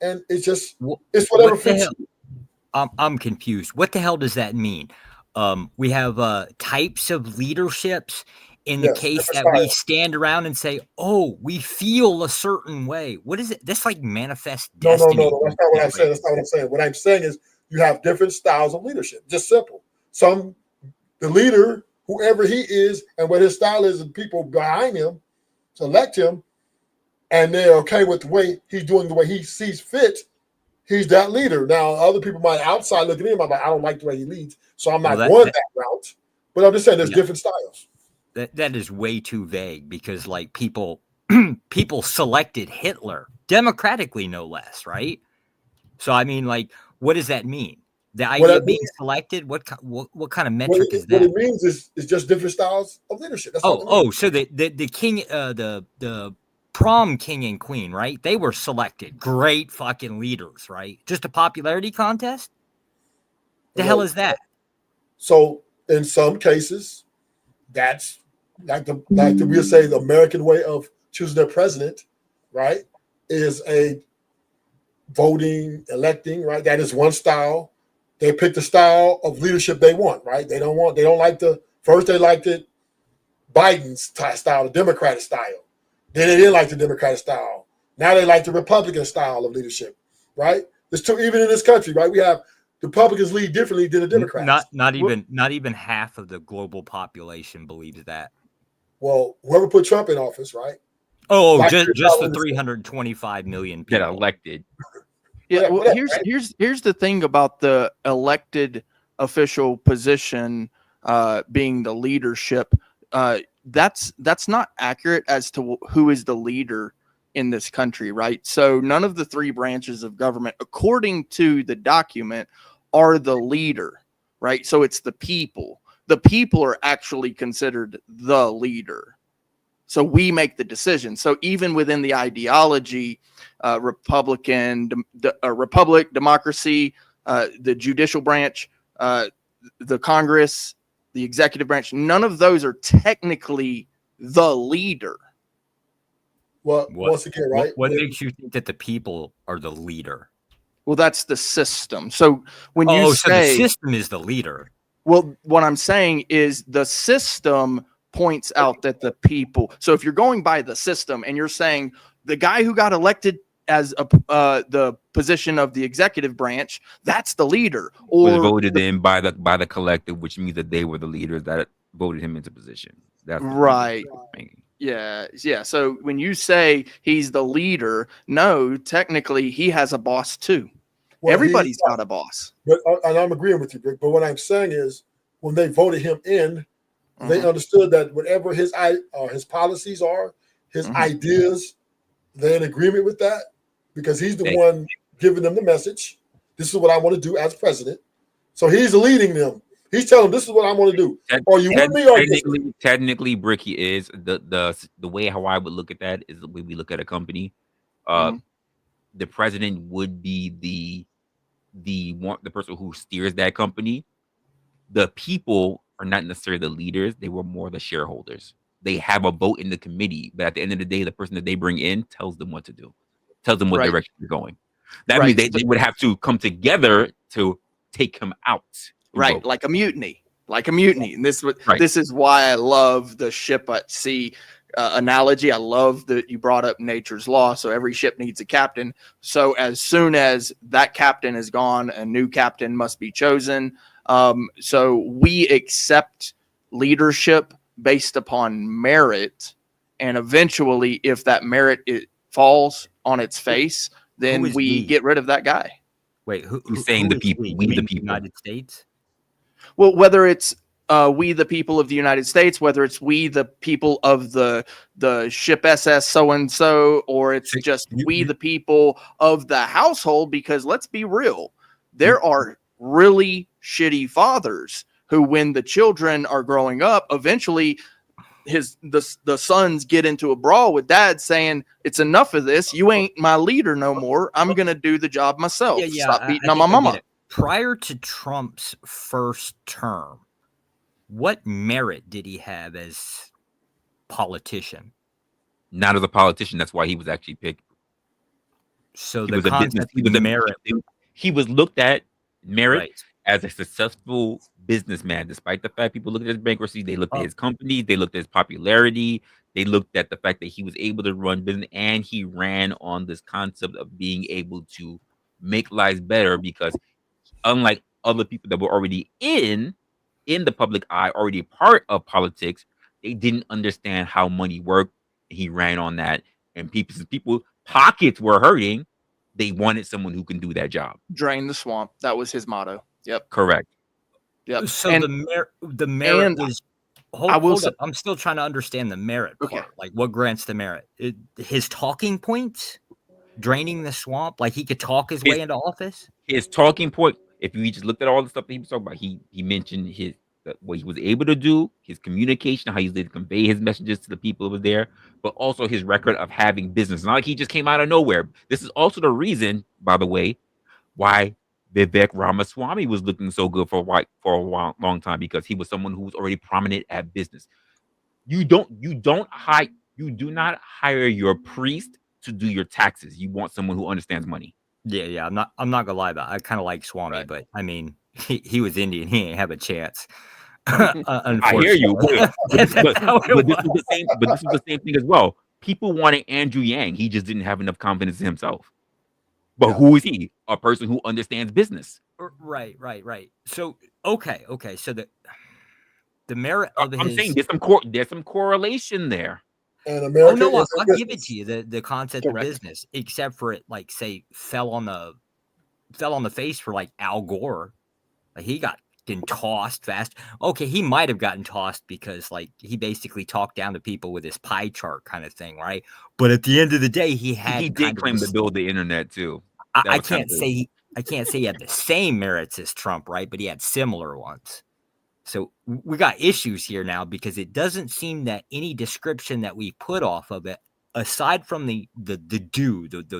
And it's just, it's whatever fits you. I'm confused. What the hell does that mean? We have types of leaderships in the case that we stand around and say, oh, we feel a certain way. What is it? That's like manifest destiny. No. That's not what I'm saying. That's not what I'm saying. What I'm saying is you have different styles of leadership. Just simple. The leader, whoever he is, and what his style is, and people behind him select him, and they're okay with the way he's doing, the way he sees fit. He's that leader. Now, other people might outside look at him. I'm like, I don't like the way he leads, so I'm not going that route. But I'm just saying, there's different styles. That is way too vague because, like, people selected Hitler democratically, no less, right? So, I mean, like, what does that mean? The idea of being selected, what kind of metric is that? What it means is just different styles of leadership. That's So the king, the prom king and queen, right? They were selected. Great fucking leaders, right? Just a popularity contest? The hell is that? So in some cases, that's like we'll say the American way of choosing their president, right? Is a voting, electing, right? That is one style. They pick the style of leadership they want, right? They don't like first they liked it Biden's style, the Democratic style. Then they didn't like the Democratic style. Now they like the Republican style of leadership, right? There's two, even in this country, right? We have the Republicans lead differently than the Democrats. Not even half of the global population believes that. Well, whoever put Trump in office, right? Oh, just the 325 million people get elected. Yeah, well, here's the thing about the elected official position being the leadership. That's not accurate as to who is the leader in this country, right? So none of the three branches of government, according to the document, are the leader, right? So it's the people. The people are actually considered the leader. So we make the decision. So even within the ideology, republic, democracy, the judicial branch, the Congress, the executive branch, none of those are technically the leader. Well, once again, right? What makes you think that the people are the leader? Well, that's the system. So when you so the system is the leader. Well, what I'm saying is the system points out that the people. So if you're going by the system and you're saying the guy who got elected as the position of the executive branch, that's the leader, or was voted in by the collective, which means that they were the leaders that voted him into position. That's right. Yeah. So when you say he's the leader, no, technically he has a boss too. Well, everybody's got a boss. But and I'm agreeing with you, Rick. But what I'm saying is, when they voted him in, they understood that whatever his policies are, his ideas, they're in agreement with that, because he's the one giving them the message. This is what I want to do as president. So he's leading them. He's telling them, this is what I want to do. Are you with me? Or technically, Bricky is the way how I would look at that is the way we look at a company. The president would be the person who steers that company. The people are not necessarily the leaders; they were more the shareholders. They have a vote in the committee, but at the end of the day, the person that they bring in tells them what to do, tells them what direction they're going. That means they would have to come together to take him out. Right, like a mutiny. And this is why I love the ship at sea analogy. I love that you brought up nature's law. So every ship needs a captain. So as soon as that captain is gone, a new captain must be chosen. So we accept leadership based upon merit. And eventually, if that merit falls on its face, then we get rid of that guy. Wait, who's saying the people? We the people. United States? Well, whether it's we the people of the United States, whether it's we the people of the ship SS so-and-so, or it's just we the people of the household, because let's be real, there are really shitty fathers who, when the children are growing up, eventually the sons get into a brawl with dad saying, it's enough of this. You ain't my leader no more. I'm going to do the job myself. Stop beating on my mama. Prior to Trump's first term, what merit did he have as politician? Not as a politician. That's why he was actually picked. So the concept of merit. He was looked at merit as a successful businessman, despite the fact people looked at his bankruptcy, they looked at his company, they looked at his popularity, they looked at the fact that he was able to run business, and he ran on this concept of being able to make lives better, because unlike other people that were already in the public eye, already part of politics, they didn't understand how money worked. He ran on that, and people pockets were hurting. They wanted someone who can do that job. Drain the swamp. That was his motto. Yep. Correct. Yep. So the merit was. Hold up. I'm still trying to understand the merit part. Okay. Like, what grants the merit? His talking points, draining the swamp. Like, he could talk his way into office. His talking point. If you just looked at all the stuff that he was talking about, he mentioned what he was able to do, his communication, how he was able to convey his messages to the people over there, but also his record of having business. Not like he just came out of nowhere. This is also the reason, by the way, why Vivek Ramaswamy was looking so good for a long time, because he was someone who was already prominent at business. You do not hire your priest to do your taxes. You want someone who understands money. Yeah. I'm not gonna lie about it. I kind of like Swami, but I mean, he was Indian. He ain't have a chance. I hear you, but this is the same thing as well. People wanted Andrew Yang. He just didn't have enough confidence in himself. But who is he? A person who understands business. Right. So okay. So the merit of I'm his... saying there's some correlation there. And America I'll give it to you. The concept of business, except for it, say fell on the face for Al Gore. Like, he got been tossed fast. Okay, he might have gotten tossed because like he basically talked down to people with his pie chart kind of thing, right? But at the end of the day, he had He did kind of claim to this, build the internet too. That I was kind can't of say I can't say he had the same merits as Trump, right? But he had similar ones. So we got issues here now because it doesn't seem that any description that we put off of it, aside from the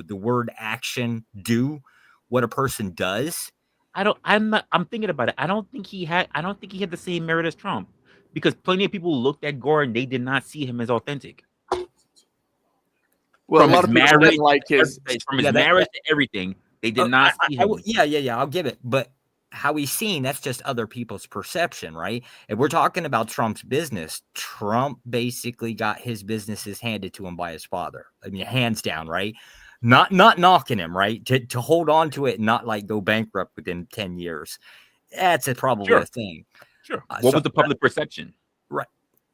word action, do what a person does. I'm thinking about it. I don't think he had the same merit as Trump, because plenty of people looked at Gore and they did not see him as authentic. Well, From a lot his of people marriage, didn't like his. from his marriage to everything, they did not see him. Yeah, I'll give it. But how he's seen, that's just other people's perception, right? If we're talking about Trump's business, Trump basically got his businesses handed to him by his father. I mean, hands down, right? Not knocking him, right? To hold on to it and not like go bankrupt within 10 years. That's probably Sure. a thing. Sure. What was the public perception? Right.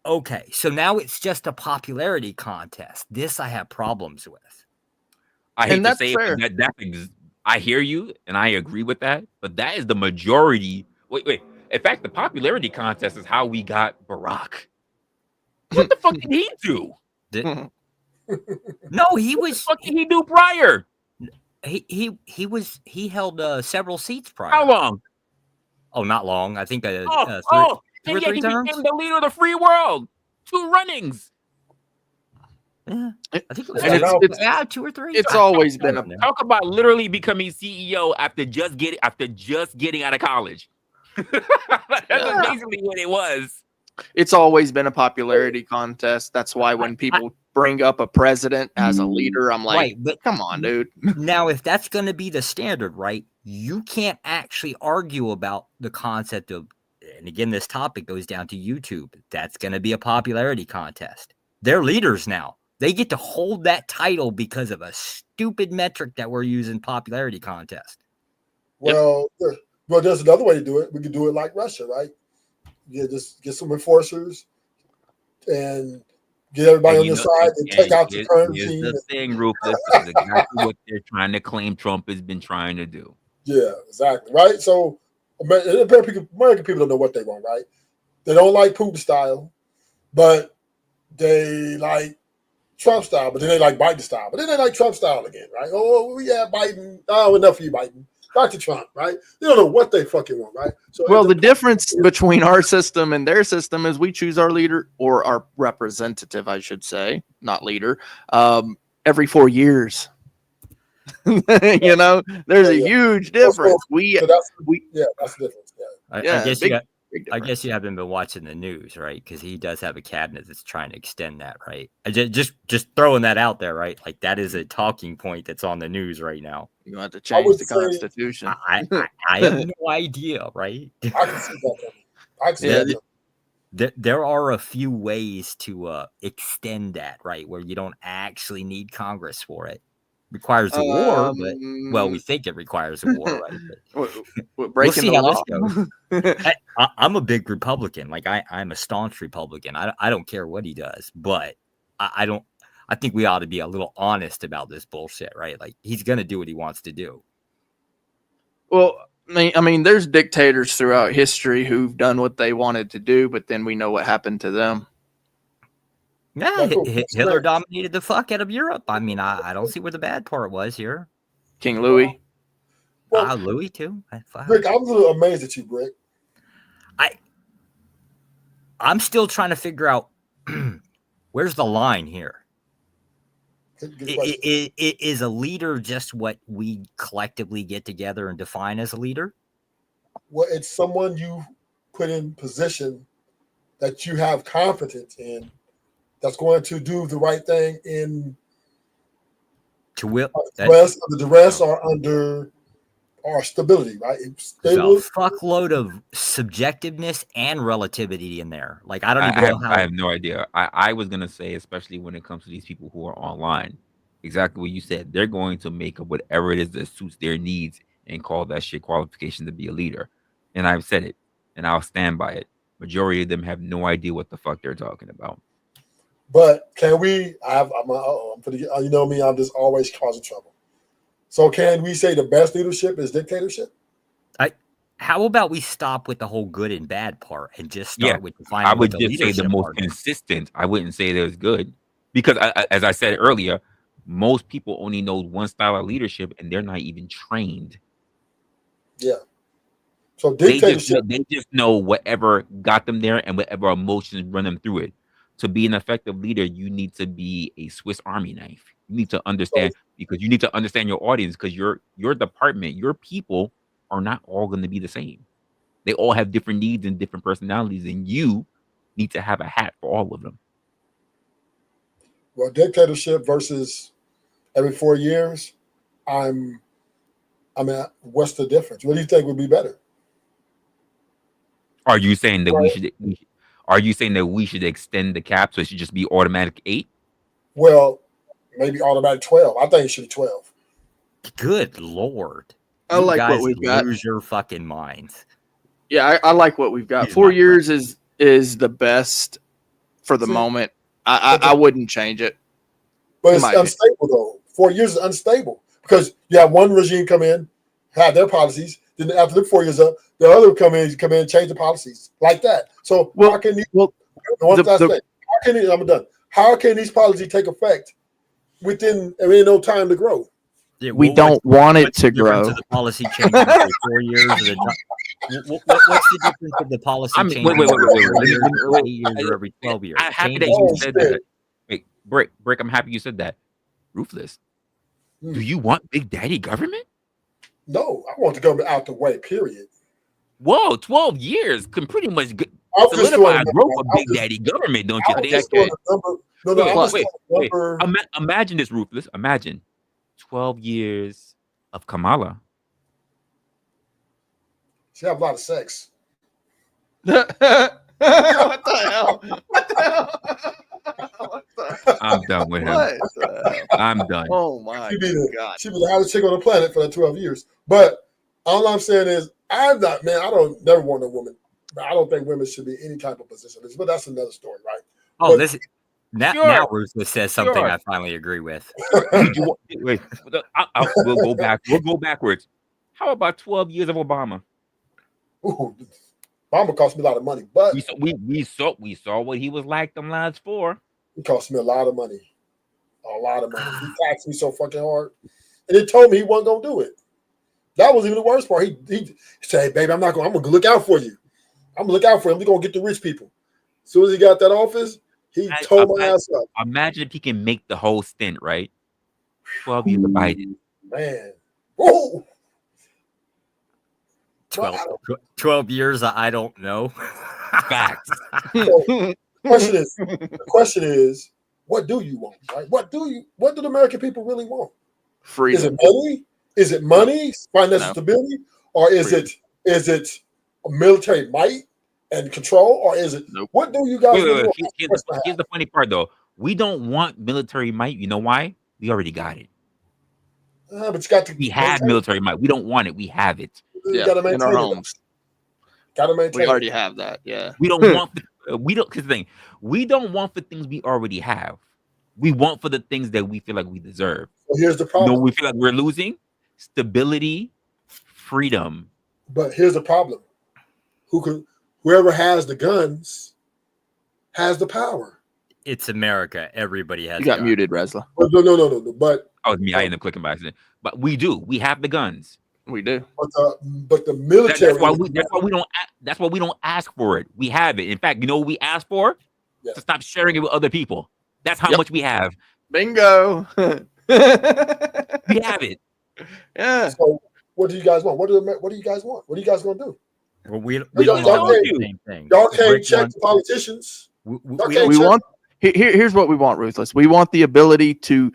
Okay. So now it's just a popularity contest. This I have problems with. I hate And to that's say fair. it, I hear you and I agree with that, but that is the majority. Wait. In fact, the popularity contest is how we got Barack. What the fuck did he do? No, he What was. the fuck did he do prior? He held several seats prior. How long? Oh, not long. I think two And or yet three he terms. became the leader of the free world. 2 runnings. Yeah, I think it was And it's 2 or 3. It's always been a Talk about literally becoming CEO after just getting out of college. That's basically what it was. it's always been a popularity contest. That's why when people bring up a president as a leader, I'm like, Right, but come on, dude. now if that's going to be the standard, right? You can't actually argue about the concept of, and again, this topic goes down to YouTube. That's going to be a popularity contest. They're leaders now. They get to hold that title because of a stupid metric that we're using, popularity contest. Well, there's another way to do it. We could do it like Russia, right? Yeah, just get some enforcers and get everybody on your side and take out the current Here's regime. the thing, Ruthless. This is exactly what they're trying to claim Trump has been trying to do. Yeah, exactly. Right. So American people don't know what they want, right? They don't like Putin style, but they like Trump style, but then they like Biden style, but then they like Trump style again, right? Oh, yeah, Biden. Oh, enough of you, Biden. Back to Trump, right? They don't know what they fucking want, right? So Well, the difference between our system and their system is we choose our leader, or our representative, I should say, not leader, every 4 years. You know, there's a huge difference. that's the difference. Yeah. I guess you haven't been watching the news, right? Because he does have a cabinet that's trying to extend that, right? Just throwing that out there, right? Like that is a talking point that's on the news right now. You have to change the Constitution. I have no idea, right? I can see that. There are a few ways to extend that, right? Where you don't actually need Congress for it. Requires a war, but well, we think it requires a war, right? We'll see how this goes. I'm a big Republican. Like I'm a staunch Republican. I don't care what he does, but I think we ought to be a little honest about this bullshit, right? Like he's gonna do what he wants to do. Well, I mean, there's dictators throughout history who've done what they wanted to do, but then we know what happened to them. Yeah, Hitler dominated the fuck out of Europe. I mean, I don't see where the bad part was here. King Louis. Louis too. Rick, I'm a little amazed at you, Rick. I'm still trying to figure out where's the line here. Is a leader just what we collectively get together and define as a leader? Well, it's someone you put in position that you have confidence in, that's going to do the right thing in the duress or under or stability, right? There's a fuckload of subjectiveness and relativity in there. Like I don't even know how. I have no idea. I was gonna say, especially when it comes to these people who are online, exactly what you said. They're going to make up whatever it is that suits their needs and call that shit qualification to be a leader. And I've said it, and I'll stand by it. Majority of them have no idea what the fuck they're talking about. But can we? You know me. I'm just always causing trouble. So can we say the best leadership is dictatorship? How about we stop with the whole good and bad part and just Yeah, start with defining I what would the just say the leadership most part is? consistent. I wouldn't say there's good because, as I said earlier, most people only know one style of leadership, and they're not even trained. Yeah. So They dictatorship. just know whatever got them there and whatever emotions run them through it. To be an effective leader, you need to be a Swiss Army knife. You need to understand, because you need to understand your audience, because your department, your people are not all going to be the same. They all have different needs and different personalities, and you need to have a hat for all of them. Well, dictatorship versus every 4 years. I mean, what's the difference? What do you think would be better? Are you saying that are you saying that we should extend the cap so it should just be automatic 8? Well, maybe automatic 12. I think it should be 12. Good Lord. I You like what guys we've got. lose your fucking minds. Yeah, I like what we've got. He's 4 not years is the best for the See, moment. I wouldn't change it. But in it's my opinion. unstable though. 4 years is unstable because you have one regime come in, have their policies, then after the 4 years up, the other come in, change the policies like that. So how can these? I'm done. How can these policies take effect within no time to grow? Yeah, We don't want it to grow. The policy changing every 4 years. What's the difference of the policy changing every 8 years or every 12 years? I'm happy that you said that. Wait, Brick, I'm happy you said that. Ruthless. Do you want big daddy government? No, I want the government out the way, period. Whoa, 12 years can pretty much solidify a growth of big daddy government, don't you think? Imagine this, Ruthless. Imagine 12 years of Kamala. She have a lot of sex. What the hell? What the hell? I'm done with him. I'm done. Oh my God. She be the hottest chick on the planet for the 12 years. But all I'm saying is, I don't never want a woman. I don't think women should be any type of position. But that's another story, right? Oh, now Ruthless says something I finally agree with. Wait, we'll go back. We'll go backwards. How about 12 years of Obama? Ooh, Obama cost me a lot of money, but we saw what he was like them last 4. It cost me a lot of money. A lot of money. He taxed me so fucking hard. And he told me he wasn't gonna do it. That was even the worst part. He said, "Hey, baby, I'm gonna look out for you. I'm gonna look out for him. We're gonna get the rich people." As soon as he got that office, he told my ass up. Imagine if he can make the whole stint, right? 12 years of Biden. Man. Whoa. 12 years, I don't know. Facts. So, the question is, what do you want? Right? What do the American people really want? Freedom. Is it money? Is it money, financial stability, or is it military might and control, or is it what do you guys really want? Here's the funny part though. We don't want military might. You know why? We already got it. But you got to. We have military might. We don't want it. We have it. You gotta maintain in our homes. Gotta maintain. We already have that. Yeah. We don't want. Because the thing, we don't want for things we already have. We want for the things that we feel like we deserve. Well, here's the problem. We feel like we're losing stability, freedom. But here's the problem. Whoever has the guns has the power. It's America. Everybody has. You got muted, Resla. No. But me. I ended up clicking by accident. But we do. We have the guns. We do. But the military. That's why we don't ask for it. We have it. In fact, you know what we ask for? To stop sharing it with other people. That's how much we have. Bingo. We have it. Yeah. So what do you guys want? What do you guys want? What are you guys gonna do? Well, we don't want the same thing. Y'all can't check the politicians. We want. Here's what we want, Ruthless. We want the ability to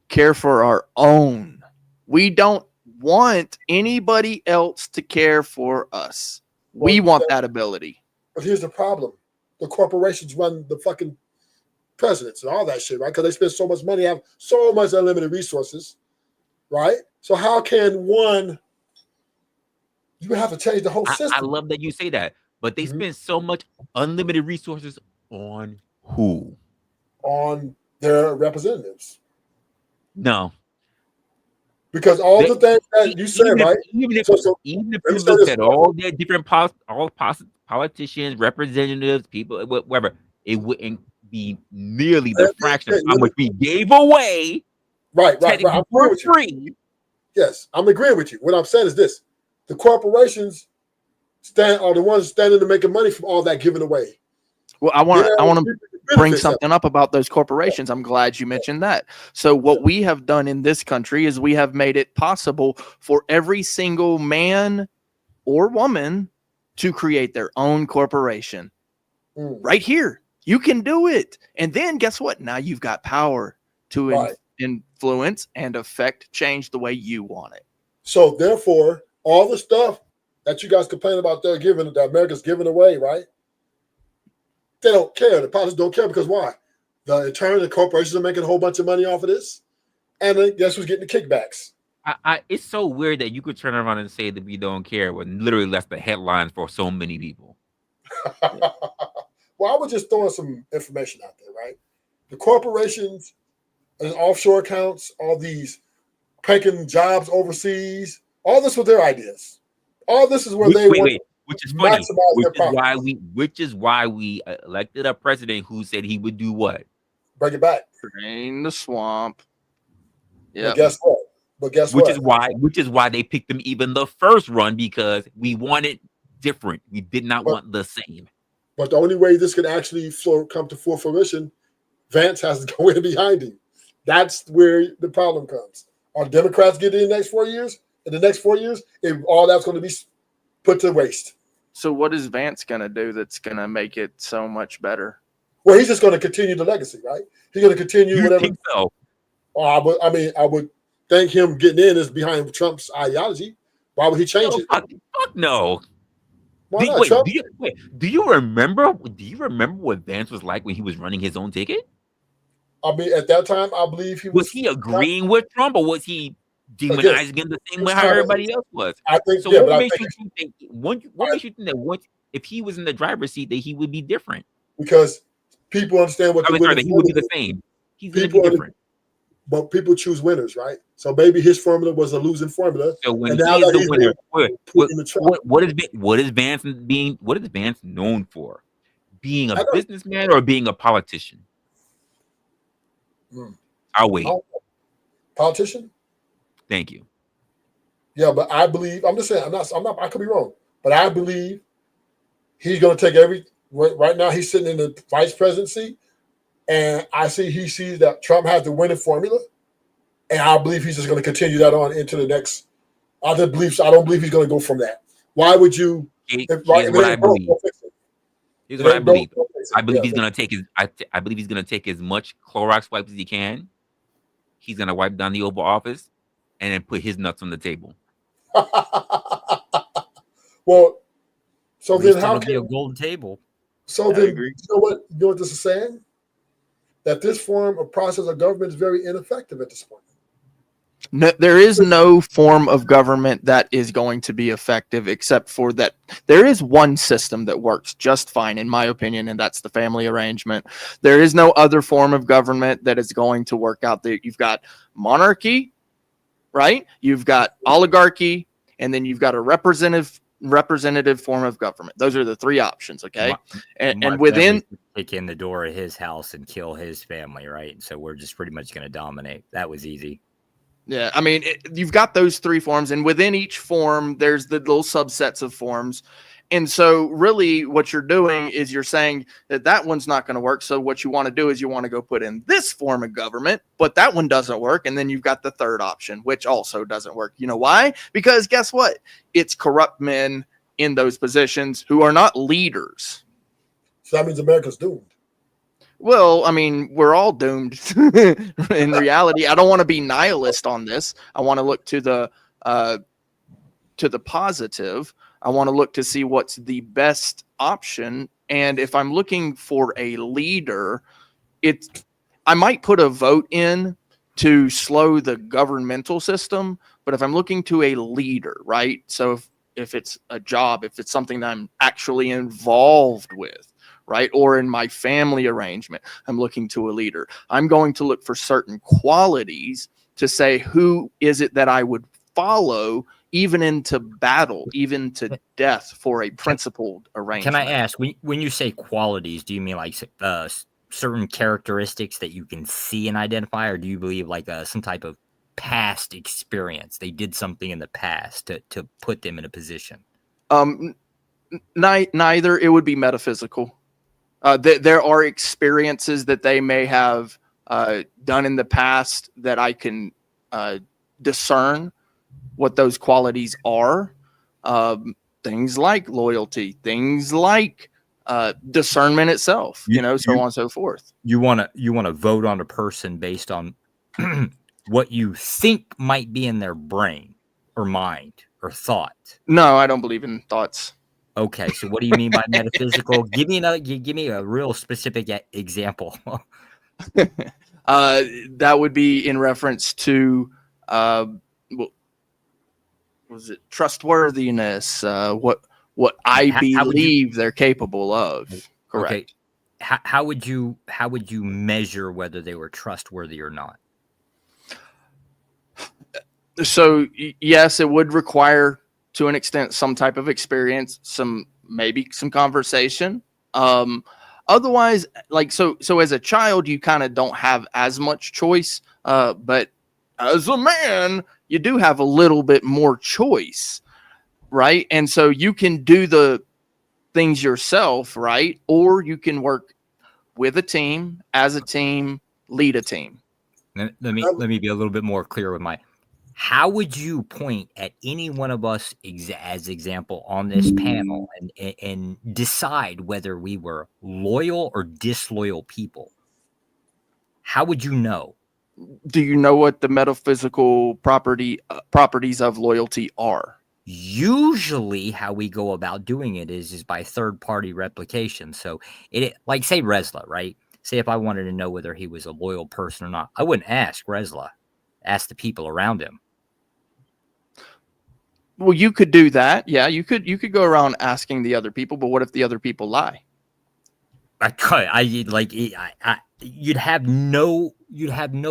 care for our own. We don't want anybody else to care for us. We want that ability. But here's the problem. The corporations run the fucking presidents and all that shit, right? Because they spend so much money, have so much unlimited resources, right? So how can one, you have to change the whole system. I love that you say that, but they spend so much unlimited resources on who? On their representatives. No. Because all the things that you said, right? Even if So you let me say looked this. at all their different politicians, representatives, people, whatever, it wouldn't be nearly the fraction of how much we gave away. Right. I'm Technically agreeing for with you. free. Yes, I'm agreeing with you. What I'm saying is this: the corporations are the ones standing to making money from all that given away. Well, I want to bring benefits of it. something up about those corporations. I'm glad you mentioned that. So what we have done in this country is we have made it possible for every single man or woman to create their own corporation. Right here. You can do it. And then guess what? Now you've got power to influence and affect change the way you want it. So therefore, all the stuff that you guys complain about that America's giving away, right? They don't care. The politicians don't care because why? In turn, the corporations are making a whole bunch of money off of this. And then guess who's getting the kickbacks? It's so weird that you could turn around and say that we don't care when literally that's the headline for so many people. Well, I was just throwing some information out there, right? The corporations and offshore accounts, all these taking jobs overseas, all this were their ideas. All this is where they want which is to funny. maximize their profits. Which is why we elected a president who said he would do what? Bring it back. Drain the swamp. Yeah. But guess what? Which is why they picked him even the first run, because we wanted different. We did not want the same. But the only way this could actually come to full fruition, Vance has to go in behind him. That's where the problem comes. Are Democrats getting in the next 4 years? In the next 4 years, all that's going to be put to waste. So what is Vance going to do that's going to make it so much better? Well, he's just going to continue the legacy, right? He's going to continue you whatever. Think so? I would think him getting in is behind Trump's ideology. Why would he change it? Fuck no. Why not? Do you remember what Vance was like when he was running his own ticket? I mean, at that time, I believe he was. Was he agreeing with Trump, or was he demonizing him the same way how everybody else was? I think. So what makes you think that if he was in the driver's seat that he would be different? Because people understand what he would be the same. He's going to be different. But people choose winners, right? So maybe his formula was a losing formula. So when he is the winner, what is Vance known for? Being a businessman or being a politician? I'll wait. Politician? Thank you. Yeah, but I believe, I'm just saying, I could be wrong, but I believe he's going to take right now he's sitting in the vice presidency, and he sees that Trump has the winning formula, and I believe he's just going to continue that on into the next. I don't believe he's going to go from that. Why would you? Here's what I believe. I believe he's going to take I believe he's going to take as much Clorox wipes as he can. He's going to wipe down the Oval Office, and then put his nuts on the table. Well, so then how can be a golden table? So then, you know what this is saying? That this form of process of government is very ineffective at this point. No, there is no form of government that is going to be effective except for that. There is one system that works just fine, in my opinion, and that's the family arrangement. There is no other form of government that is going to work out there. You've got monarchy, right? You've got oligarchy, and then you've got a representative form of government. Those are the three options, okay? And within kick in the door of his house and kill his family, right? So we're just pretty much going to dominate. That was easy. Yeah, I mean, you've got those three forms, and within each form, there's the little subsets of forms. And so really what you're doing is you're saying that one's not going to work. So what you want to do is you want to go put in this form of government, but that one doesn't work. And then you've got the third option, which also doesn't work. You know why? Because guess what? It's corrupt men in those positions who are not leaders. So that means America's doomed. Well, I mean, we're all doomed in reality. I don't want to be nihilist on this. I want to look to the positive. I want to look to see what's the best option. And if I'm looking for a leader, I might put a vote in to slow the governmental system. But if I'm looking to a leader, right? So if it's a job, if it's something that I'm actually involved with, right? Or in my family arrangement, I'm looking to a leader. I'm going to look for certain qualities to say, who is it that I would follow, even into battle, even to death, for a principled arrangement. Can I ask, when you say qualities, do you mean like certain characteristics that you can see and identify, or do you believe like some type of past experience? They did something in the past to put them in a position. Neither. It would be metaphysical. There are experiences that they may have done in the past that I can discern what those qualities are. Things like loyalty, things like discernment itself, so on and so forth. You want to vote on a person based on what you think might be in their brain or mind or thought. No, I don't believe in thoughts. Okay, so what do you mean by metaphysical? Give me a real specific example. That would be in reference to was it trustworthiness? What I believe they're capable of. Correct. Okay. How would you measure whether they were trustworthy or not? So yes, it would require, to an extent, some type of experience, maybe some conversation. Otherwise, like so as a child, you kind of don't have as much choice. But as a man, you do have a little bit more choice, right? And so you can do the things yourself, right? Or you can work with a team, as a team, lead a team. Let me be a little bit more clear with how would you point at any one of us as example on this panel and decide whether we were loyal or disloyal people? How would you know? Do you know what the metaphysical properties of loyalty are? Usually how we go about doing it is by third-party replication. So it, like, say Resla, right? Say if I wanted to know whether he was a loyal person or not, I wouldn't ask Resla. Ask the people around him. Well, you could do that. Yeah, you could go around asking the other people, but what if the other people lie? You'd have no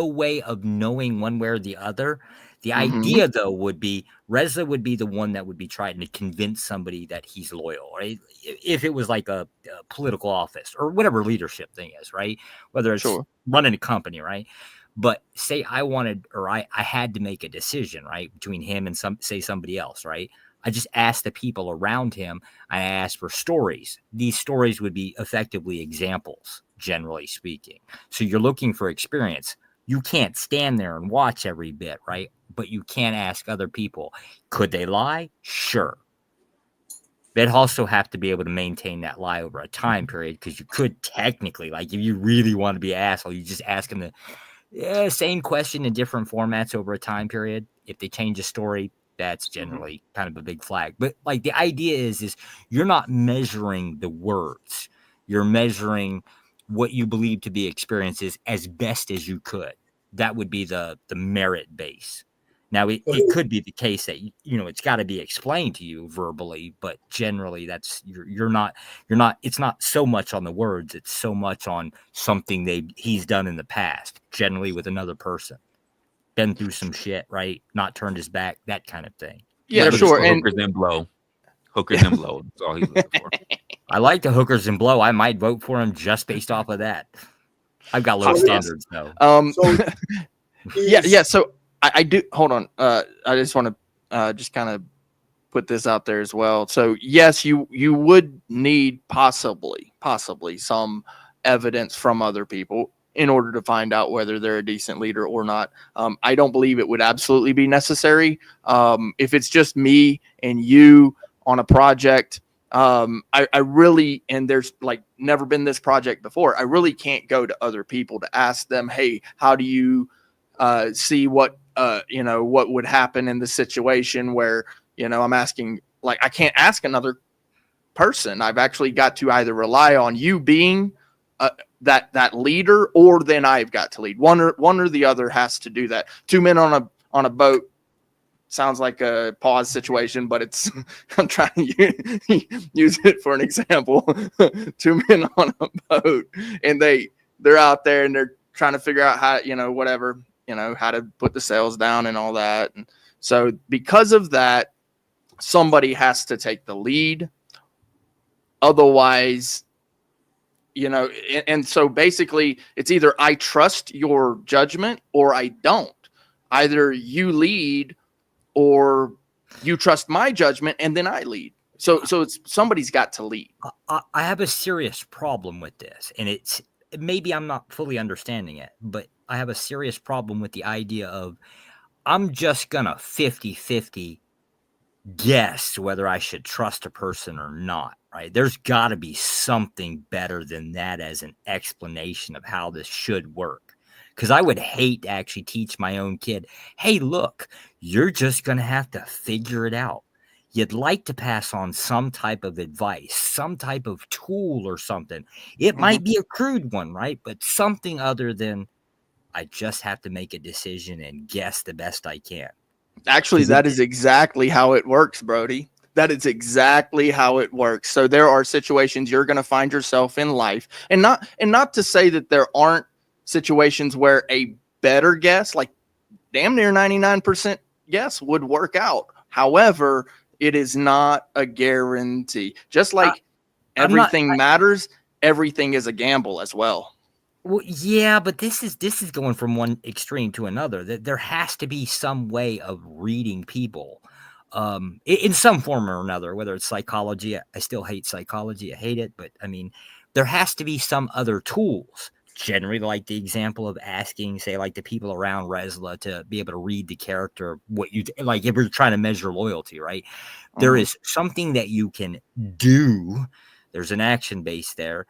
way of knowing one way or the other. The idea, though, would be Resla would be the one that would be trying to convince somebody that he's loyal, right? If it was like a political office or whatever leadership thing is, right? Whether it's running a company, right? But say I wanted, or I had to make a decision, right, between him and somebody else, right? I just asked the people around him. I asked for stories. These stories would be effectively examples, generally speaking. So you're looking for experience. You can't stand there and watch every bit, right? But you can ask other people. Could they lie? Sure. They'd also have to be able to maintain that lie over a time period, because you could technically, like, if you really want to be an asshole, you just ask them the same question in different formats over a time period. If they change a story, that's generally kind of a big flag. But like the idea is you're not measuring the words. You're measuring what you believe to be experiences as best as you could. That would be the merit base. Now, it could be the case that, it's got to be explained to you verbally, but generally that's you're not, it's not so much on the words. It's so much on something he's done in the past, generally with another person. Been through some shit, right? Not turned his back, that kind of thing. Yeah, sure. And hookers and blow. Hookers and blow. That's all he's looking for. I like the hookers and blow. I might vote for him just based off of that. I've got low standards, though. Yeah. So I do. Hold on. I just want to just kind of put this out there as well. So yes, you would need possibly some evidence from other people in order to find out whether they're a decent leader or not. I don't believe it would absolutely be necessary. If it's just me and you on a project, I really, and there's like never been this project before, I really can't go to other people to ask them, hey, how do you see what would happen in the situation where, I'm asking, like, I can't ask another person. I've actually got to either rely on you being that leader, or then I've got to lead. One or the other has to do that. Two men on a boat sounds like a pause situation, but it's I'm trying to use it for an example. Two men on a boat, and they're out there and they're trying to figure out how, whatever, how to put the sales down and all that. And so because of that, somebody has to take the lead. Otherwise, and so basically it's either I trust your judgment or I don't. Either you lead or you trust my judgment and then I lead. So it's somebody's got to lead. I have a serious problem with this, and it's maybe I'm not fully understanding it, but I have a serious problem with the idea of I'm just gonna 50-50 guess whether I should trust a person or not, right? There's got to be something better than that as an explanation of how this should work. Because I would hate to actually teach my own kid, hey, look, you're just going to have to figure it out. You'd like to pass on some type of advice, some type of tool or something. It might be a crude one, right? But something other than I just have to make a decision and guess the best I can. Actually, that is exactly how it works, Brody. That is exactly how it works. So there are situations you're going to find yourself in life, and not to say that there aren't situations where a better guess, like damn near 99% guess, would work out. However, it is not a guarantee. Just like everything matters, everything is a gamble as well. Well, yeah, but this is going from one extreme to another. That there has to be some way of reading people, in some form or another. Whether it's psychology, I still hate psychology. I hate it, but I mean, there has to be some other tools. Generally, like the example of asking, say, like the people around Resla to be able to read the character, what you like if you're trying to measure loyalty, right? There is something that you can do. There's an action base there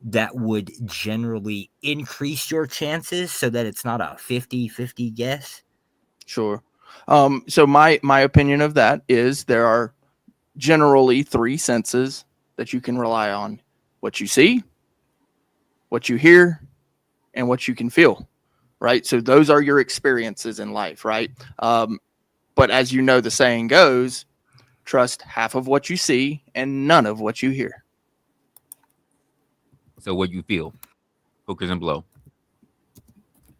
that would generally increase your chances so that it's not a 50-50 guess. Sure. So my opinion of that is there are generally 3 senses that you can rely on: what you see, what you hear, and what you can feel, right? So those are your experiences in life, right? But as you know, the saying goes, trust half of what you see and none of what you hear. So what you feel, hookers and blow.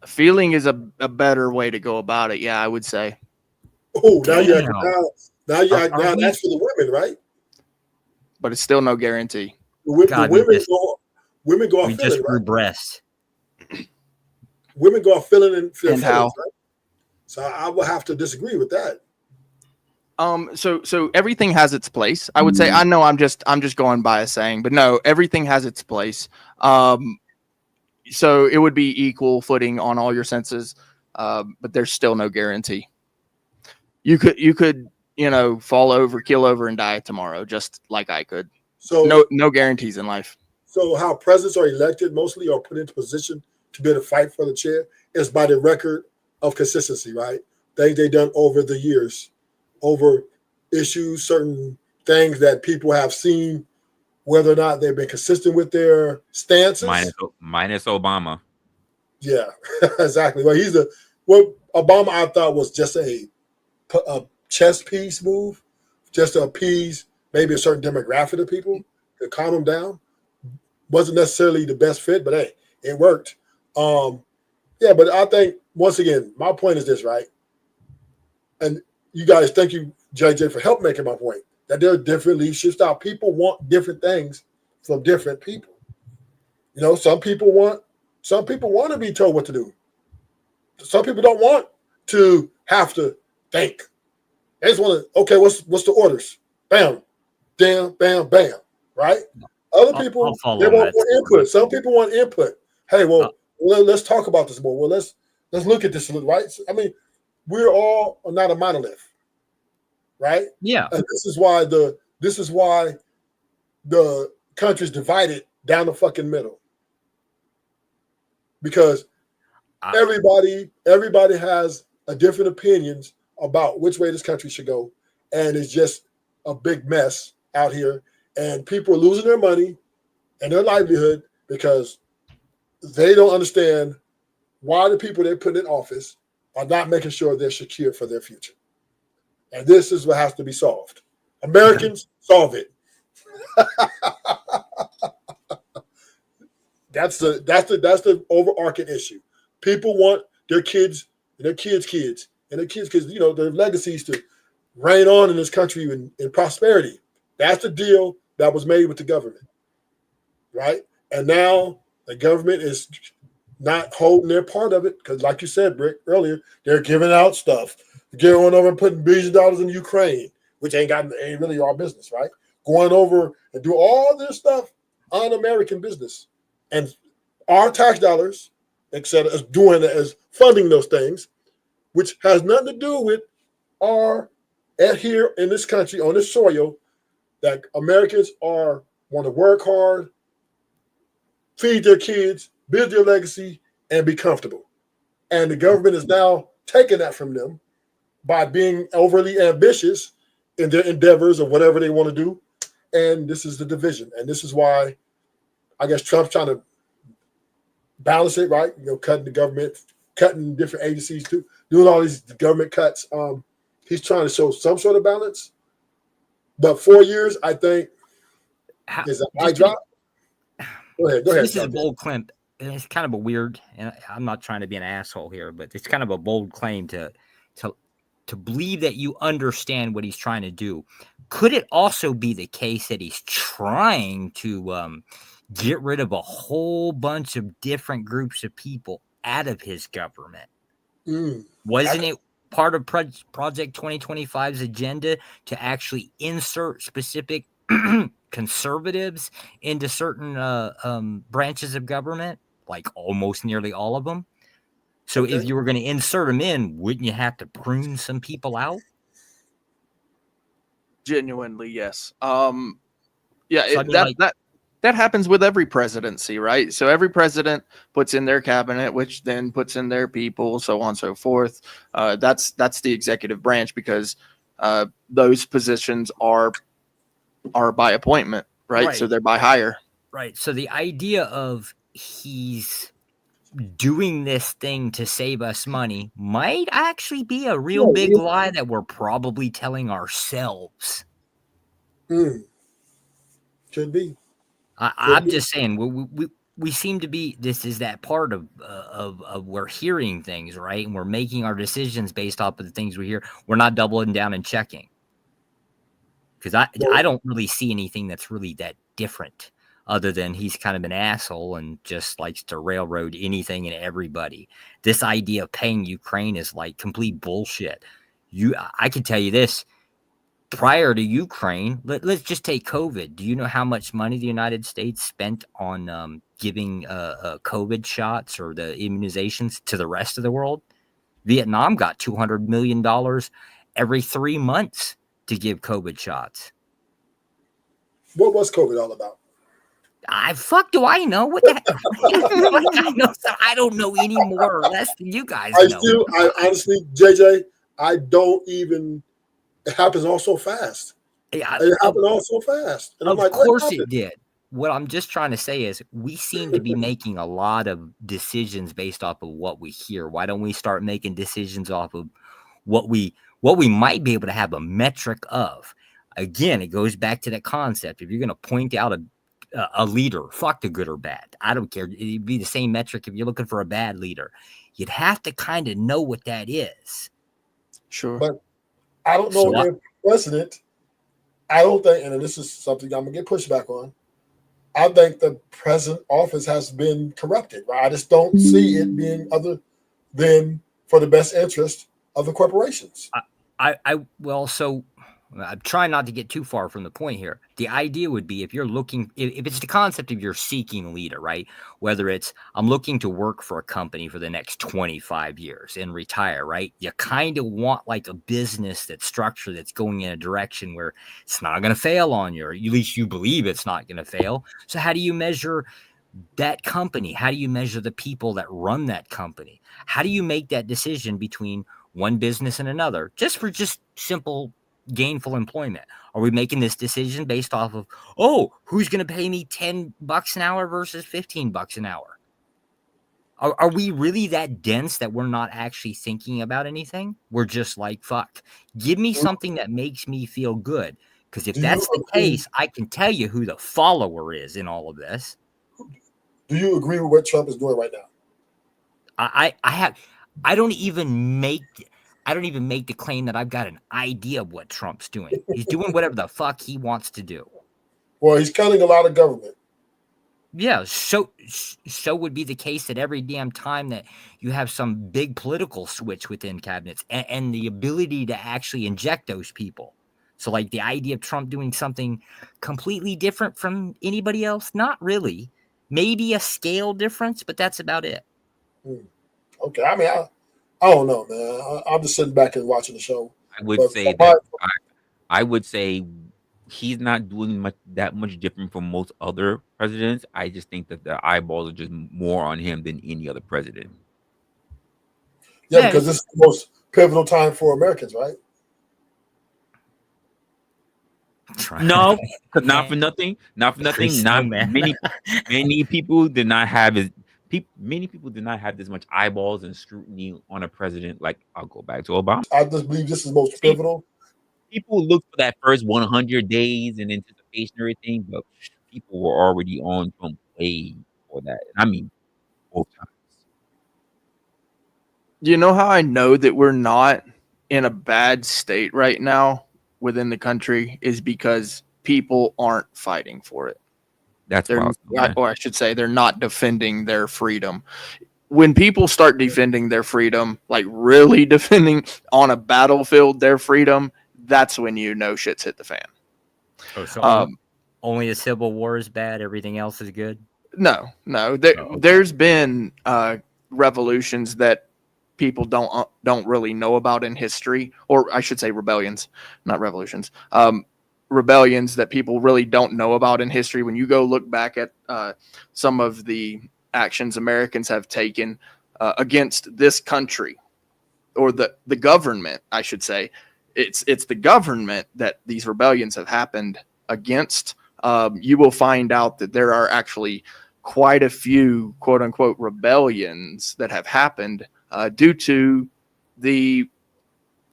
Feeling is a better way to go about it. Yeah, I would say. Oh, now Damn. that's for the women, right? But it's still no guarantee. The women go off We feeling, just grew right? breasts. Women go off feeling and feel And feelings, how? right? So I will have to disagree with that. So everything has its place. I would say, I know I'm just going by a saying, but no, everything has its place. So it would be equal footing on all your senses, but there's still no guarantee. You could fall over, keel over, and die tomorrow, just like I could. So No guarantees in life. So how presidents are elected mostly or put into position to be able to fight for the chair is by the record of consistency, right? Things they've done over the years, over issues, certain things that people have seen, whether or not they've been consistent with their stances. Minus Obama. Yeah, exactly. Well, Obama I thought was just a chess piece move, just to appease maybe a certain demographic of people to calm them down. Wasn't necessarily the best fit, but hey, it worked. Yeah, but I think once again, my point is this, right? And you guys, thank you, JJ, for help making my point that there are different leadership styles. People want different things from different people. Some people want to be told what to do. Some people don't want to have to think. They just want to, okay, what's the orders? Bam, bam, bam, bam, right? Other people, they want more input. Some people want input. Hey, let's talk about this more. Well, let's look at this, right? I mean, we're all not a monolith, right? Yeah. And this is why the country's divided down the fucking middle. Because everybody has a different opinions about which way this country should go, and it's just a big mess out here. And people are losing their money and their livelihood because they don't understand why the people they're putting in office are not making sure they're secure for their future. And this is what has to be solved. Americans, solve it. That's the overarching issue. People want their kids and their kids, and their kids, you know, their legacies to reign on in this country in prosperity. That's the deal that was made with the government, right? And now the government is not holding their part of it because, like you said, Brick, earlier, they're giving out stuff. They're going over and putting billions of dollars in Ukraine, which ain't really our business, right? Going over and do all this stuff on American business, and our tax dollars, etc., is funding those things, which has nothing to do with our here in this country on this soil that Americans want to work hard, feed their kids, build their legacy, and be comfortable. And the government is now taking that from them by being overly ambitious in their endeavors or whatever they want to do. And this is the division. And this is why I guess Trump's trying to balance it, right? You know, cutting the government, cutting different agencies too, doing all these government cuts. He's trying to show some sort of balance. But 4 years, I think, is a high drop. Go ahead. This is a bold claim. And it's kind of a weird, and I'm not trying to be an asshole here, but it's kind of a bold claim to believe that you understand what he's trying to do. Could it also be the case that he's trying to get rid of a whole bunch of different groups of people out of his government? Wasn't it part of Project 2025's agenda to actually insert specific conservatives into certain branches of government, like almost nearly all of them? So if you were going to insert them in, wouldn't you have to prune some people out? Genuinely, yes. So that happens with every presidency, right? So every president puts in their cabinet, which then puts in their people, so on and so forth. That's the executive branch, because those positions are by appointment, right? So they're by hire. Right. So the idea of he's doing this thing to save us money might actually be a real big lie that we're probably telling ourselves. Could be. I'm just saying we seem to be. This is that part of we're hearing things, right, and we're making our decisions based off of the things we hear. We're not doubling down and checking, because I don't really see anything that's really that different, other than he's kind of an asshole and just likes to railroad anything and everybody. This idea of paying Ukraine is like complete bullshit. I can tell you this. Prior to Ukraine, let's just take COVID. Do you know how much money the United States spent on giving COVID shots or the immunizations to the rest of the world? Vietnam got $200 million every 3 months to give COVID shots. What was COVID all about? Do I know what that? I know, so I don't know any more or less than you guys know. I honestly, JJ, I don't even. It happens all so fast. Yeah, it happened all so fast. And of course it did. What I'm just trying to say is we seem to be making a lot of decisions based off of what we hear. Why don't we start making decisions off of what we might be able to have a metric of? Again, it goes back to that concept. If you're going to point out a leader, fuck the good or bad, I don't care. It'd be the same metric if you're looking for a bad leader. You'd have to kind of know what that is. Sure. But I don't know if president, I don't think, and this is something I'm going to get pushback on, I think the present office has been corrupted. Right? I just don't see it being other than for the best interest of the corporations. I'm trying not to get too far from the point here. The idea would be if you're looking, if it's the concept of you're seeking a leader, right? Whether it's I'm looking to work for a company for the next 25 years and retire, right? You kind of want like a business that's structured, that's going in a direction where it's not going to fail on you, or at least you believe it's not going to fail. So how do you measure that company? How do you measure the people that run that company? How do you make that decision between one business and another? Just simple gainful employment. Are we making this decision based off of, who's going to pay me $10 an hour versus $15 an hour? Are we really that dense that we're not actually thinking about anything? We're just like, fuck, give me something that makes me feel good. Because if that's the case, I can tell you who the follower is in all of this. Do you agree with what Trump is doing right now? I don't even make the claim that I've got an idea of what Trump's doing. He's doing whatever the fuck he wants to do. Well, he's cutting a lot of government. Yeah, so would be the case at every damn time that you have some big political switch within cabinets and the ability to actually inject those people. So, like, the idea of Trump doing something completely different from anybody else, not really. Maybe a scale difference, but that's about it. Okay, I mean, I don't know, man. I'm just sitting back and watching the show. I would But say that I would say he's not doing that much different from most other presidents. I just think that the eyeballs are just more on him than any other president. Yeah, because this is the most pivotal time for Americans, right? No, not for nothing. Not for nothing. Chris Not Snowman. many people did not have many people did not have this much eyeballs and scrutiny on a president. Like, I'll go back to Obama. I just believe this is most pivotal. People look for that first 100 days and anticipation and everything, but people were already on Trump way for that. I mean, both times. You know how I know that we're not in a bad state right now within the country is because people aren't fighting for it. That's possible. Or I should say, they're not defending their freedom. When people start defending their freedom, like really defending on a battlefield their freedom, that's when you know shit's hit the fan. Oh, so only a civil war is bad. Everything else is good. No. There's been revolutions that people don't really know about in history, or I should say rebellions, not revolutions. Rebellions that people really don't know about in history. When you go look back at some of the actions Americans have taken against this country, or the government, I should say, it's the government that these rebellions have happened against. You will find out that there are actually quite a few quote unquote rebellions that have happened due to the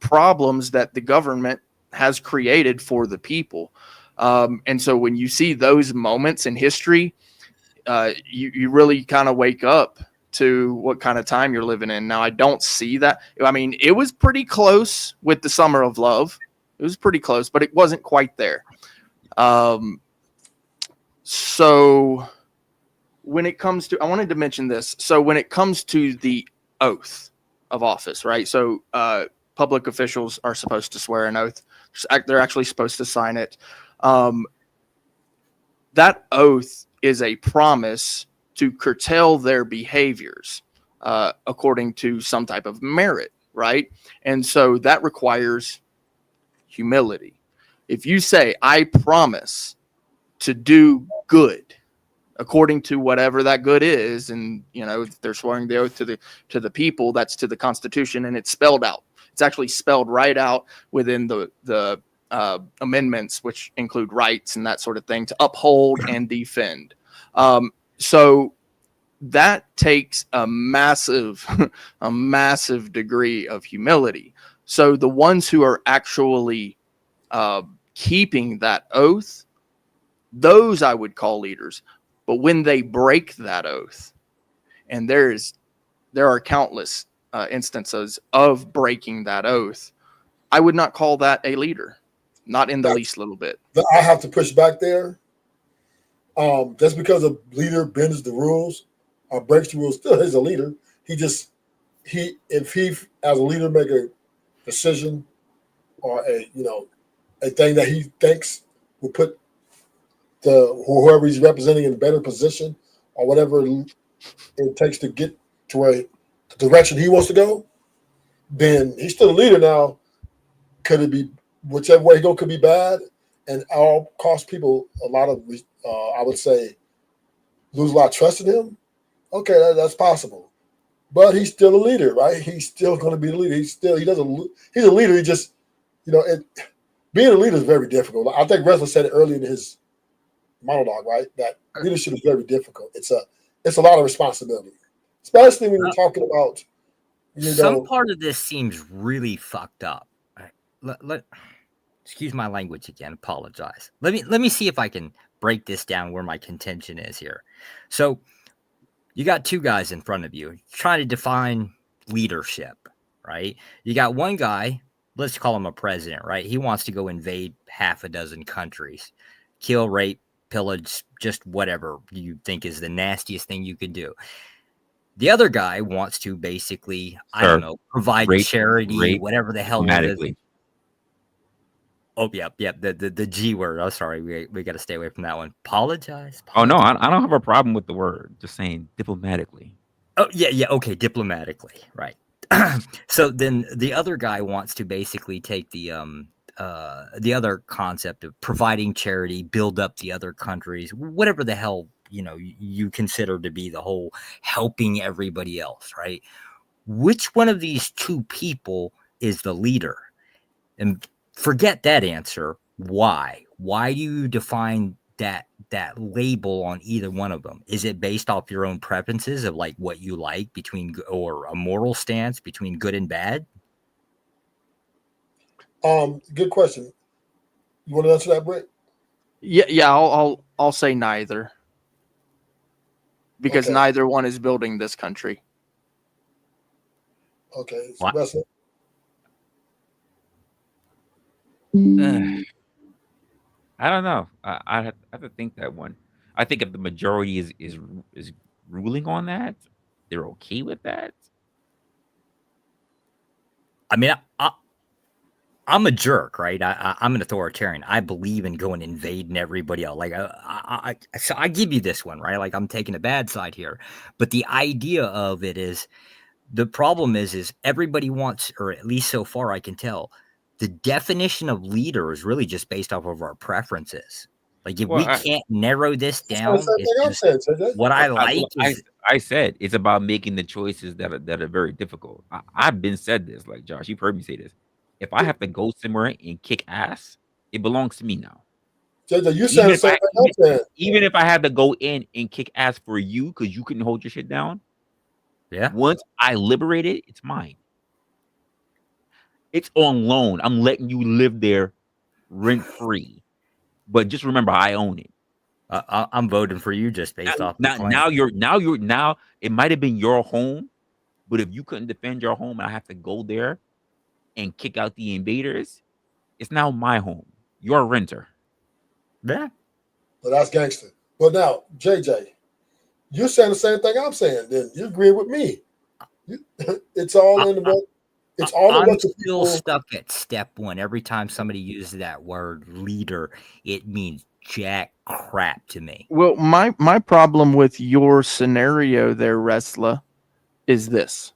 problems that the government has created for the people. And so when you see those moments in history, you really kind of wake up to what kind of time you're living in. Now, I don't see that. I mean, it was pretty close with the Summer of Love. It was pretty close, but it wasn't quite there. So when it comes to, I wanted to mention this. So when it comes to the oath of office, right? So public officials are supposed to swear an oath. They're actually supposed to sign it. That oath is a promise to curtail their behaviors according to some type of merit, right? And so that requires humility. If you say, I promise to do good according to whatever that good is, and you know, they're swearing the oath to the people, that's to the Constitution, and it's spelled out. It's actually spelled right out within the amendments, which include rights and that sort of thing, to uphold and defend. So that takes a massive degree of humility. So the ones who are actually keeping that oath, those I would call leaders. But when they break that oath, and there are countless instances of breaking that oath, I would not call that a leader, not in the least little bit. I have to push back there. Just because a leader bends the rules or breaks the rules, still is a leader. If he as a leader make a decision or a thing that he thinks will put whoever he's representing in a better position or whatever it takes to get to the direction he wants to go, then he's still a leader. Now, could it be whichever way he go could be bad and all cost people a lot of, I would say, lose a lot of trust in him? Okay, that's possible. But he's still a leader, right? He's still going to be the leader. He's a leader. He just, being a leader is very difficult. I think Resla said it earlier in his monologue, right? That leadership is very difficult. It's a lot of responsibility, especially when you're talking about, some part of this seems really fucked up. Excuse my language again. Apologize. Let me see if I can break this down where my contention is here. So you got two guys in front of you trying to define leadership, right? You got one guy, let's call him a president, right? He wants to go invade half a dozen countries, kill, rape, pillage, just whatever you think is the nastiest thing you could do. The other guy wants to basically, I don't know, provide charity, whatever the hell it is. Oh, yep. The G word. Oh, sorry. We got to stay away from that one. Apologize. Oh, no, I don't have a problem with the word. Just saying diplomatically. Oh, yeah. Okay, diplomatically. Right. So then the other guy wants to basically take the other concept of providing charity, build up the other countries, whatever the hell, you consider to be the whole helping everybody else, right? Which one of these two people is the leader? And forget that answer. Why? Why do you define that label on either one of them? Is it based off your own preferences of like what you like or a moral stance between good and bad? Good question. You want to answer that, Brett? Yeah. I'll say neither, because neither one is building this country. Okay. What? Resla? I don't know. I have to think that one. I think if the majority is ruling on that, they're okay with that. I mean, I'm a jerk, right? I'm an authoritarian. I believe in going invading everybody else. Like, so I give you this one, right? Like, I'm taking a bad side here, but the idea of it is, the problem is everybody wants, or at least so far I can tell, the definition of leader is really just based off of our preferences. Like, if we can't narrow this down, it's just what I like. I said it's about making the choices that are very difficult. I've been said this, like Josh, you've heard me say this. If I have to go somewhere and kick ass, it belongs to me now. JJ, you said the same thing I'm saying. Even if I had to go in and kick ass for you because you couldn't hold your shit down, yeah. Once I liberate it, it's mine. It's on loan. I'm letting you live there rent free, but just remember, I own it. I'm voting for you just based off. Now it might have been your home, but if you couldn't defend your home, and I have to go there and kick out the invaders, it's now my home. You're a renter. Yeah. Well, that's gangster. But now, JJ, you're saying the same thing I'm saying. Then you agree with me. It's all in the. It's all I'm in still people. Stuck at step one. Every time somebody uses that word leader, it means jack crap to me. Well, my problem with your scenario there, Resla, is this.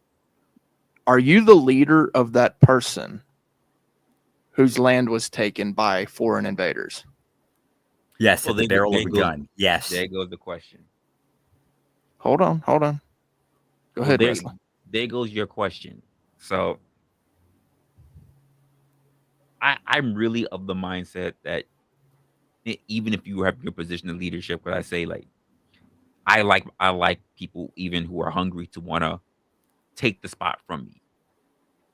Are you the leader of that person whose land was taken by foreign invaders? Yes, at the barrel of a gun. Yes. There goes the question. Hold on. Go ahead, Resla. There goes your question. So I'm really of the mindset that even if you have your position of leadership, what I say, like, I like people even who are hungry to want to take the spot from me.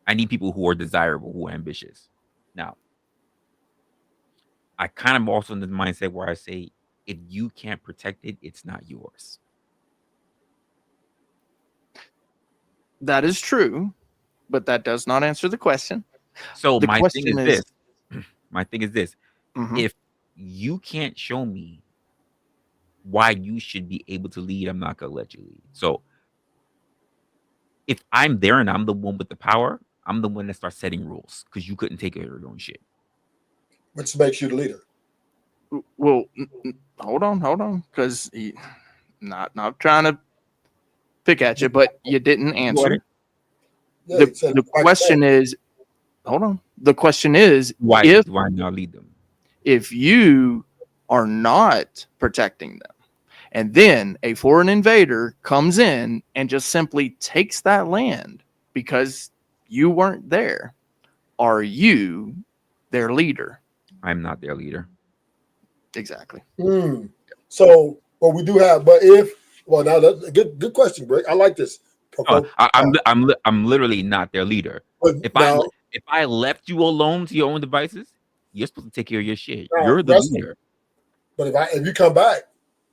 I need people who are desirable, who are ambitious. Now, I kind of also in the mindset where I say, if you can't protect it, it's not yours. That is true, but that does not answer the question. So my thing is this. Mm-hmm. If you can't show me why you should be able to lead, I'm not going to let you lead. So if I'm there and I'm the one with the power, I'm the one that starts setting rules because you couldn't take care of your own shit. Which makes you the leader. Well, hold on, because not trying to pick at you, but you didn't answer. Yeah, the question is, hold on. The question is, why do I not lead them? If you are not protecting them, and then a foreign invader comes in and just simply takes that land because you weren't there, are you their leader? I'm not their leader. Exactly. So, we do have, but now that's a good question, Brick. I like this. I'm literally not their leader. If I left you alone to your own devices, you're supposed to take care of your shit. You're the leader. But if you come back,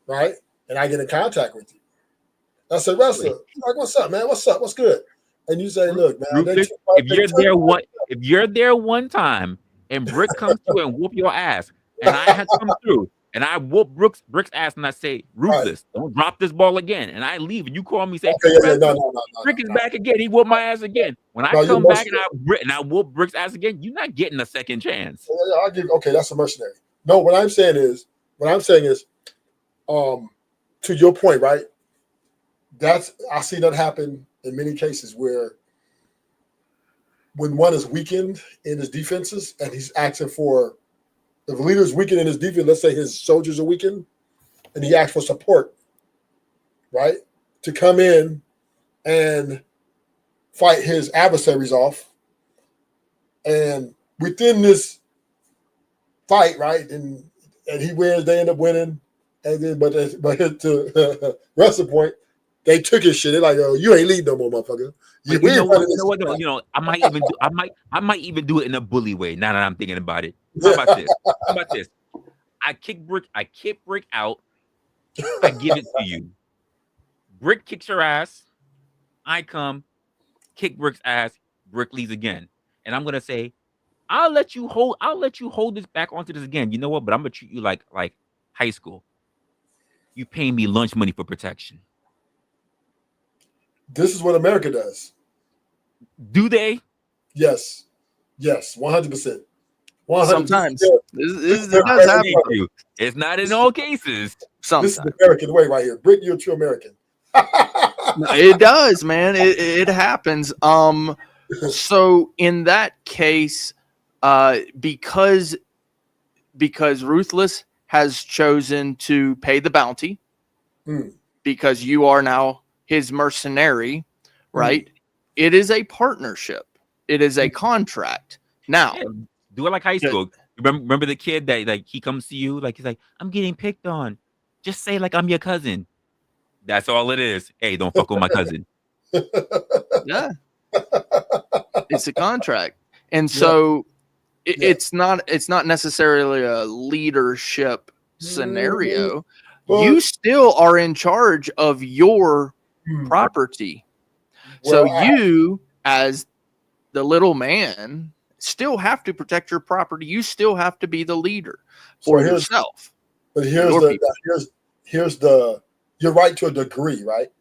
right, and I get in contact with you, I say, Resla, like, what's up, man? What's up? What's good? and you say, "Look, man, Ruthless, if you're there one time and Brick comes through and whoop your ass, and I had come through and I whoop Brick's ass and I say, Ruthless, don't drop this ball again, and I leave and you call me say, no, Brick is back again, he whooped my ass again. When I come back and I whoop Brick's ass again, you're not getting a second chance. I'll give. Okay, that's a mercenary. No, what I'm saying is, to your point, right? I see that happen in many cases where when one is weakened in his defenses and he's asking for, if the leader is weakened in his defense, let's say his soldiers are weakened, and he asks for support, right? To come in and fight his adversaries off. And within this fight, right, and he wins, they end up winning. And then, but to Russell's point, they took his shit. They're like, "Oh, you ain't lead no more, motherfucker." I might even do it in a bully way. Now that I'm thinking about it, how about this? I kick Brick out. I give it to you. Brick kicks your ass. I come, kick Brick's ass. Brick leaves again, and I'm gonna say, I'll let you hold this back onto this again. You know what? But I'm gonna treat you like high school. You pay me lunch money for protection. This is what America does. Do they? Yes, 100%. Sometimes this does happen. It's not in all cases. Sometimes. This is the American way right here. Brick, you're a true American. It does, man. It happens. So in that case, because Ruthless has chosen to pay the bounty, because you are now his mercenary, right? It is a partnership. It is a contract. Now, do it like high school. Remember the kid that he comes to you he's like, I'm getting picked on. Just say I'm your cousin. That's all it is. Hey, don't fuck with my cousin. Yeah, it's a contract, and so it's not necessarily a leadership scenario. Well, you still are in charge of your property. Well, so you, as the little man, still have to protect your property. You still have to be the leader for yourself. But here's the you're right to a degree, right?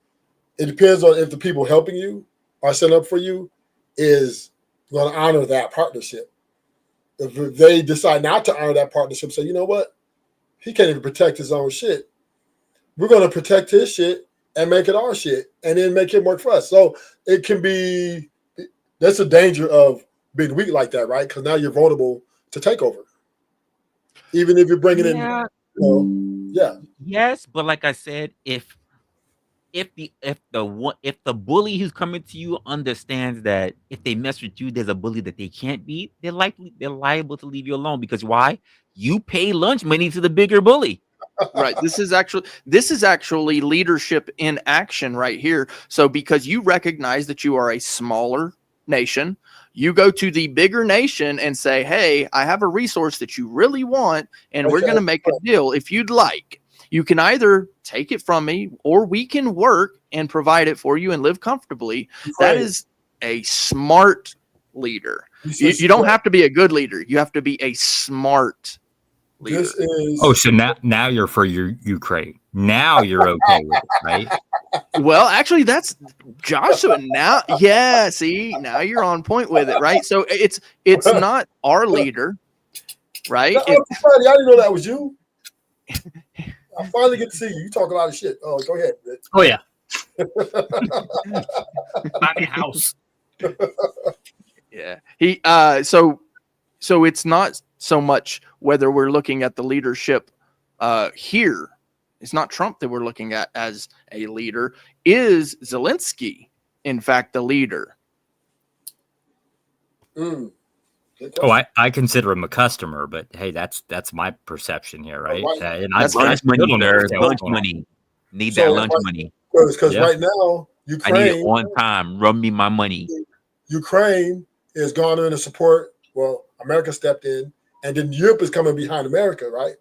It depends on if the people helping you are set up for you is going to honor that partnership. If they decide not to honor that partnership, say, you know what? He can't even protect his own shit. We're going to protect his shit and make it our shit and then make it work for us. So it can be, that's a danger of being weak like that, right? Because now you're vulnerable to takeover. Even if you're bringing in, Yes, but like I said, if the bully who's coming to you understands that if they mess with you, there's a bully that they can't beat, they're liable to leave you alone. Because why? You pay lunch money to the bigger bully. Right. This is actually leadership in action right here. So because you recognize that you are a smaller nation, you go to the bigger nation and say, hey, I have a resource that you really want, and we're going to make a deal. If you'd like, you can either take it from me or we can work and provide it for you and live comfortably. Right. That is a smart leader. You don't have to be a good leader. You have to be a smart leader. So now you're for your Ukraine. Now you're okay with it, right? Well, actually, that's Joshua. Now, yeah. See, now you're on point with it, right? So it's not our leader, right? I didn't know that was you. I finally get to see you. You talk a lot of shit. Oh, go ahead. Rich. Oh yeah. My house. Yeah. So it's not so much whether we're looking at the leadership here. It's not Trump that we're looking at as a leader. Is Zelensky, in fact, the leader? Oh, I consider him a customer, but hey, that's my perception here, right? And that's lunch money. Lunch money. Need that lunch money. Because right now, Ukraine. I need it on time. Run me my money. Ukraine is garnering the support. Well, America stepped in, and then Europe is coming behind America, right?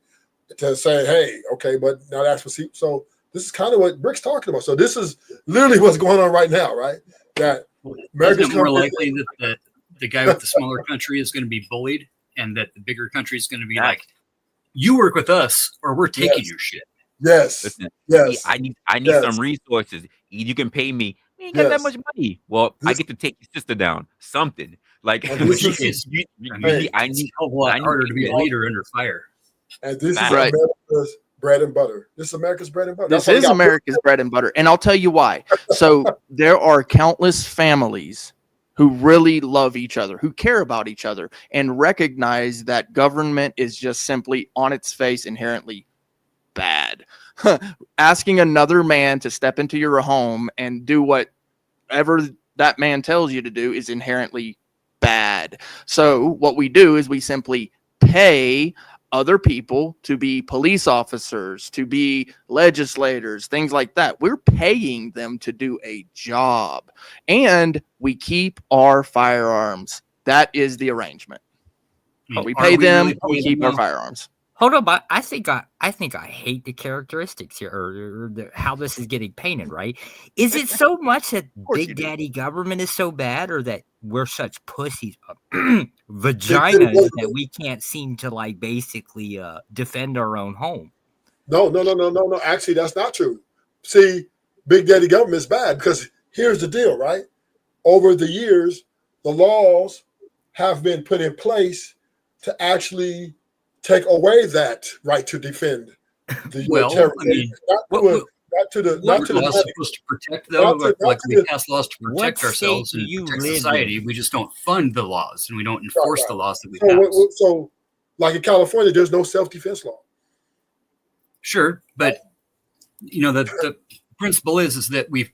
To say, hey, okay, but now that's what. So this is kind of what Brick's talking about. So this is literally what's going on right now, right? That America's Isn't it more coming. likely that the guy with the smaller country is going to be bullied, and that the bigger country is going to be like, "You work with us, or we're taking your shit." Yes. Listen, Yes. I need Yes. some resources. You can pay me. We ain't got that Yes. much money. Well, I This- get to take your sister down. Something like And In this which is- case, I it's need a whole lot I need harder to be a people- leader under fire. And this is Right. America's bread and butter. This is America's bread and butter. This That's why is we got- America's bread and butter. And I'll tell you why. So there are countless families who really love each other, who care about each other, and recognize that government is just simply on its face inherently bad. Asking another man to step into your home and do whatever that man tells you to do is inherently bad. So what we do is we simply pay other people to be police officers, to be legislators, things like that. We're paying them to do a job, and we keep our firearms. That is the arrangement. I mean, We are pay them, really we paying keep them our now? firearms. Hold on, but I think I hate the characteristics here, or how this is getting painted. Right? Is it so much that course you Big do. Daddy government is so bad, or that we're such pussies, vaginas that we can't seem to like basically defend our own home? No. Actually, that's not true. See, Big Daddy government is bad because here's the deal, right? Over the years, the laws have been put in place to actually take away that right to defend the Well, territory. I mean, not to the What are laws daddy. supposed to protect, though? Not to Like we the- pass laws to protect What ourselves state do and you protect live society. in? We just don't fund the laws, and we don't enforce the laws that we So, pass. so, like in California, there's no self-defense law. Sure, but you know the principle is that we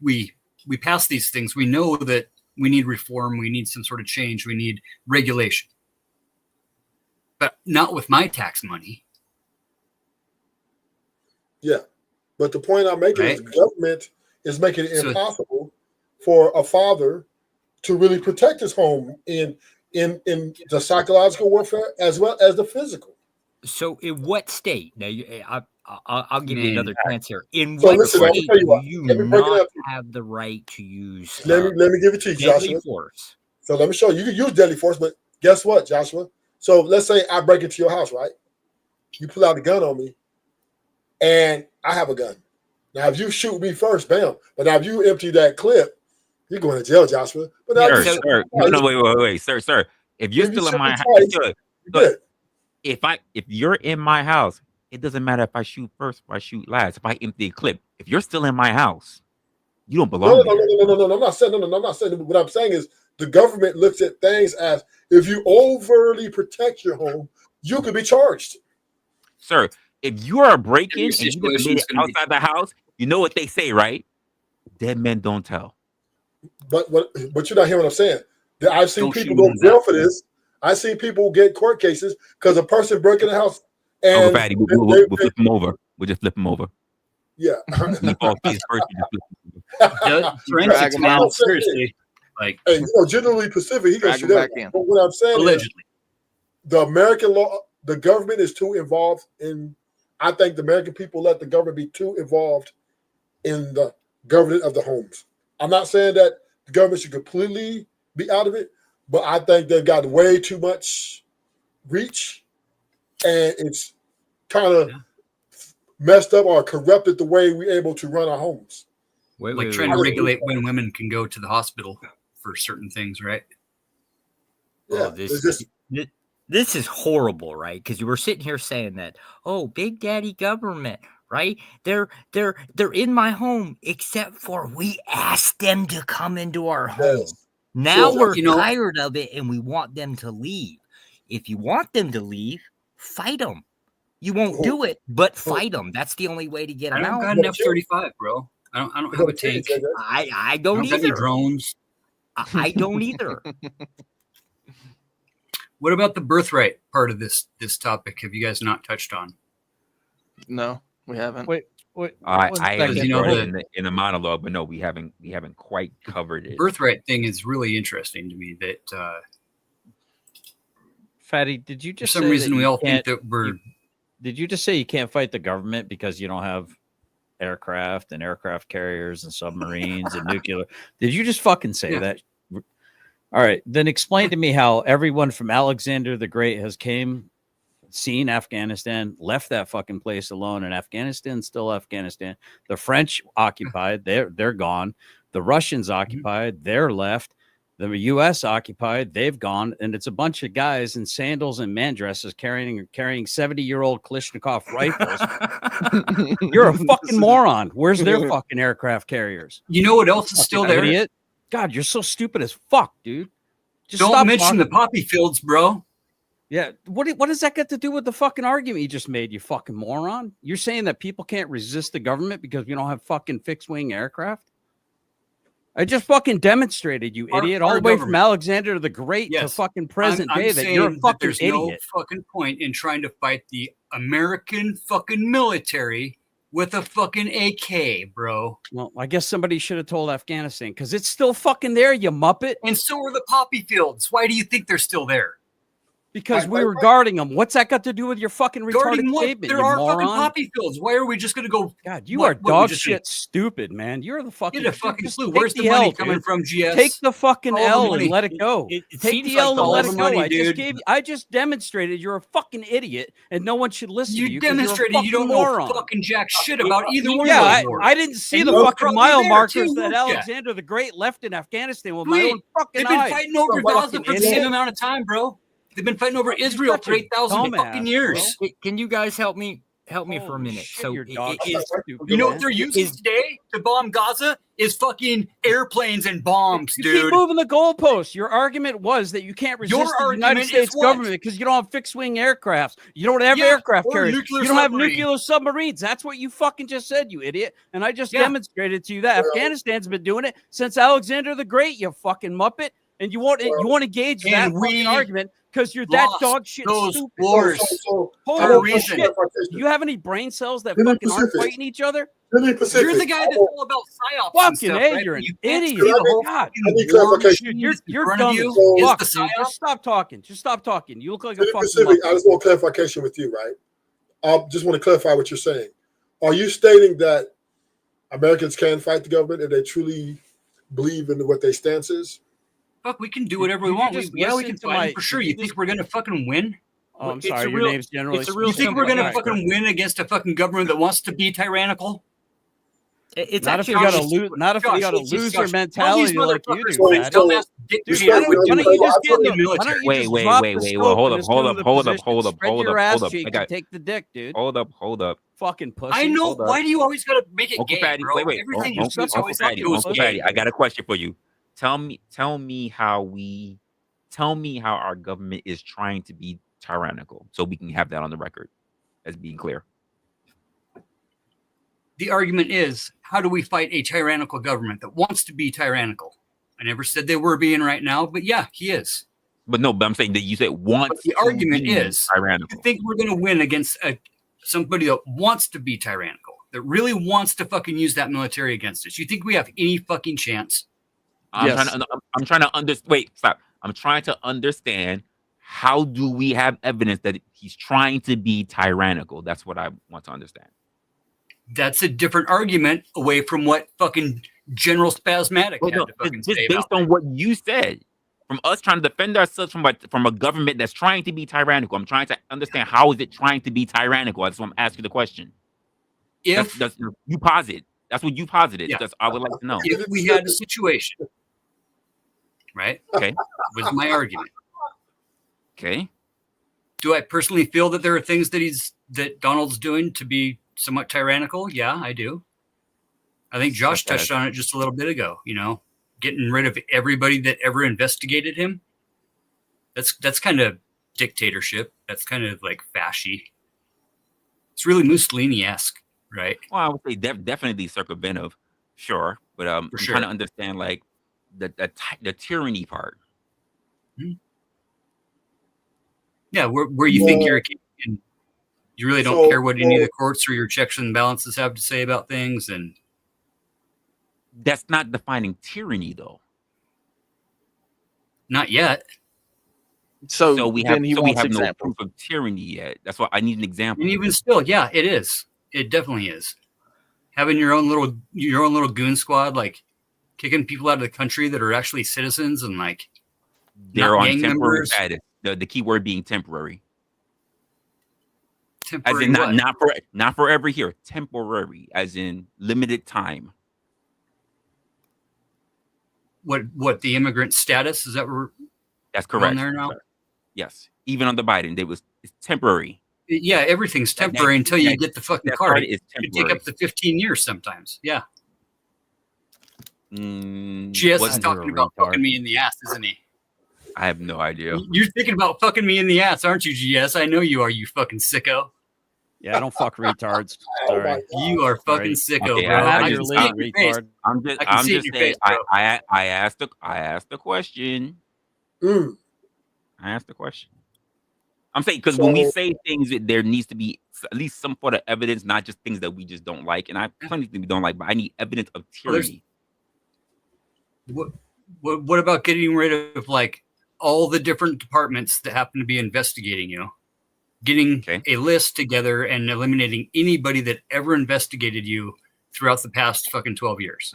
pass these things. We know that we need reform. We need some sort of change. We need regulation, but not with my tax money. Yeah, but the point I'm making is Right. the government is making it So- impossible for a father to really protect his home in the psychological warfare as well as the physical. So, in what state? Now, I'll give you Man. another chance here. In So what listen, I'm gonna state tell you do what. you Let me break it not up. have the right to use Let me give it to you, deadly Joshua. force? So let me show you. You can use deadly force, but guess what, Joshua? So let's say I break into your house, right? You pull out a gun on me, and I have a gun. Now, if you shoot me first, bam. But now if you empty that clip, you're going to jail, Joshua. But now Sir, if you sir, wait, sir. If you're If you still in shoot my me house, twice, you're good. if you're in my house, it doesn't matter if I shoot first or I shoot last. If I empty a clip, if you're still in my house, you don't belong there. No. I'm not saying no. I'm not saying. What I'm saying is the government looks at things as if you overly protect your home, you could be charged. Sir, if you are breaking Every and you just made situation's it gonna be- outside the house, you know what they say, right? Dead men don't tell. But you're not hearing what I'm saying. I've seen Don't people shoot go them to jail back. for this. I've seen people get court cases because a person broke in the house Uncle and Fatty, we'll flip him over. We'll just flip him over. yeah. He falls face first. We just flip him over. Forensics, him man. out. Seriously, like Hey, generally Pacific, he gonna Drag shoot him back everybody. in. But what I'm saying is allegedly. the American law, the government is too involved in. I think the American people let the government be too involved in the governance of the homes. I'm not saying that the government should completely be out of it, but I think they've got way too much reach, and it's kind of messed up or corrupted the way we're able to run our homes. Like trying to regulate when women can go to the hospital for certain things, right? Yeah, Oh, it's just this is horrible, right? Because you were sitting here saying that, oh, Big Daddy government, right? They're in my home, except for we asked them to come into our home. yes. Now So, we're you know- tired of it and we want them to leave. If you want them to leave, fight them. You won't do it, but fight them. That's the only way to get I them don't out. got an F-35, bro. I don't have a tank. I I don't don't got any either. drones. I don't either. What about the birthright part of this topic? Have you guys not touched on? No, we haven't. Wait, I one had second. it You know, brought in the monologue, but no, we haven't quite covered it. Birthright thing is really interesting to me. That Fatty, did you for just some say reason that we you all think can't- that we're Did you just say you can't fight the government because you don't have aircraft and aircraft carriers and submarines and nuclear? Did you just fucking say Yeah. that? All right, then explain to me how everyone from Alexander the Great has seen Afghanistan, left that fucking place alone, and Afghanistan's still Afghanistan. The French occupied, they're gone. The Russians occupied, they're left. The U.S. occupied, they've gone, and it's a bunch of guys in sandals and man dresses carrying 70-year-old Kalashnikov rifles. You're a fucking moron. Where's their fucking aircraft carriers? You know what else is still there? Idiot. God, you're so stupid as fuck, dude. Just don't mention the poppy fields, bro. Yeah, what does that got to do with the fucking argument you just made, you fucking moron? You're saying that people can't resist the government because we don't have fucking fixed-wing aircraft? I just fucking demonstrated, you idiot, all the way from Alexander the Great to fucking present day that you're a fucking there's idiot. No fucking point in trying to fight the American fucking military with a fucking AK, bro. Well, I guess somebody should have told Afghanistan because it's still fucking there, you muppet. And so are the poppy fields. Why do you think they're still there? Because we were guarding them. What's that got to do with your fucking retarded statement? There are fucking poppy fields. Why are we just going to go? God, you are dog shit stupid, man. You're the fucking. Get a fucking clue. Where's the money coming from, GS? Take the fucking L and let it go. Take the L and let it go. I just demonstrated you're a fucking idiot, and no one should listen to you. You demonstrated you don't know fucking jack shit about either one. Yeah, I didn't see the fucking mile markers that Alexander the Great left in Afghanistan with my own fucking eyes. They've been fighting over Gaza for the same amount of time, bro. They've been fighting over Israel for 8,000 fucking years. Can you guys help me for a minute? Shit, you know what they're using today to bomb Gaza is fucking airplanes and bombs, dude. You keep moving the goalposts. Your argument was that you can't resist the United States government because you don't have fixed-wing aircrafts. You don't have aircraft carriers. You don't have nuclear submarines. That's what you fucking just said, you idiot. And I just demonstrated to you that Afghanistan's been doing it since Alexander the Great, you fucking muppet. And you won't engage that fucking argument because you're that dog shit stupid. Wars. Holy shit. Do you have any brain cells that fucking aren't fighting each other? You're the guy that's all about psyops. Fucking stuff, A, right? you're an You can't idiot. see the whole God. fucking You're dumb as fuck. Just stop talking. Just stop talking. You look like a fucking Pacific, I just want clarification with you, right? I just want to clarify what you're saying. Are you stating that Americans can fight the government if they truly believe in what their stance is? Fuck, we can do whatever we want. We can fight for sure. You think we're gonna fucking win? Oh, I'm sorry. Your name's generally. You think we're gonna fucking win against a fucking government that wants to be tyrannical? It's not if you got a loser mentality like you do. Wait, hold up. I got take the dick, dude. Hold up. Fucking pussy. I know. Why do you always gotta make it Uncle gay, Fatty, bro? wait. Everything Uncle Fatty, I got a question for you. Tell me how our government is trying to be tyrannical, so we can have that on the record as being clear. The argument is, how do we fight a tyrannical government that wants to be tyrannical? I never said they were being right now, but yeah, he is. But I'm saying that you said wants. The argument is tyrannical. You think we're going to win against somebody that wants to be tyrannical, that really wants to fucking use that military against us? You think we have any fucking chance? I'm trying to understand. Wait, stop. I'm trying to understand. How do we have evidence that he's trying to be tyrannical? That's what I want to understand. That's a different argument away from what fucking General Spasmatic had to fucking say based on what you said. From us trying to defend ourselves from a government that's trying to be tyrannical. I'm trying to understand how is it trying to be tyrannical. That's why I'm asking the question. If that's you posit. That's what you posited. Yeah. That's I would like to know. If we had a situation, right? Okay. Was my argument. Okay. Do I personally feel that there are things that Donald's doing to be somewhat tyrannical? Yeah, I do. I think Josh touched on it just a little bit ago, getting rid of everybody that ever investigated him. That's kind of dictatorship. That's kind of like fasci. It's really Mussolini-esque, right? Well, I would say definitely circumventive, sure. But I'm trying to understand like the tyranny part. Mm-hmm. Yeah, where you think you're a king and you really don't care what any of the courts or your checks and balances have to say about things, and that's not defining tyranny, though. Not yet. So we have no proof of tyranny yet. That's why I need an example. And even still, yeah, it is. It definitely is. Having your own little goon squad, like kicking people out of the country that are actually citizens and like They're Not on gang temporary members? status. The key word being temporary. As Temporary in what? not forever here. Temporary, as in limited time. What the immigrant status? Is that where That's we're on correct. there now? Yes. Even on the Biden, it's temporary. Yeah, everything's temporary until you get the fucking that card. card is It could take temporary. up to 15 years sometimes. Yeah. Mm, GS what- is You're a talking about retard. fucking me in the ass, isn't he? I have no idea. You're thinking about fucking me in the ass, aren't you, GS? I know you are, you fucking sicko. Yeah, I don't fuck retards. Oh my Sorry. God. You are fucking Sorry. sicko, Okay, bro. I I just- can see Your it in your face. retard. I can see it in your saying. face, bro. I asked the question. Mm. I asked the question. I'm saying because when we So- say things, there needs to be at least some sort of evidence, not just things that we just don't like. And I have plenty of things we don't like, but I need evidence of Well, there's- tyranny. What about getting rid of like all the different departments that happen to be investigating you? Getting Okay. a list together and eliminating anybody that ever investigated you throughout the past fucking 12 years.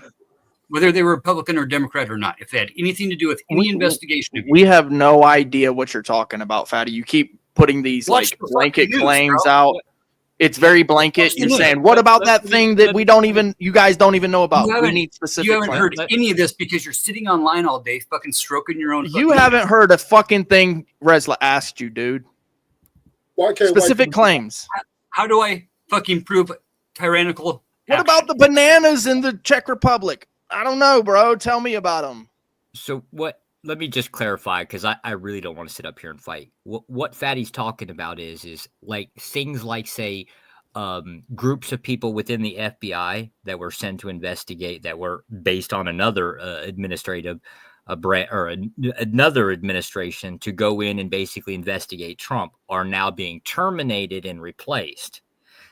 Whether they were Republican or Democrat or not, if they had anything to do with any investigation of you. We have no idea what you're talking about, Fatty. You keep putting these Watch like the blanket fucking news, claims bro. out. It's very blanket. Watch the You're news. saying, what about that thing that we don't even, you guys don't even know about? You We haven't- need specific You haven't claims. heard any of this because you're sitting online all day fucking stroking your own. You fucking haven't heard a fucking thing Resla asked you, dude. Why can't Specific white claims. How do I fucking prove tyrannical? What action? about the bananas in the Czech Republic? I don't know, bro. Tell me about them. So what? Let me just clarify because I really don't want to sit up here and fight. What Fatty's talking about is like things like say groups of people within the FBI that were sent to investigate that were based on another administrative another administration to go in and basically investigate Trump are now being terminated and replaced.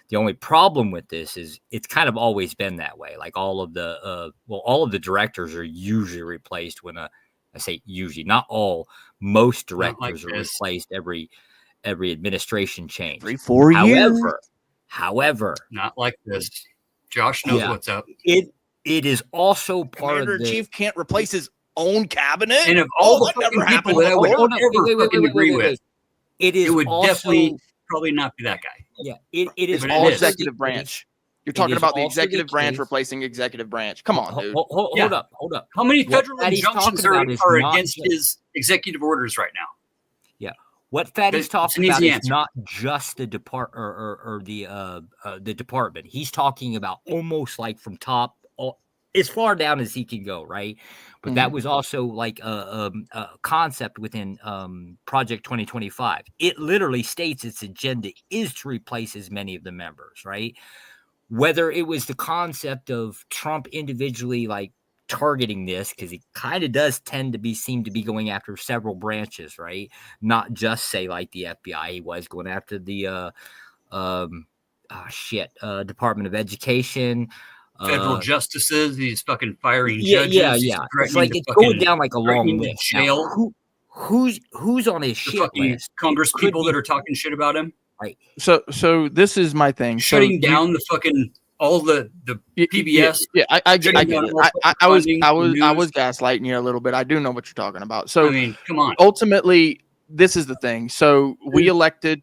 The only problem with this is it's kind of always been that way. Like all of the directors are usually replaced when I say usually, not all, most directors are this. replaced every administration change. 3-4 years. However, Not like this. Josh knows Yeah. what's up. it is also part Commander of in the Chief can't replace his own cabinet. And of all the that fucking never people happened that I would before. Hold on, ever fucking agree with, wait. It is it would also, definitely probably not be that guy. yeah. It is But all it is. executive branch. You're talking is about the also the executive branch case- replacing executive branch. Come on, dude. Hold Yeah. up. How many What federal Fatty's injunctions talking about is are not against just- his executive orders right now? What Fatty's It's talking an about easy is answer. not just the the department. He's talking about almost like from top, as far down as he can go, right? But that was also like a concept within Project 2025. It literally states its agenda is to replace as many of the members, right? Whether it was the concept of Trump individually like targeting this, because he kind of does tend to seem to be going after several branches, right? Not just say like the FBI. He was going after the Department of Education, Federal justices, he's fucking firing yeah, judges. yeah, he's yeah. It's threatening like to it's going fucking- down like a long threatening to list. Now, jail. who's on his the shit fucking list? Congress It could people be- that are talking shit about him, So this is my thing. shutting down the fucking all the PBS. Yeah, I get shutting it. down all I was funding, was news. gaslighting you a little bit. I do know what you're talking about. So I mean, come on. ultimately, this is the thing. So we elected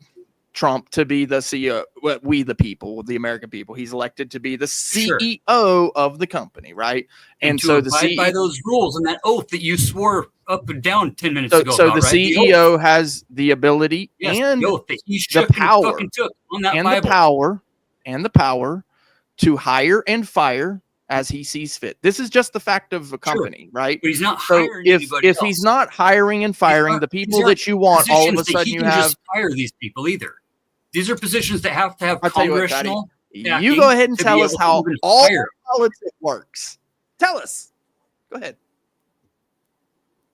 Trump to be the CEO. Well, we the people, the American people. He's elected to be the Sure. CEO of the company, right? And to so the abide by CEO. those rules and that oath that you swore up and down 10 minutes So, ago. so about, the right? CEO has the ability Yes, and the oath that he shook and power fucking took on that and Bible. the power to hire and fire as he sees fit. This is just the fact of a company, right? But he's not So hiring if anybody else. he's not hiring and firing not- the these people aren't that you want, all of a positions that sudden he you can have. just fire these people either. These are positions that have to have I'll tell you what, Fatty, congressional. You go ahead and to tell be us able to how even all fire. politics works. Tell us. Go ahead.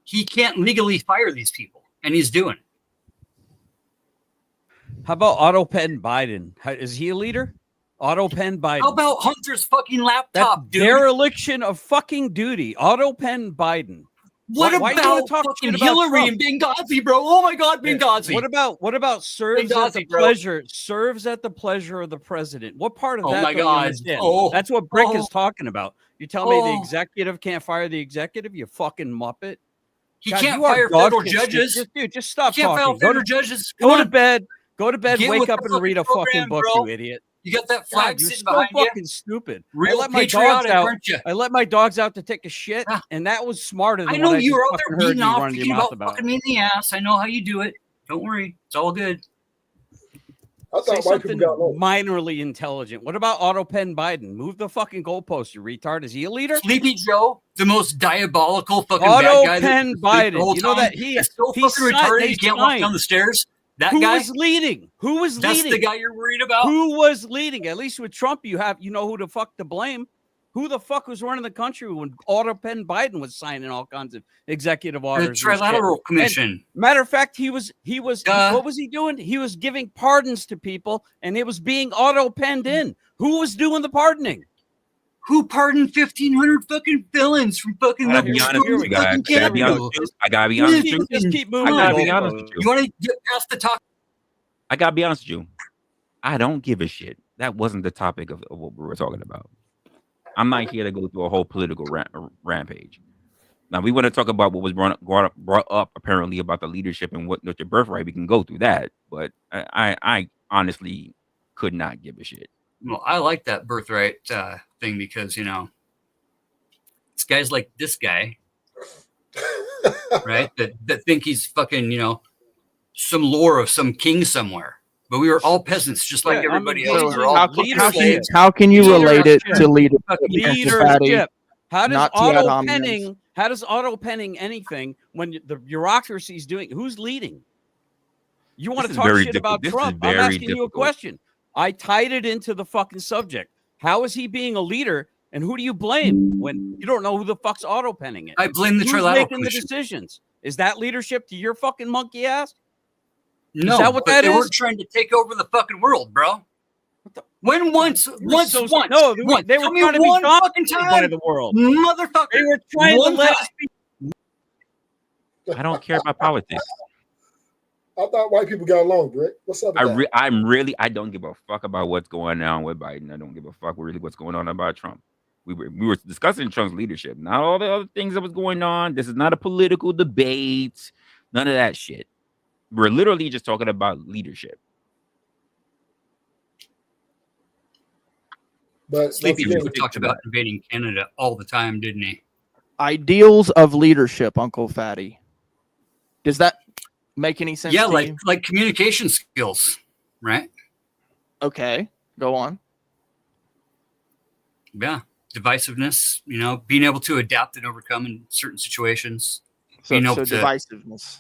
He can't legally fire these people, and he's doing it. How about Otto Penn Biden? Is he a leader? Otto Penn Biden. How about Hunter's fucking That's laptop, dude? dereliction of fucking duty. Otto Penn Biden. What why you wanna about talk fucking shit about Hillary Trump? and Benghazi, bro? Oh my God, Benghazi. What about serves at Benghazi, the bro. pleasure? Serves at the pleasure of the president. What part of Oh that my don't you God. understand? Oh. That's what Brick Oh. is talking about. You tell me the Oh. executive can't fire the executive, you fucking muppet. He God, can't you are fire dog federal shit, Steve. judges. Just stop He can't fire talking. Go federal to, judges. go Come to on. bed. Go to bed. Get Wake with up the and read a fucking fucking program, book, bro. you idiot. You got that God, flag you're sitting so behind you. fucking stupid. I Real let my dogs patriotic, out. aren't you? I let my dogs out to take a shit, Yeah. and that was smarter than I know what I you just were out fucking there heard beating you off, running your thinking mouth about about. fucking me in the ass. I know how you do it. Don't worry. It's all good. I Say thought white people something got along. minorly intelligent. What about Auto Pen Biden? Move the fucking goalpost, you retard. Is he a leader? Sleepy Joe, the most diabolical fucking Auto bad guy Pen that the whole Biden. You know time that he is so he's fucking signed- retarded they he can't walk down signed. the stairs. That Who guy, was leading? Who was that's leading? the guy you're worried about. Who was leading? At least with Trump, you know who the fuck to blame. Who the fuck was running the country when Auto Pen Biden was signing all kinds of executive The orders? and shit? Trilateral Commission. Matter of fact, he was Duh. what was he doing? He was giving pardons to people, and it was being auto penned in. Who was doing the pardoning? Who pardoned 1,500 fucking villains from fucking I gotta Here be we- honest here with we you go. guys. fucking I gotta be honest Canada. with you. I gotta be honest with you. Just keep moving. I gotta the be honest goalposts. with You want to get past the talk? I gotta be honest with you. I don't give a shit. That wasn't the topic of what we were talking about. I'm not here to go through a whole political rampage. Now we want to talk about what was brought up apparently about the leadership and what your birthright. We can go through that, but I honestly could not give a shit. Well, I like that birthright thing because, you know, it's guys like this guy, right? That think he's fucking, you know, some lore of some king somewhere. But we were all peasants, just like Yeah, everybody I'm else. engaging We're all leadership. How can you relate it Leadership. to leadership? Uncle Fatty? Leadership. How does not auto Tiad penning? How does auto penning anything when the bureaucracy is doing? Who's leading? You want This to is talk very shit difficult. about This is Trump? I'm very asking you a difficult. question. I tied it into the fucking subject. How is he being a leader? And who do you blame when you don't know who the fuck's auto penning it? I blame the Who's Trilateral making the Commission. decisions? Is that leadership to your fucking monkey ass? No, that what but that they is? weren't trying to take over the fucking world, bro. When once. No, Once. they were Tell me trying to be one dominated fucking by time, the world. motherfucker. They were trying One to let time. us be. I don't care about politics. I thought white people got along, Brick. What's up with that? I don't give a fuck about what's going on with Biden. I don't give a fuck really what's going on about Trump. We were discussing Trump's leadership, not all the other things that was going on. This is not a political debate. None of that shit. We're literally just talking about leadership. But Sleepy once Joe again, talked about invading Canada all the time, didn't he? Ideals of leadership, Uncle Fatty. Does that make any sense? Yeah, to like you? like communication skills, right? Okay, go on. Yeah, divisiveness. You know, being able to adapt and overcome in certain situations. So, You know, so to- divisiveness.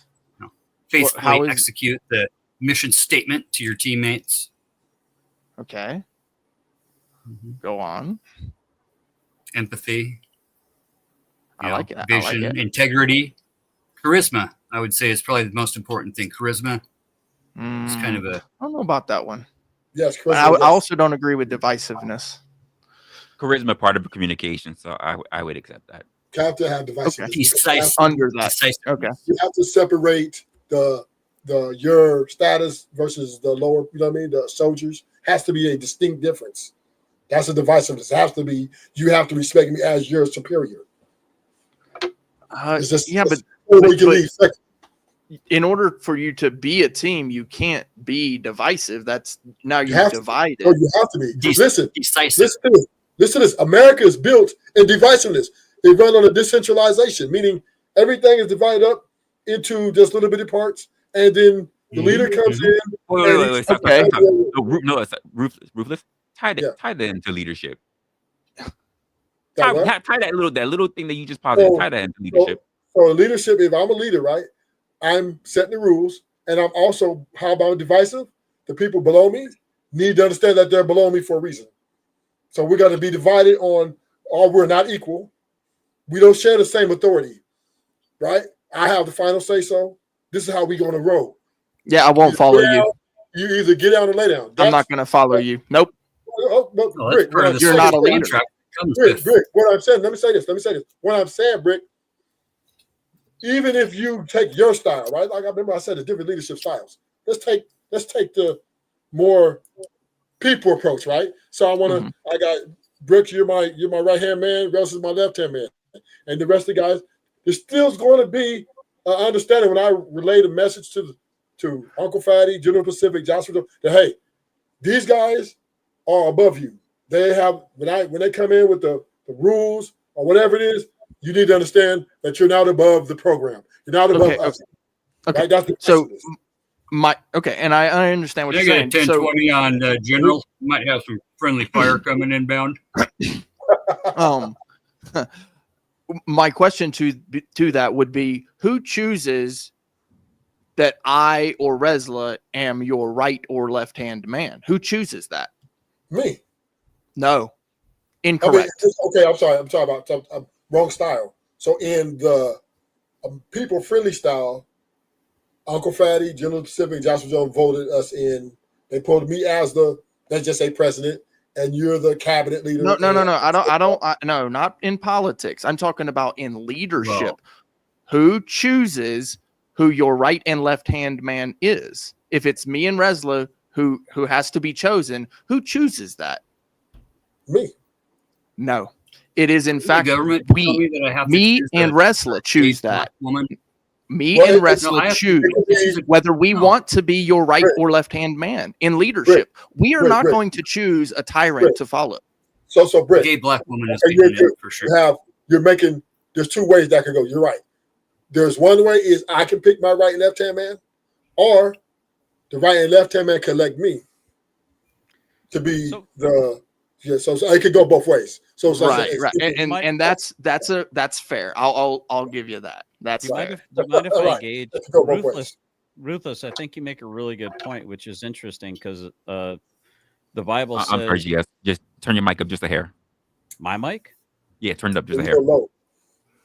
Faithfully how is- execute the mission statement to your teammates. Okay, go on. Empathy. I you know, like it. I like Vision, it. integrity, charisma. I would say is probably the most important thing. Charisma. It's kind of a I don't know about that one. yes, But Chris. I also don't agree with divisiveness. Charisma part of communication, so I would accept that. have to have divisiveness. Okay. decisive. Under that. decisive. Okay. You have to separate the your status versus the lower. You know what I mean? The soldiers has to be a distinct difference. That's a divisiveness. It has to be. You have to respect me as your superior. It's just yeah, but we can leave. in order for you to be a team, you can't be divisive. That's now You you're have to. divided. No, you have to be. Listen, Decisive. listen to this. Listen to this. America is built in divisiveness. They run on a decentralization, meaning everything is divided up into just little bitty parts, and then the leader comes in. Wait. Stop. Okay. No, it's ruthless. Tie that into leadership. That what? Tie that little thing that you just posited. Tie that into leadership. So leadership, if I'm a leader, right, I'm setting the rules, and I'm also, how about divisive? The people below me need to understand that they're below me for a reason. So we're going to be divided on, or we're not equal. We don't share the same authority, right? I have the final say so. This is how we're going to roll. Yeah, I won't follow you. You either get down or lay down. I'm not going to follow you. Nope. But Well, Brick, that's part of the You're not a social leader. contract that comes Brick, with- what I'm saying, let me say this. What I'm saying, Brick, even if you take your style, right? Like I remember I said the different leadership styles. Let's take the more people approach, right? So I got Brick, you're my right hand man, Russ is my left hand man. And the rest of the guys, there's still going to be understanding when I relayed a message to Uncle Fatty, General Pacific, Joshua, that hey, these guys are above you. They have when they come in with the rules or whatever it is, you need to understand that you're not above the program. You're not above us. Okay. Right? That's the So and I understand what They you're get saying. 10-20 on General. Might have some friendly fire coming inbound. My question to that would be, who chooses that I or Resla am your right or left hand man? Who chooses that? Me. No, incorrect. Okay, I'm sorry. I'm talking about wrong style. So in the people friendly style, Uncle Fatty, General Pacific, Joshua Jones voted us in. They put me as let's just say president, and you're the cabinet leader. No. No, not in politics. I'm talking about in leadership. Well, who chooses who your right and left hand man is? If it's me and Resla who has to be chosen, who chooses that? Me. No, it is in fact the government. Me and Resla choose that. Woman. Me and Resla choose whether we want to be your right or left hand man in leadership. We are not going to choose a tyrant to follow. So Britt, gay black woman is it for sure. There's two ways that can go. You're right. There's one way is I can pick my right and left hand man, or the right and left hand man can elect me to be so it could go both ways. So right. And that's fair. I'll give you that. That's fair. Do you mind if I engage Ruthless? I think you make a really good point, which is interesting because the Bible says. I'm sorry, GS. Just turn your mic up just a hair. My mic? Yeah, turn it up just a hair.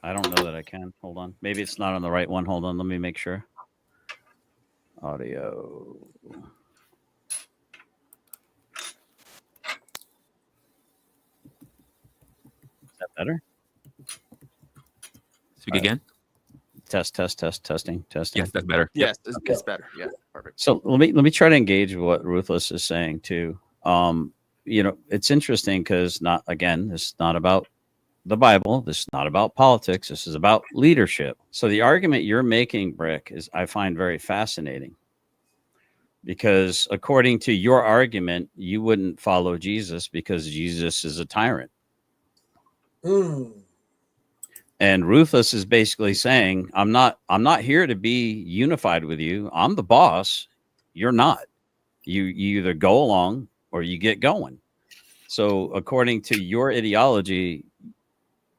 I don't know that I can. Hold on. Maybe it's not on the right one. Hold on. Let me make sure. Audio. Is that better? Speak again. Testing. Yes, that's better. Yes, it's better. Yeah, perfect. So let me try to engage with what Ruthless is saying too. It's interesting because this is not about the Bible. This is not about politics. This is about leadership. So the argument you're making, Brick, is I find very fascinating because according to your argument, you wouldn't follow Jesus because Jesus is a tyrant. And Ruthless is basically saying, I'm not here to be unified with you. I'm the boss. You're not. You either go along or you get going. So according to your ideology,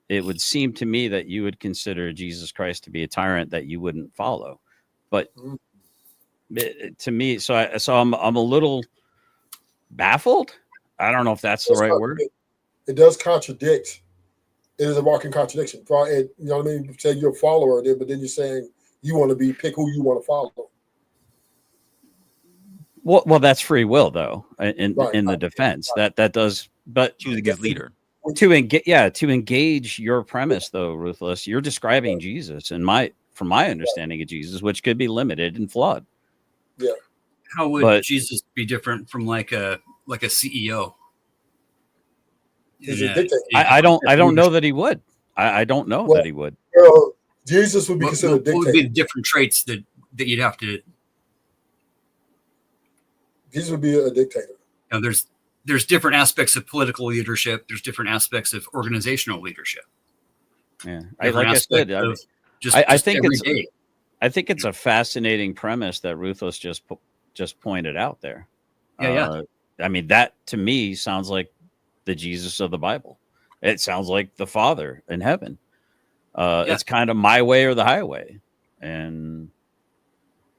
it would seem to me that you would consider Jesus Christ to be a tyrant that you wouldn't follow. But to me, so I'm a little baffled. I don't know if that's the right word. It does contradict. It is a walking contradiction. You know what I mean? You say you're a follower, but then you're saying you want to pick who you want to follow. Well, that's free will, though. In the defense, that does, but choosing his leader. To engage your premise, though, Ruthless, you're describing Jesus, and from my understanding of Jesus, which could be limited and flawed. Yeah. How would Jesus be different from like a CEO? I don't know that he would. I don't know that he would. Jesus would be considered a dictator. What would be the different traits that you'd have to? Jesus would be a dictator. There's different aspects of political leadership. There's different aspects of organizational leadership. Yeah, I said, I think it's a fascinating premise that Ruthless just pointed out there. Yeah. I mean, that to me sounds like the Jesus of the Bible. It sounds like the Father in heaven. It's kind of my way or the highway. And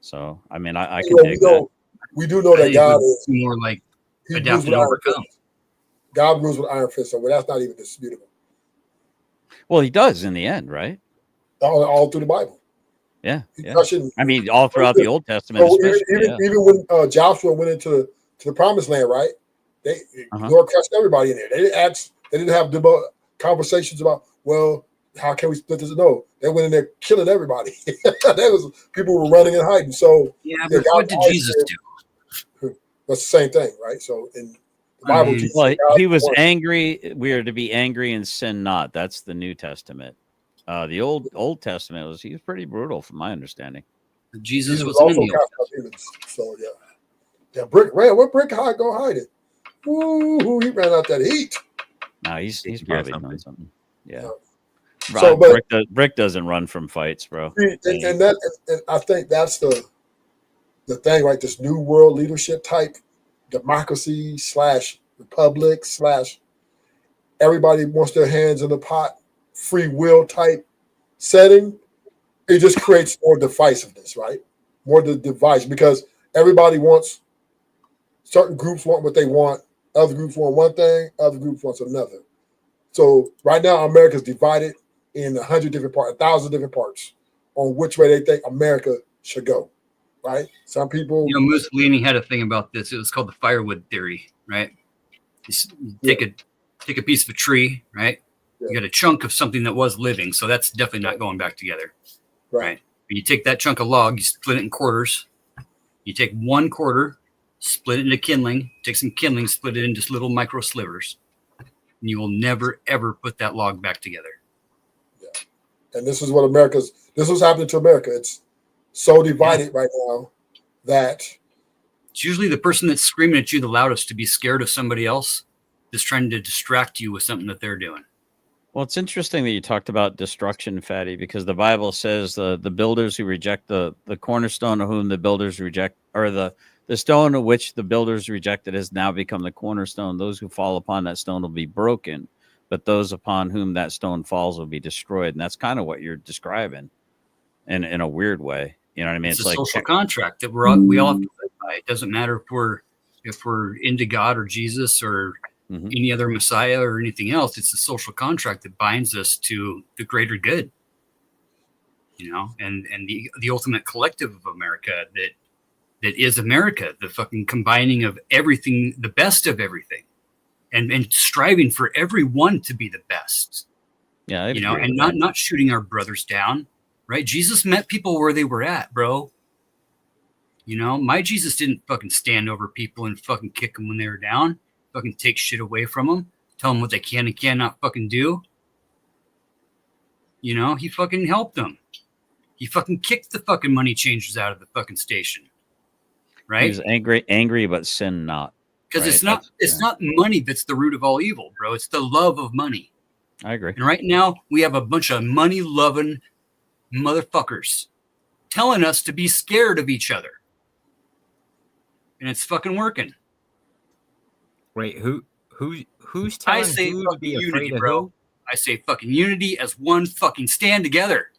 so, I mean, I can take that. We do know that God is more like adapt and overcome. God rules with iron fist, so that's not even disputable. Well, he does in the end, right? All through the Bible. Yeah. I mean, all throughout the Old Testament. Even when Joshua went into the promised land, right? Lord crushed everybody in there. They didn't ask. They didn't have conversations about, well, how can we split this? No, they went in there killing everybody. People were running and hiding. So but what did Jesus do? That's the same thing, right? So in the Bible, he was angry. We are to be angry and sin not. That's the New Testament. The Old Testament he was pretty brutal, from my understanding. Jesus Jesus was wasn't in also the Old cast out demons. So yeah. Brick ran. Where Brick hide? Go hide it. Ooh, he ran out that heat. No, he's Yeah, probably something. done something. Yeah. So, but Brick doesn't run from fights, bro. and I think that's the thing, right? This new world leadership type, democracy / republic / everybody wants their hands in the pot, free will type setting. It just creates more divisiveness, right? More the device, because everybody wants, certain groups want what they want, other groups want one thing, other groups wants another. So right now, America's divided in 100 different parts, 1,000 different parts on which way they think America should go, right? Some people, You know, Mussolini had a thing about this. It was called the firewood theory, right? You take a piece of a tree, right? You got a chunk of something that was living, so that's definitely not going back together, right? When you take that chunk of log, you split it in quarters. You take 1/4, split it into kindling, take some kindling, split it into little micro slivers, and you will never, ever put that log back together. Yeah. And this is what's happening to America. It's so divided right now that it's usually the person that's screaming at you the loudest to be scared of somebody else is trying to distract you with something that they're doing. Well, it's interesting that you talked about destruction, Fatty, because the Bible says the builders who reject the cornerstone of whom the builders reject, or the stone of which the builders rejected has now become the cornerstone. Those who fall upon that stone will be broken, but those upon whom that stone falls will be destroyed. And that's kind of what you're describing in a weird way. You know what I mean? It's a like social contract that we all have to live by. It doesn't matter if we're into God or Jesus or any other Messiah or anything else. It's a social contract that binds us to the greater good, you know, and the ultimate collective of America that is America, the fucking combining of everything, the best of everything, and striving for everyone to be the best. Yeah, you know, and not shooting our brothers down, right? Jesus met people where they were at, bro. You know, my Jesus didn't fucking stand over people and fucking kick them when they were down, fucking take shit away from them, tell them what they can and cannot fucking do. You know, he fucking helped them. He fucking kicked the fucking money changers out of the fucking station. Right? He was angry, but sin not. Because right? it's not money that's the root of all evil, bro. It's the love of money. I agree. And right now we have a bunch of money-loving motherfuckers telling us to be scared of each other. And it's fucking working. Wait, who's telling who to be afraid of who? I say fucking unity as one fucking stand together.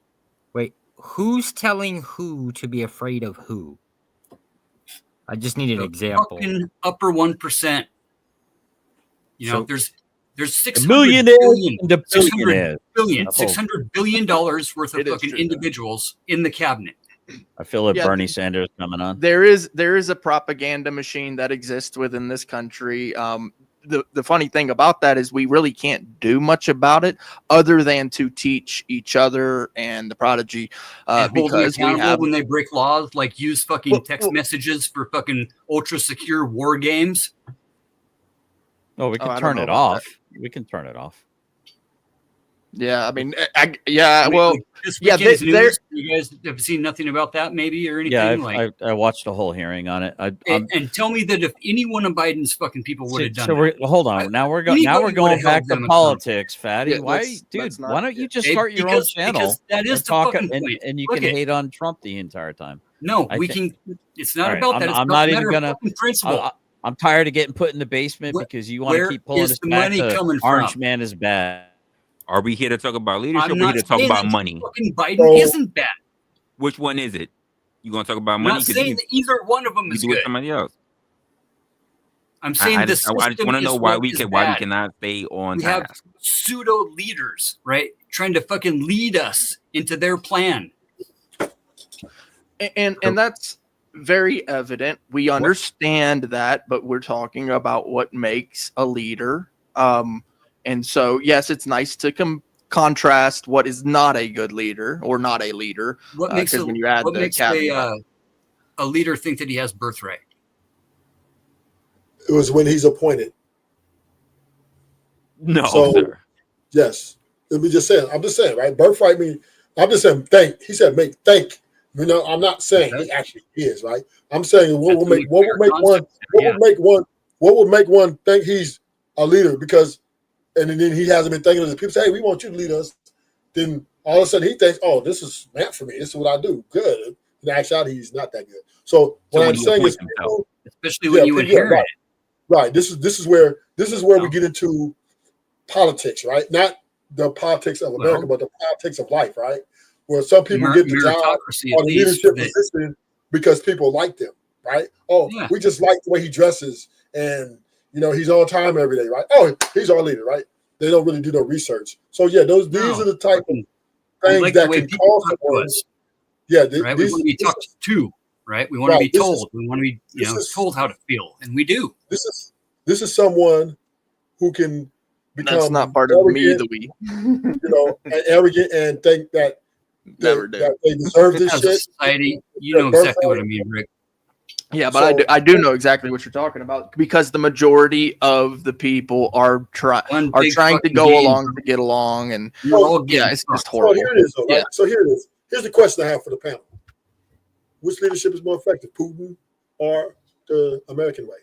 Wait, who's telling who to be afraid of who? I just need an example. Fucking upper 1%. You know, there's $600 billion worth of fucking individuals in the cabinet. I feel like Bernie Sanders coming on. There is a propaganda machine that exists within this country. The funny thing about that is we really can't do much about it other than to teach each other and the prodigy because we have, when they break laws, like use fucking text messages for fucking ultra secure war games. Oh, we can turn it off. We can turn it off. Yeah, I mean, you guys have seen nothing about that, maybe, or anything? Yeah, I watched the whole hearing on it. And tell me that if any one of Biden's fucking people would have done that. Hold on. Now we're going back to politics, Fatty. Yeah, why don't you just start your own channel? Because that is the talk fucking point. and you can hate on Trump the entire time. No, it's not about that. It's I'm not even gonna. Principle. I'm tired of getting put in the basement because you want to keep pulling us back to Orange Man is bad. Are we here to talk about leadership? Or we here to talk about money? Fucking Biden isn't bad. Which one is it? You gonna talk about I'm money? not saying that either one of them is good. Somebody else. I'm saying this. I just want to know why we cannot stay on task. We have pseudo leaders, right, trying to fucking lead us into their plan. And that's very evident. We understand that, but we're talking about what makes a leader. And so, yes, it's nice to contrast what is not a good leader or not a leader. What makes a leader think that he has birthright? It was when he's appointed. No, so, sir. Yes. Let me just say, I'm just saying, right? Birthright mean, I'm just saying think. He said make think. You know, I'm not saying he actually is, right? I'm saying what will make one think he's a leader because, and then he hasn't been thinking of the people say, hey, we want you to lead us. Then all of a sudden he thinks, oh, this is meant for me. This is what I do. Good. In actuality, he's not that good. So what I'm saying is, people, especially when you inherit it. Right. This is where we get into politics, right? Not the politics of America, but the politics of life, right? Where some people get the job or the leadership position because people like them, right? Oh, we just like the way he dresses, and you know he's on time every day, right? Oh, he's our leader, right? They don't really do no research. So yeah, these are the type of things that can cause someone. Yeah, right. We want to be talked to, right? We want to be told. We want to be, told how to feel, and we do. This is someone who can become. That's not part of me, the we. You know, and arrogant and think that that they deserve this As shit. a society, you know exactly what I mean, Rick. Yeah, but I do know exactly what you're talking about because the majority of the people are trying to go along to get along, and it's just horrible. So here it is, though, right? So here it is. Here's the question I have for the panel: which leadership is more effective, Putin or the American way?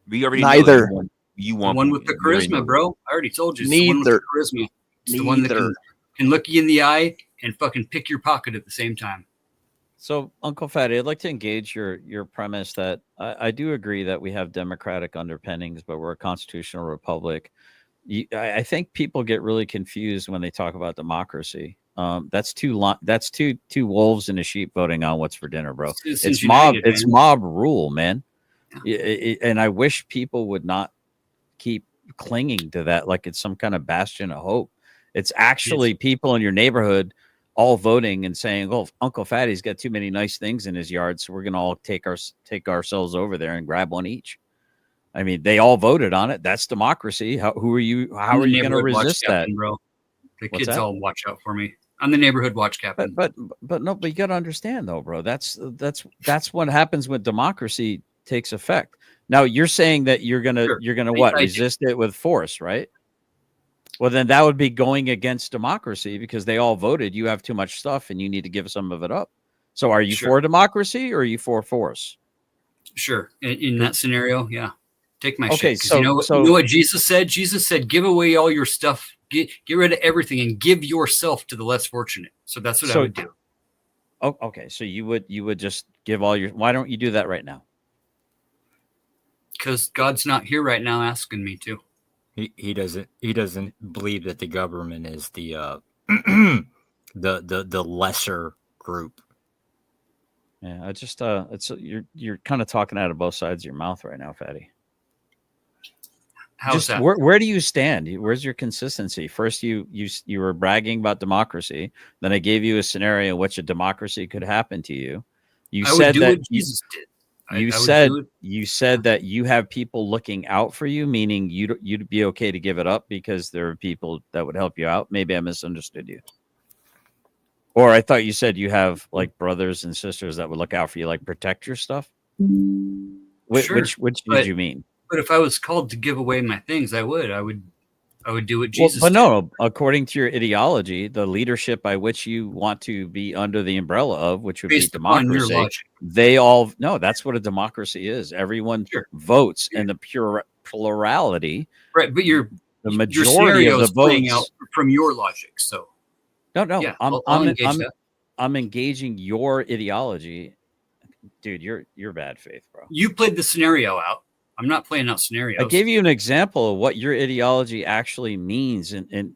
We already neither. Know you want one with the charisma, bro. I already told you. It's neither. The one with the charisma. It's the one that can look you in the eye and fucking pick your pocket at the same time. So, Uncle Fatty, I'd like to engage your premise that I do agree that we have democratic underpinnings, but we're a constitutional republic. I think people get really confused when they talk about democracy. That's two wolves in a sheep voting on what's for dinner, bro. It's mob rule, man. And I wish people would not keep clinging to that like it's some kind of bastion of hope. It's actually people in your neighborhood all voting and saying, "Oh, Uncle Fatty's got too many nice things in his yard, so we're gonna all take ourselves over there and grab one each." I mean, they all voted on it. That's democracy. How are you going to resist that, bro? The kids all watch out for me. I'm the neighborhood watch captain. But you got to understand though, bro. That's what happens when democracy takes effect. Now you're saying that you're gonna resist it with force, right? Well, then that would be going against democracy because they all voted. You have too much stuff and you need to give some of it up. So are you for democracy or are you for force? Sure. In that scenario, yeah. Take my shit. So you know what Jesus said? Jesus said, give away all your stuff. Get rid of everything and give yourself to the less fortunate. So that's what I would do. Oh, okay. So you would just give all your, why don't you do that right now? Because God's not here right now asking me to. He doesn't believe that the government is the the lesser group. Yeah, I just you're kind of talking out of both sides of your mouth right now, Fatty. How's that? Where do you stand? Where's your consistency? First, you were bragging about democracy. Then I gave you a scenario in which a democracy could happen to you. You said that Jesus did. You said that you have people looking out for you, meaning you'd be okay to give it up because there are people that would help you out. Maybe I misunderstood you. Or I thought you said you have like brothers and sisters that would look out for you, like protect your stuff. Which did you mean? But if I was called to give away my things, I would do what Jesus did. But no, according to your ideology, the leadership by which you want to be under the umbrella of, which would be democracy, that's what a democracy is. Everyone votes in the pure plurality. Right, but the majority of the votes out from your logic. So no, I'm engaging your ideology. Dude, you're bad faith, bro. You played the scenario out. I'm not playing out scenarios. I gave you an example of what your ideology actually means in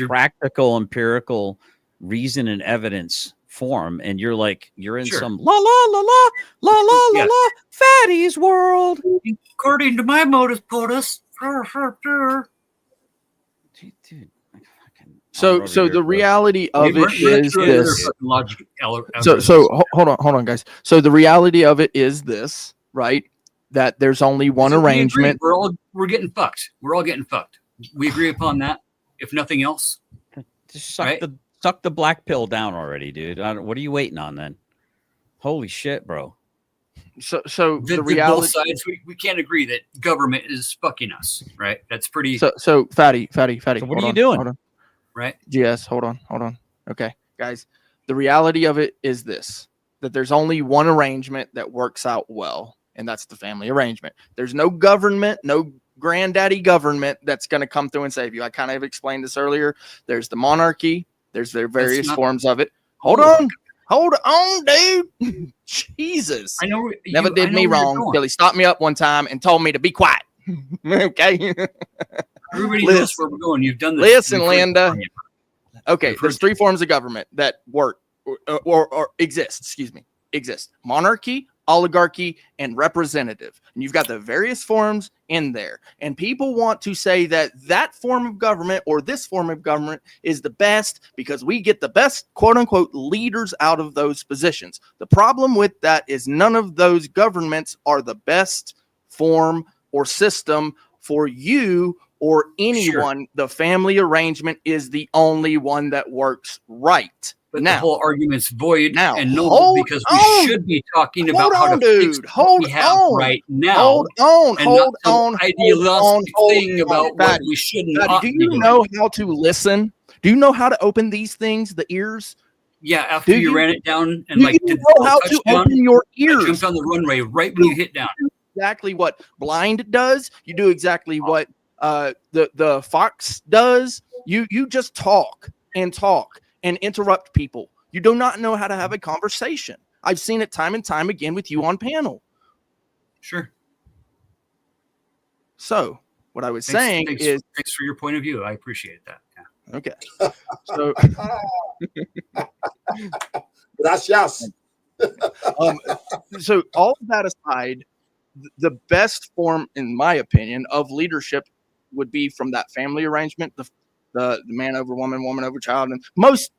practical, empirical reason and evidence form. And you're in some la la la la la la la la Fatty's world. According to my modus ponens. Dude. So the reality of it is this. So hold on, guys. So the reality of it is this, right? That there's only one arrangement. We're getting fucked. We're all getting fucked. We agree upon that. If nothing else, just suck the black pill down already, dude. What are you waiting on then? Holy shit, bro. So the reality, both sides, we can't agree that government is fucking us, right? That's pretty. So fatty. So what are you doing? right? Yes, hold on. Okay, guys, the reality of it is this, that there's only one arrangement that works out well, and that's the family arrangement. There's no government, no granddaddy government that's going to come through and save you. I kind of explained this earlier. There's the monarchy. There's their various forms of it. Hold on, dude. Jesus. I know. Never did me wrong till he stopped me up one time and told me to be quiet. Okay. Everybody knows where we're going. You've done this. Listen, Linda. Okay, there's three forms of government that work or exist. Exist: monarchy, oligarchy, and representative. And you've got the various forms in there. And people want to say that that form of government or this form of government is the best because we get the best, quote unquote, leaders out of those positions. The problem with that is none of those governments are the best form or system for you or anyone. Sure. The family arrangement is the only one that works right. But now, the whole argument's void now, and null because we should be talking about how to fix what we have right now. Hold on. Idealistic thing about what we shouldn't. Do you know how to listen? Do you know how to open these things, the ears? Yeah, after you ran it down and like did know how to open your ears. I jumped on the runway right when you hit down. Exactly what blind does. You do exactly what the fox does. You just talk and interrupt people. You do not know how to have a conversation. I've seen it time and time again with you on panel. Sure. So what I was saying is... Thanks for your point of view. I appreciate that. Yeah. Okay. So... Gracias. So all of that aside, the best form, in my opinion, of leadership would be from that family arrangement, the man over woman, woman over child. And most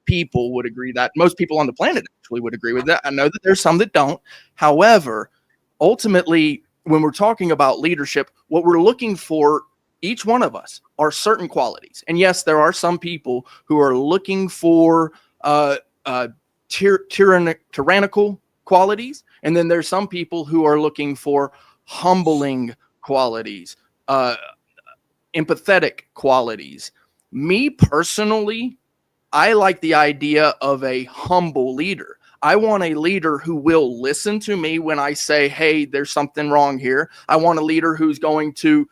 people would agree that. Most people on the planet actually would agree with that. I know that there's some that don't. However, ultimately, when we're talking about leadership, what we're looking for, each one of us, are certain qualities. And yes, there are some people who are looking for tyrannical qualities. And then there's some people who are looking for humbling qualities, empathetic qualities. Me personally, I like the idea of a humble leader. I want a leader who will listen to me when I say, hey, there's something wrong here. I want a leader who's going to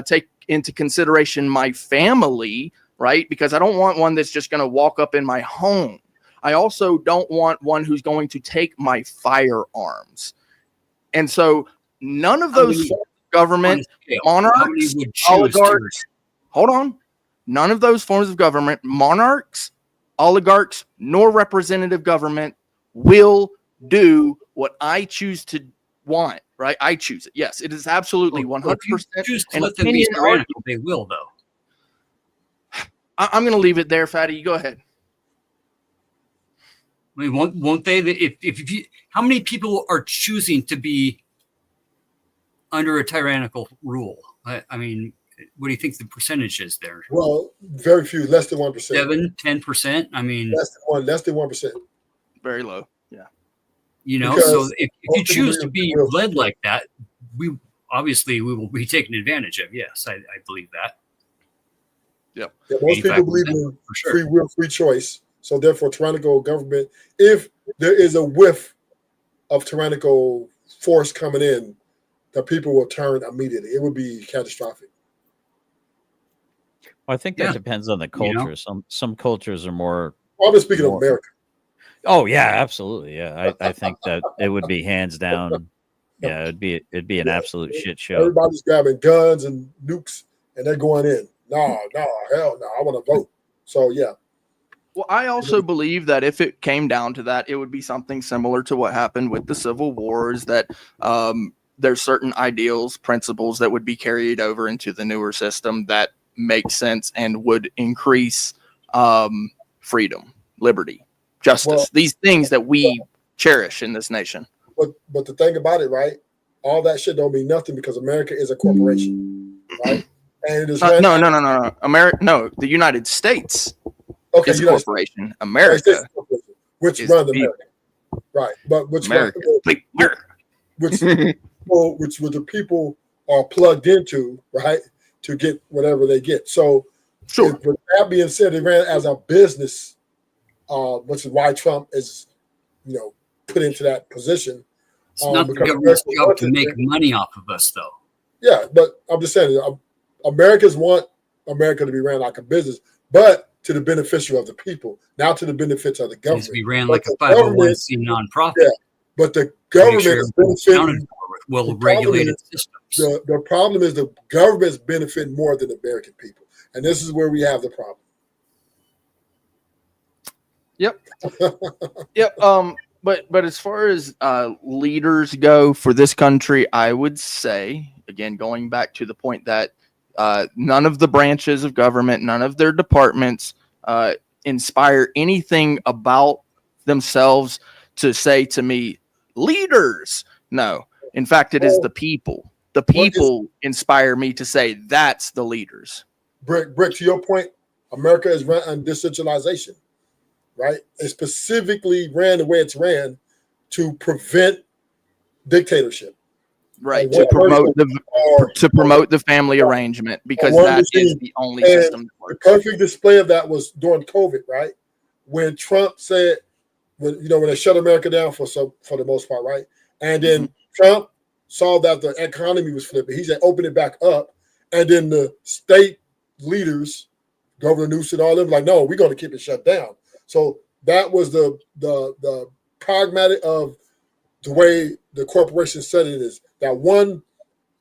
take into consideration my family, right? Because I don't want one that's just going to walk up in my home. I also don't want one who's going to take my firearms. And so none of those government, monarchs, oligarchs, hold on. None of those forms of government, monarchs, oligarchs, nor representative government will do what I choose to want, right? I choose it. Yes, it is absolutely 100%. Choose to let them be tyrannical, they will, though. I'm going to leave it there, Fatty. You go ahead. I mean, won't they? If you, how many people are choosing to be under a tyrannical rule? I mean, what do you think the percentage is there? Well, very few, less than 1%. 7-10%. I mean, less than 1%. Very low. Yeah. You know, because so if you choose to be led like that, we will be taken advantage of. Yes, I believe that. Yep. Yeah, most people believe in free will, free choice. So therefore, tyrannical government, if there is a whiff of tyrannical force coming in, the people will turn immediately. It would be catastrophic. Well, I think that depends on the culture. You know? Some cultures are more. Well, I'm just speaking of America. Oh yeah, absolutely. Yeah, I think that it would be hands down. Yeah, it'd be an absolute shit show. Everybody's grabbing guns and nukes and they're going in. No, hell no. I want to vote. So yeah. Well, I also believe that if it came down to that, it would be something similar to what happened with the Civil Wars, that there's certain ideals, principles that would be carried over into the newer system that make sense and would increase freedom, liberty, justice, these things that we cherish in this nation. But the thing about it, right? All that shit don't mean nothing because America is a corporation, right? And it is no. America, the United States. Okay, it's a corporation. America, which runs America, right? But which the people are plugged into, right, to get whatever they get. So Sure. With that being said, they ran as a business, which is why Trump is, put into that position. It's not the Because government's America job wants to it make to- money off of us, though. Yeah, but I'm just saying, Americans want America to be ran like a business, but to the beneficiary of the people, not to the benefits of the It needs government. to be ran But like a the government- 501c nonprofit. Yeah, but the To make government sure is everything's accounted benefiting. for with well The problem regulated is- systems. The problem is the government's benefiting more than the American people, and this is where we have the problem. Yep. Yep. But as far as leaders go for this country, I would say, again, going back to the point that none of the branches of government, none of their departments inspire anything about themselves to say to me, leaders. No. In fact, it is the people. The people inspire me to say that's the leaders. Brick, to your point, America is run on decentralization, right? It specifically ran the way it's ran to prevent dictatorship. Right. One To promote the family arrangement, because one that is machine. the only And system that the works. perfect display of that was during COVID, right? When Trump said, when they shut America down for the most part, right? And then Trump saw that the economy was flipping. He said, open it back up. And then the state leaders, Governor Newsom, all them, like, no, we're going to keep it shut down. So that was the pragmatic of the way the corporation said it is. That one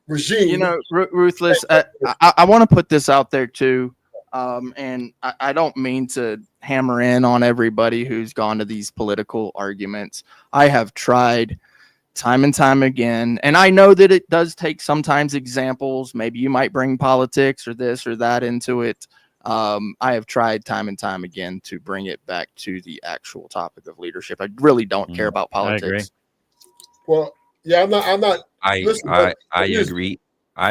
regime. Ruthless, I want to put this out there too. And I don't mean to hammer in on everybody who's gone to these political arguments. I have tried time and time again, and I know that it does take sometimes examples. Maybe you might bring politics or this or that into it. I have tried time and time again to bring it back to the actual topic of leadership. I really don't care about politics. I agree. Well, yeah, I'm not. I Listen, I here's- agree.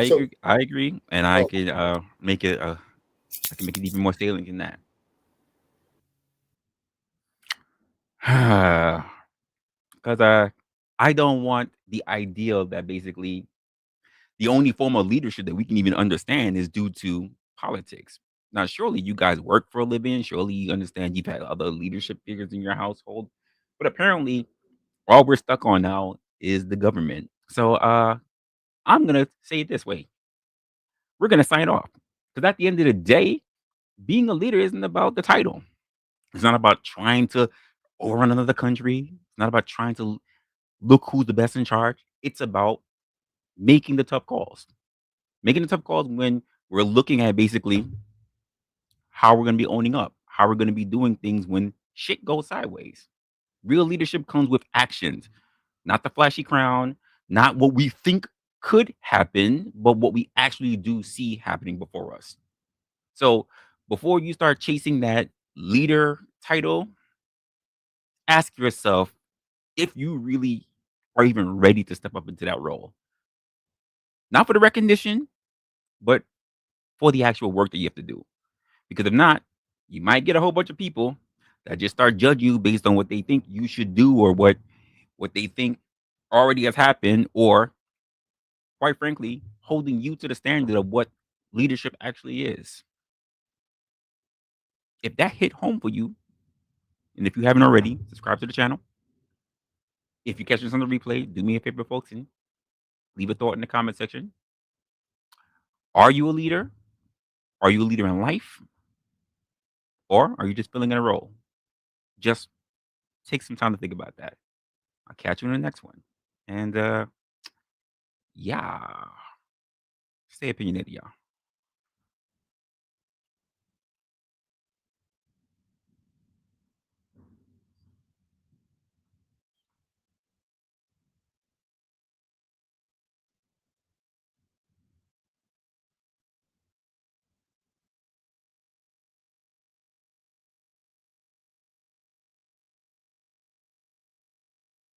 So- I agree, and I can make it I can make it even more salient than that. Because I don't want the ideal that basically the only form of leadership that we can even understand is due to politics. Now, surely you guys work for a living. Surely you understand you've had other leadership figures in your household, but apparently, all we're stuck on now is the government. So, I'm gonna say it this way: we're gonna sign off, because at the end of the day, being a leader isn't about the title. It's not about trying to overrun another country. It's not about trying to look who's the best in charge. It's about making the tough calls. Making the tough calls when we're looking at basically how we're going to be owning up, how we're going to be doing things when shit goes sideways. Real leadership comes with actions, not the flashy crown, not what we think could happen, but what we actually do see happening before us. So before you start chasing that leader title, ask yourself if you really are even ready to step up into that role. Not for the recognition, but for the actual work that you have to do. Because if not, you might get a whole bunch of people that just start judging you based on what they think you should do or what they think already has happened, or quite frankly, holding you to the standard of what leadership actually is. If that hit home for you, and if you haven't already, subscribe to the channel. If you catch this on the replay, do me a favor, folks, and leave a thought in the comment section. Are you a leader? Are you a leader in life? Or are you just filling in a role? Just take some time to think about that. I'll catch you in the next one. And yeah, stay opinionated, y'all.